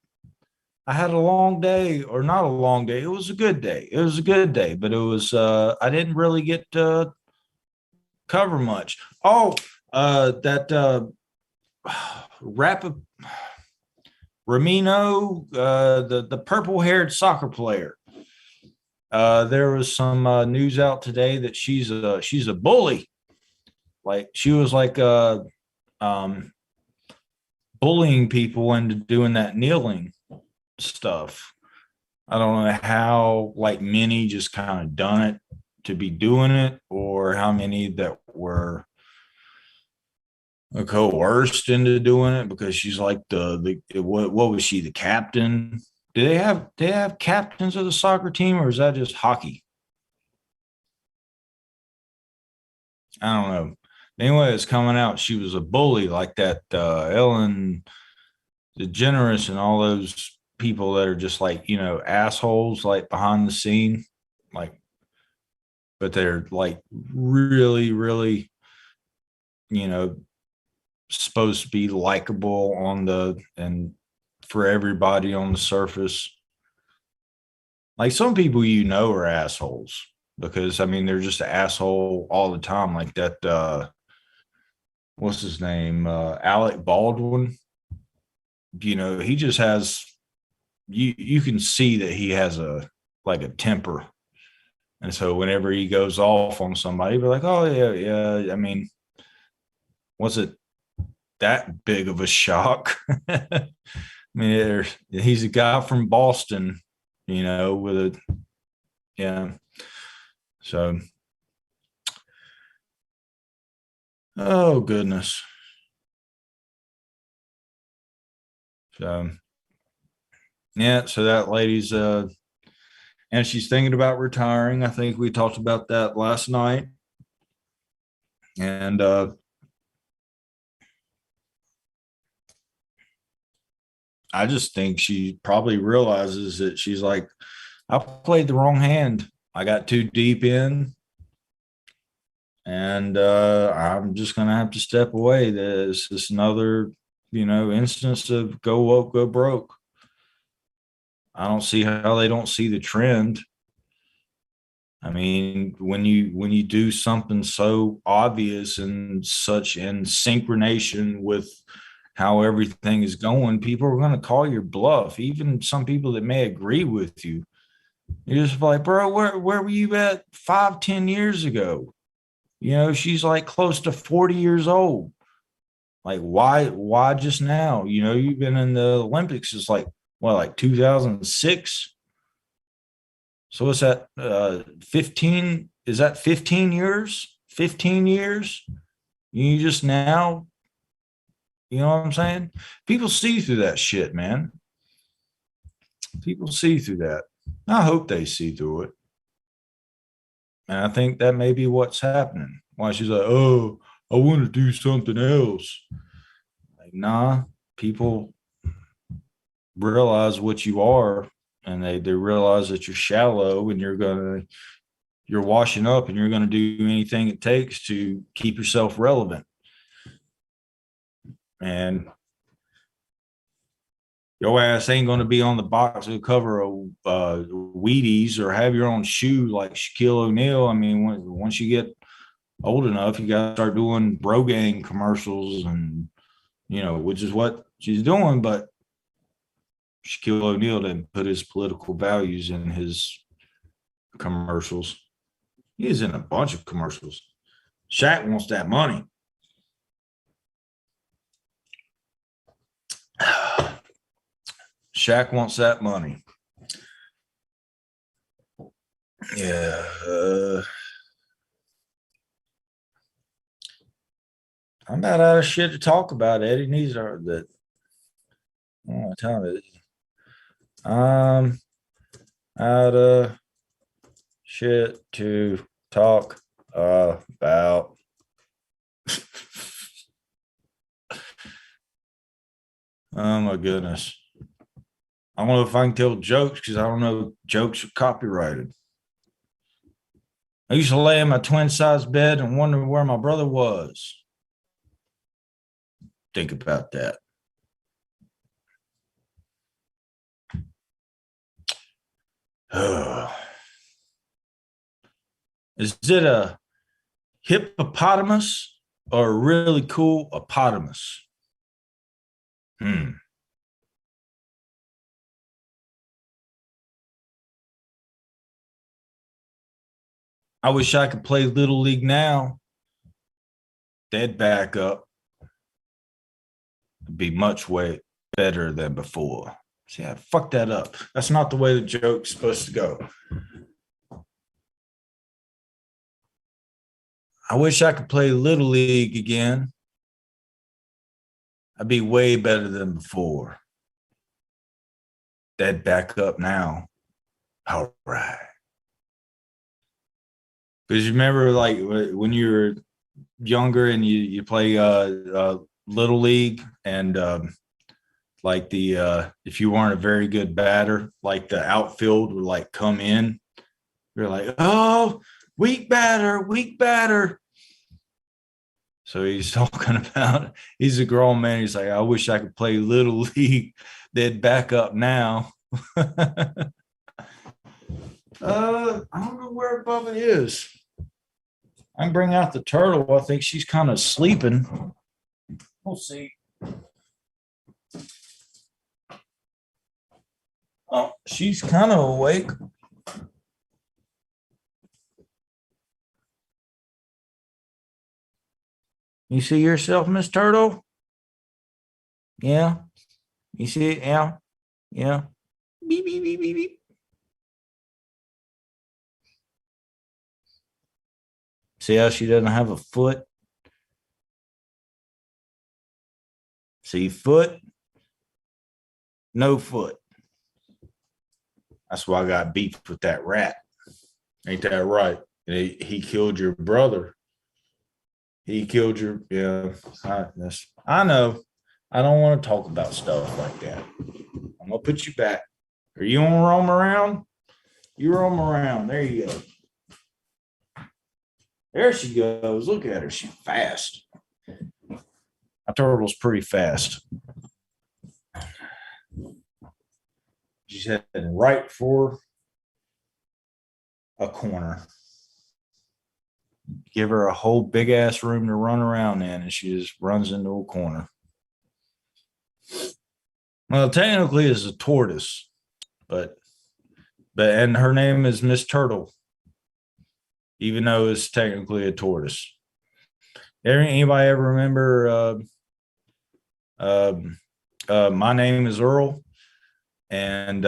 I had a long day, or not a long day. It was a good day. But it was I didn't really get to cover much. Oh, that Ramino, the purple-haired soccer player. There was some news out today that she's a bully. Like she was like bullying people into doing that kneeling stuff. I don't know how like many just kind of done it to be doing it, or how many that were coerced into doing it because she's like what was she, the captain? Do they have captains of the soccer team, or is that just hockey? I don't know. Anyway, it's coming out she was a bully, like that Ellen DeGeneres and all those people that are just like, assholes, like behind the scene, like, but they're like really, really, supposed to be likable and for everybody on the surface. Like some people, are assholes because they're just an asshole all the time. Like that, what's his name? Alec Baldwin. He just has, you can see that he has a temper. And so whenever he goes off on somebody, be like, oh yeah. Was it that big of a shock? He's a guy from Boston, yeah. So, oh goodness. So, yeah, so that lady's, and she's thinking about retiring. I think we talked about that last night. And, I just think she probably realizes that she's like, I played the wrong hand. I got too deep in, and I'm just going to have to step away. There's just another, instance of go woke, go broke. I don't see how they don't see the trend. When you do something so obvious and such in synchronization with how everything is going, people are going to call your bluff. Even some people that may agree with you. You're just like, bro, where were you at 5-10 years ago? She's like close to 40 years old. Like, why just now? You've been in the Olympics since like 2006. So what's that? 15? Is that 15 years? 15 years? You just now You know what I'm saying? People see through that shit, man. People see through that. I hope they see through it. And I think that may be what's happening. Why she's like, oh, I want to do something else. Like, nah, people realize what you are, and they realize that you're shallow and you're washing up and you're going to do anything it takes to keep yourself relevant. And your ass ain't going to be on the box of cover of Wheaties or have your own shoe like Shaquille O'Neal. I mean, once you get old enough, you got to start doing Rogaine commercials, and which is what she's doing. But Shaquille O'Neal didn't put his political values in his commercials. He is in a bunch of commercials. Shaq wants that money. Shaq wants that money. Yeah. I'm about out of shit to talk about, Eddie. These are that. Oh, tell me. I'm out of shit to talk about. Oh my goodness. I don't know if I can tell jokes because I don't know if jokes are copyrighted. I used to lay in my twin size bed and wonder where my brother was. Think about that. Is it a hippopotamus or a really cool hippopotamus? I wish I could play Little League now. They'd back up. It'd be much way better than before. See, I fucked that up. That's not the way the joke's supposed to go. I wish I could play Little League again. I'd be way better than before. They'd back up now. All right. Because you remember, like, when you were younger and you play Little League, and like if you weren't a very good batter, like the outfield would like come in. You're like, oh, weak batter, weak batter. So he's talking about, he's a grown man. He's like, I wish I could play Little League. They'd back up now. I don't know where Bubba is. I can bring out the turtle. I think she's kind of sleeping. We'll see. Oh, she's kind of awake. You see yourself, Miss Turtle? Yeah. You see it? Yeah. Yeah. Beep, beep, beep, beep, beep. See how she doesn't have a foot? See, foot, no foot. That's why I got beef with that rat. Ain't that right? He killed your brother. He killed your, yeah. I know. I don't want to talk about stuff like that. I'm going to put you back. Are you going to roam around? You roam around. There you go. There she goes. Look at her. She's fast. My turtle's pretty fast. She's heading right for a corner. Give her a whole big ass room to run around in, and she just runs into a corner. Well, technically it's a tortoise, but and her name is Miss Turtle, even though it's technically a tortoise. Anybody ever remember My Name is Earl? And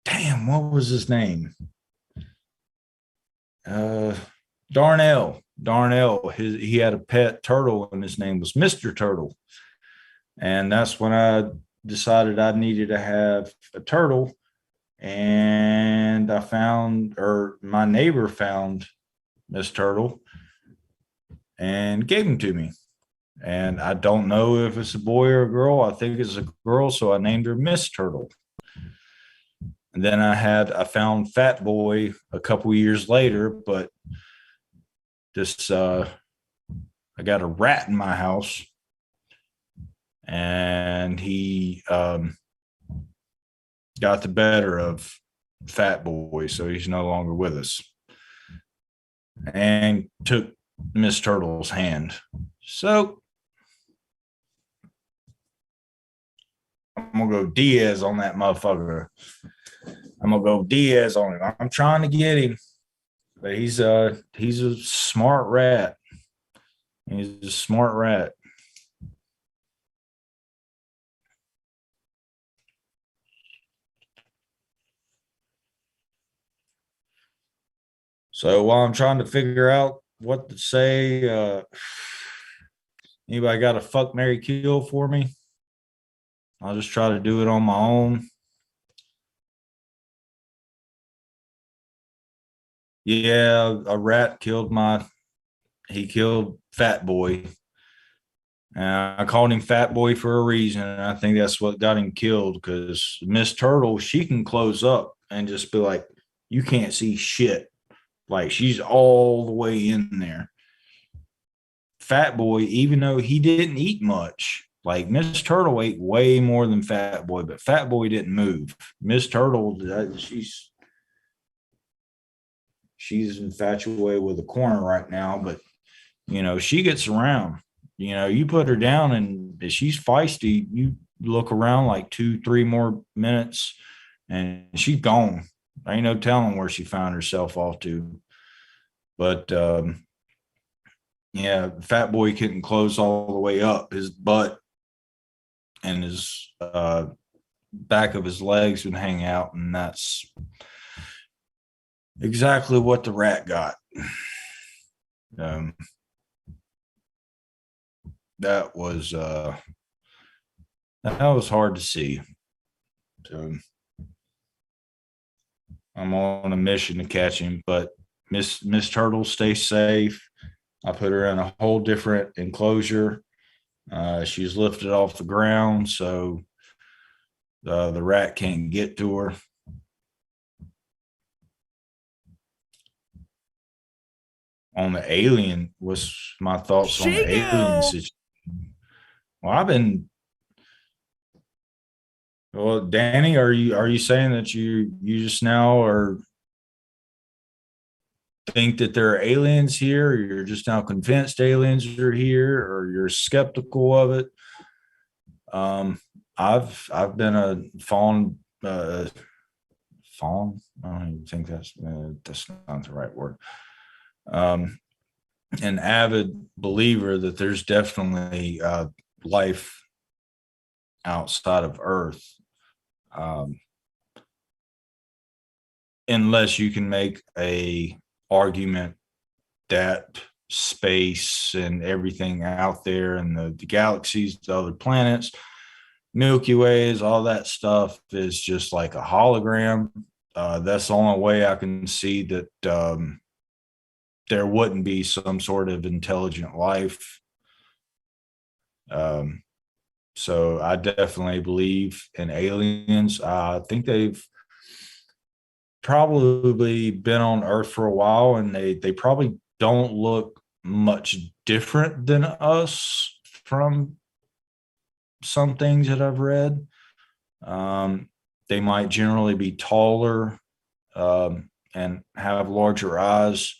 damn, what was his name? Darnell. Darnell, he had a pet turtle, and his name was Mr. Turtle. And that's when I decided I needed to have a turtle. And I found, or my neighbor found Miss Turtle and gave him to me. And I don't know if it's a boy or a girl. I think it's a girl, so I named her Miss Turtle. And then I found Fat Boy a couple years later, but this I got a rat in my house, and he got the better of Fat Boy, so he's no longer with us, and took Miss Turtle's hand. So I'm gonna go Diaz on that motherfucker. I'm gonna go Diaz on him. I'm trying to get him, but he's a smart rat. He's a smart rat. So while I'm trying to figure out what to say, anybody got a fuck, marry, kill for me? I'll just try to do it on my own. Yeah, a rat killed he killed Fat Boy. I called him Fat Boy for a reason. And I think that's what got him killed, because Miss Turtle, she can close up and just be like, you can't see shit. Like, she's all the way in there. Fat Boy, even though he didn't eat much, like Miss Turtle ate way more than Fat Boy, but Fat Boy didn't move. Miss Turtle, she's infatuated with the corner right now, but she gets around. You put her down and if she's feisty, you look around like 2-3 more minutes and she's gone. Ain't no telling where she found herself off to. But yeah, Fat Boy couldn't close all the way up. His butt and his back of his legs would hang out, and that's exactly what the rat got. That was hard to see. So I'm on a mission to catch him, but Miss Turtle, stay safe. I put her in a whole different enclosure. She's lifted off the ground, so the rat can't get to her. On the alien, what's my thoughts on the alien situation? Well, Danny, are you saying that you just now are think that there are aliens here, or you're just now convinced aliens are here, or you're skeptical of it? I've been a fawn. I don't even think that's not the right word. An avid believer that there's definitely life outside of Earth, unless you can make a argument that space and everything out there and the galaxies, the other planets, Milky Ways, all that stuff is just like a hologram. That's the only way I can see that there wouldn't be some sort of intelligent life. So I definitely believe in aliens. I think they've probably been on Earth for a while, and they probably don't look much different than us from some things that I've read. They might generally be taller and have larger eyes.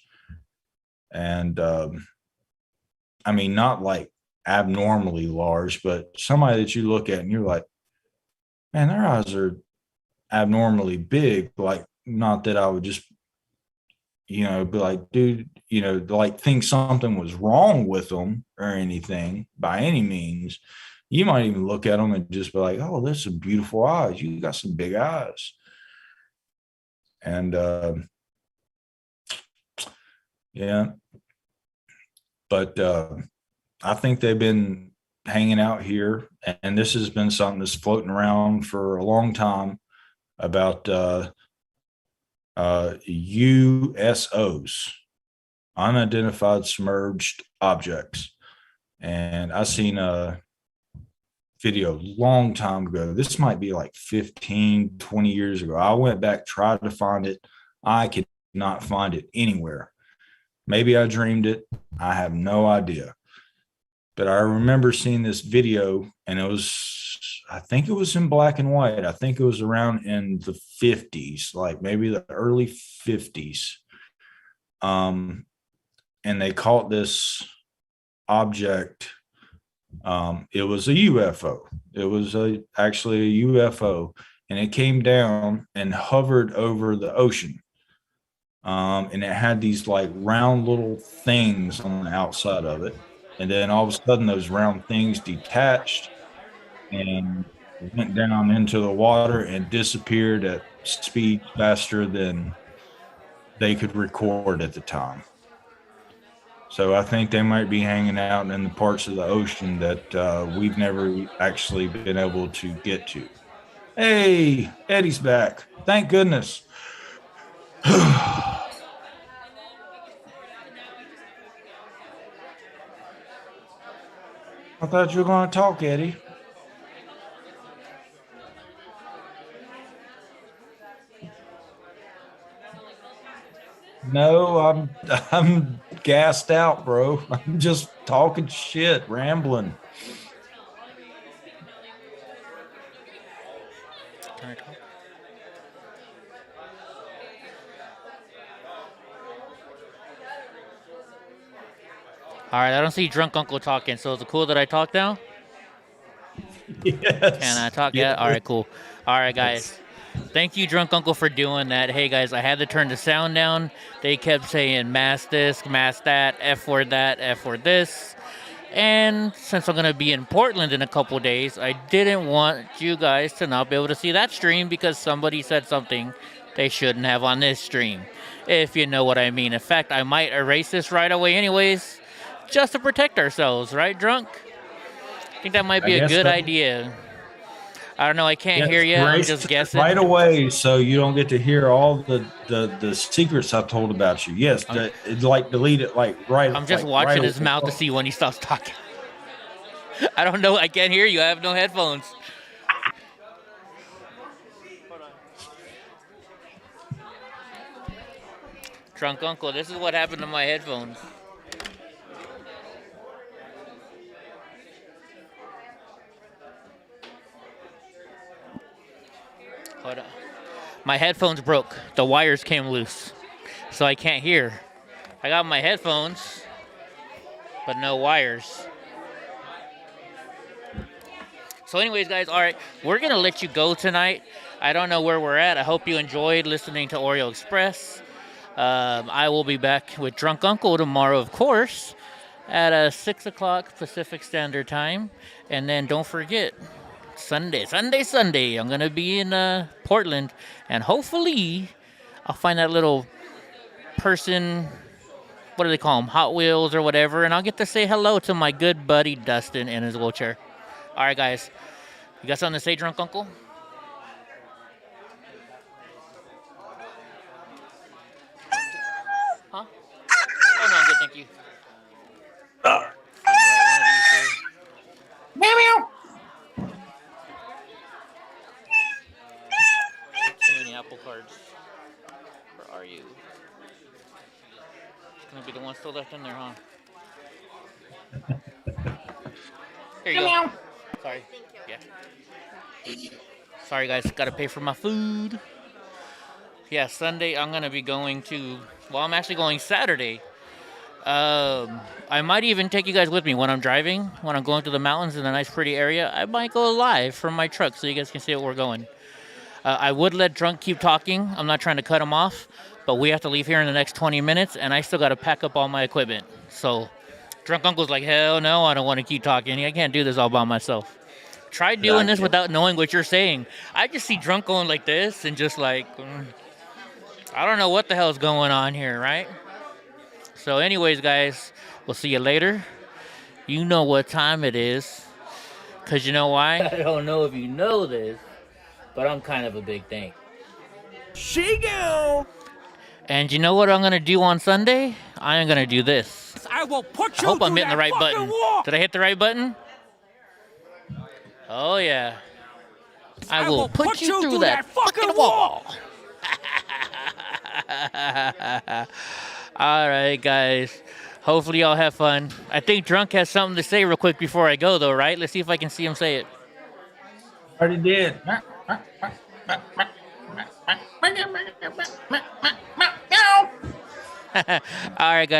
And I mean, not like abnormally large, but somebody that you look at and you're like, man, their eyes are abnormally big. Like, not that I would just, be like, dude, like think something was wrong with them or anything by any means. You might even look at them and just be like, oh, there's some beautiful eyes. You got some big eyes. And yeah. But I think they've been hanging out here, and this has been something that's floating around for a long time about USOs, unidentified submerged objects. And I seen a video long time ago. This might be like 15, 20 years ago. I went back, tried to find it. I could not find it anywhere. Maybe I dreamed it. I have no idea. But I remember seeing this video, and I think it was in black and white. I think it was around in the 50s, like maybe the early 50s. And they caught this object. It was a UFO. It was actually a UFO, and it came down and hovered over the ocean. And it had these like round little things on the outside of it. And then all of a sudden those round things detached and went down into the water and disappeared at speed faster than they could record at the time. So I think they might be hanging out in the parts of the ocean that we've never actually been able to get to. Hey, Eddie's back. Thank goodness. I thought you were going to talk, Eddie. No, I'm gassed out, bro. I'm just talking shit, rambling. All right, I don't see drunk uncle talking, so is it cool that I talk now? Yes. Can I talk? Yes. Yeah. All right, cool. All right, guys. Thank you, drunk uncle, for doing that. Hey, guys, I had to turn the sound down. They kept saying mass this, mass that, F word that, F word this. And since I'm going to be in Portland in a couple days, I didn't want you guys to not be able to see that stream because somebody said something they shouldn't have on this stream, if you know what I mean. In fact, I might erase this right away anyways, just to protect ourselves, right, drunk? I think that might be a good idea. I don't know. I can't hear you. I'm just guessing. Right away, so you don't get to hear all the secrets I've told about you. Yes, like delete it, like right. I'm just like, watching right his mouth to see when he stops talking. I don't know. I can't hear you. I have no headphones. Drunk uncle, this is what happened to my headphones. Hold on. My headphones broke. The wires came loose, so I can't hear. I got my headphones, but no wires. So anyways, guys, all right, we're going to let you go tonight. I don't know where we're at. I hope you enjoyed listening to Oreo Express. I will be back with Drunk Uncle tomorrow, of course, at 6 o'clock Pacific Standard Time. And then don't forget, Sunday, I'm going to be in Portland. And hopefully, I'll find that little person, what do they call them, Hot Wheels or whatever. And I'll get to say hello to my good buddy Dustin in his wheelchair. All right, guys. You got something to say, Drunk Uncle? Huh? Oh, no, I'm good, thank you. Meow meow. Too many Apple cards. Where are you? It's going to be the one still left in there, huh? Here you go. Sorry. Yeah. Sorry, guys. Got to pay for my food. Yeah, Sunday I'm going to be going to... Well, I'm actually going Saturday. I might even take you guys with me when I'm driving. When I'm going through the mountains in a nice, pretty area, I might go live from my truck so you guys can see where we're going. I would let Drunk keep talking. I'm not trying to cut him off. But we have to leave here in the next 20 minutes, and I still got to pack up all my equipment. So... Drunk Uncle's like, hell no, I don't want to keep talking. I can't do this all by myself. Try doing this without knowing what you're saying. I just see Drunk going like this and just like, I don't know what the hell's going on here, right? So anyways, guys, We'll see you later. You know what time it is. Because you know why? I don't know if you know this, but I'm kind of a big thing. She-go! And you know what I'm going to do on Sunday? I am going to do this. I will put I you hope I'm through hitting the that right fucking button. wall! Did I hit the right button? Oh, yeah. I will put you through that fucking wall. All right, guys. Hopefully y'all have fun. I think Drunk has something to say real quick before I go, though, right? Let's see if I can see him say it. Already did. All right, guys.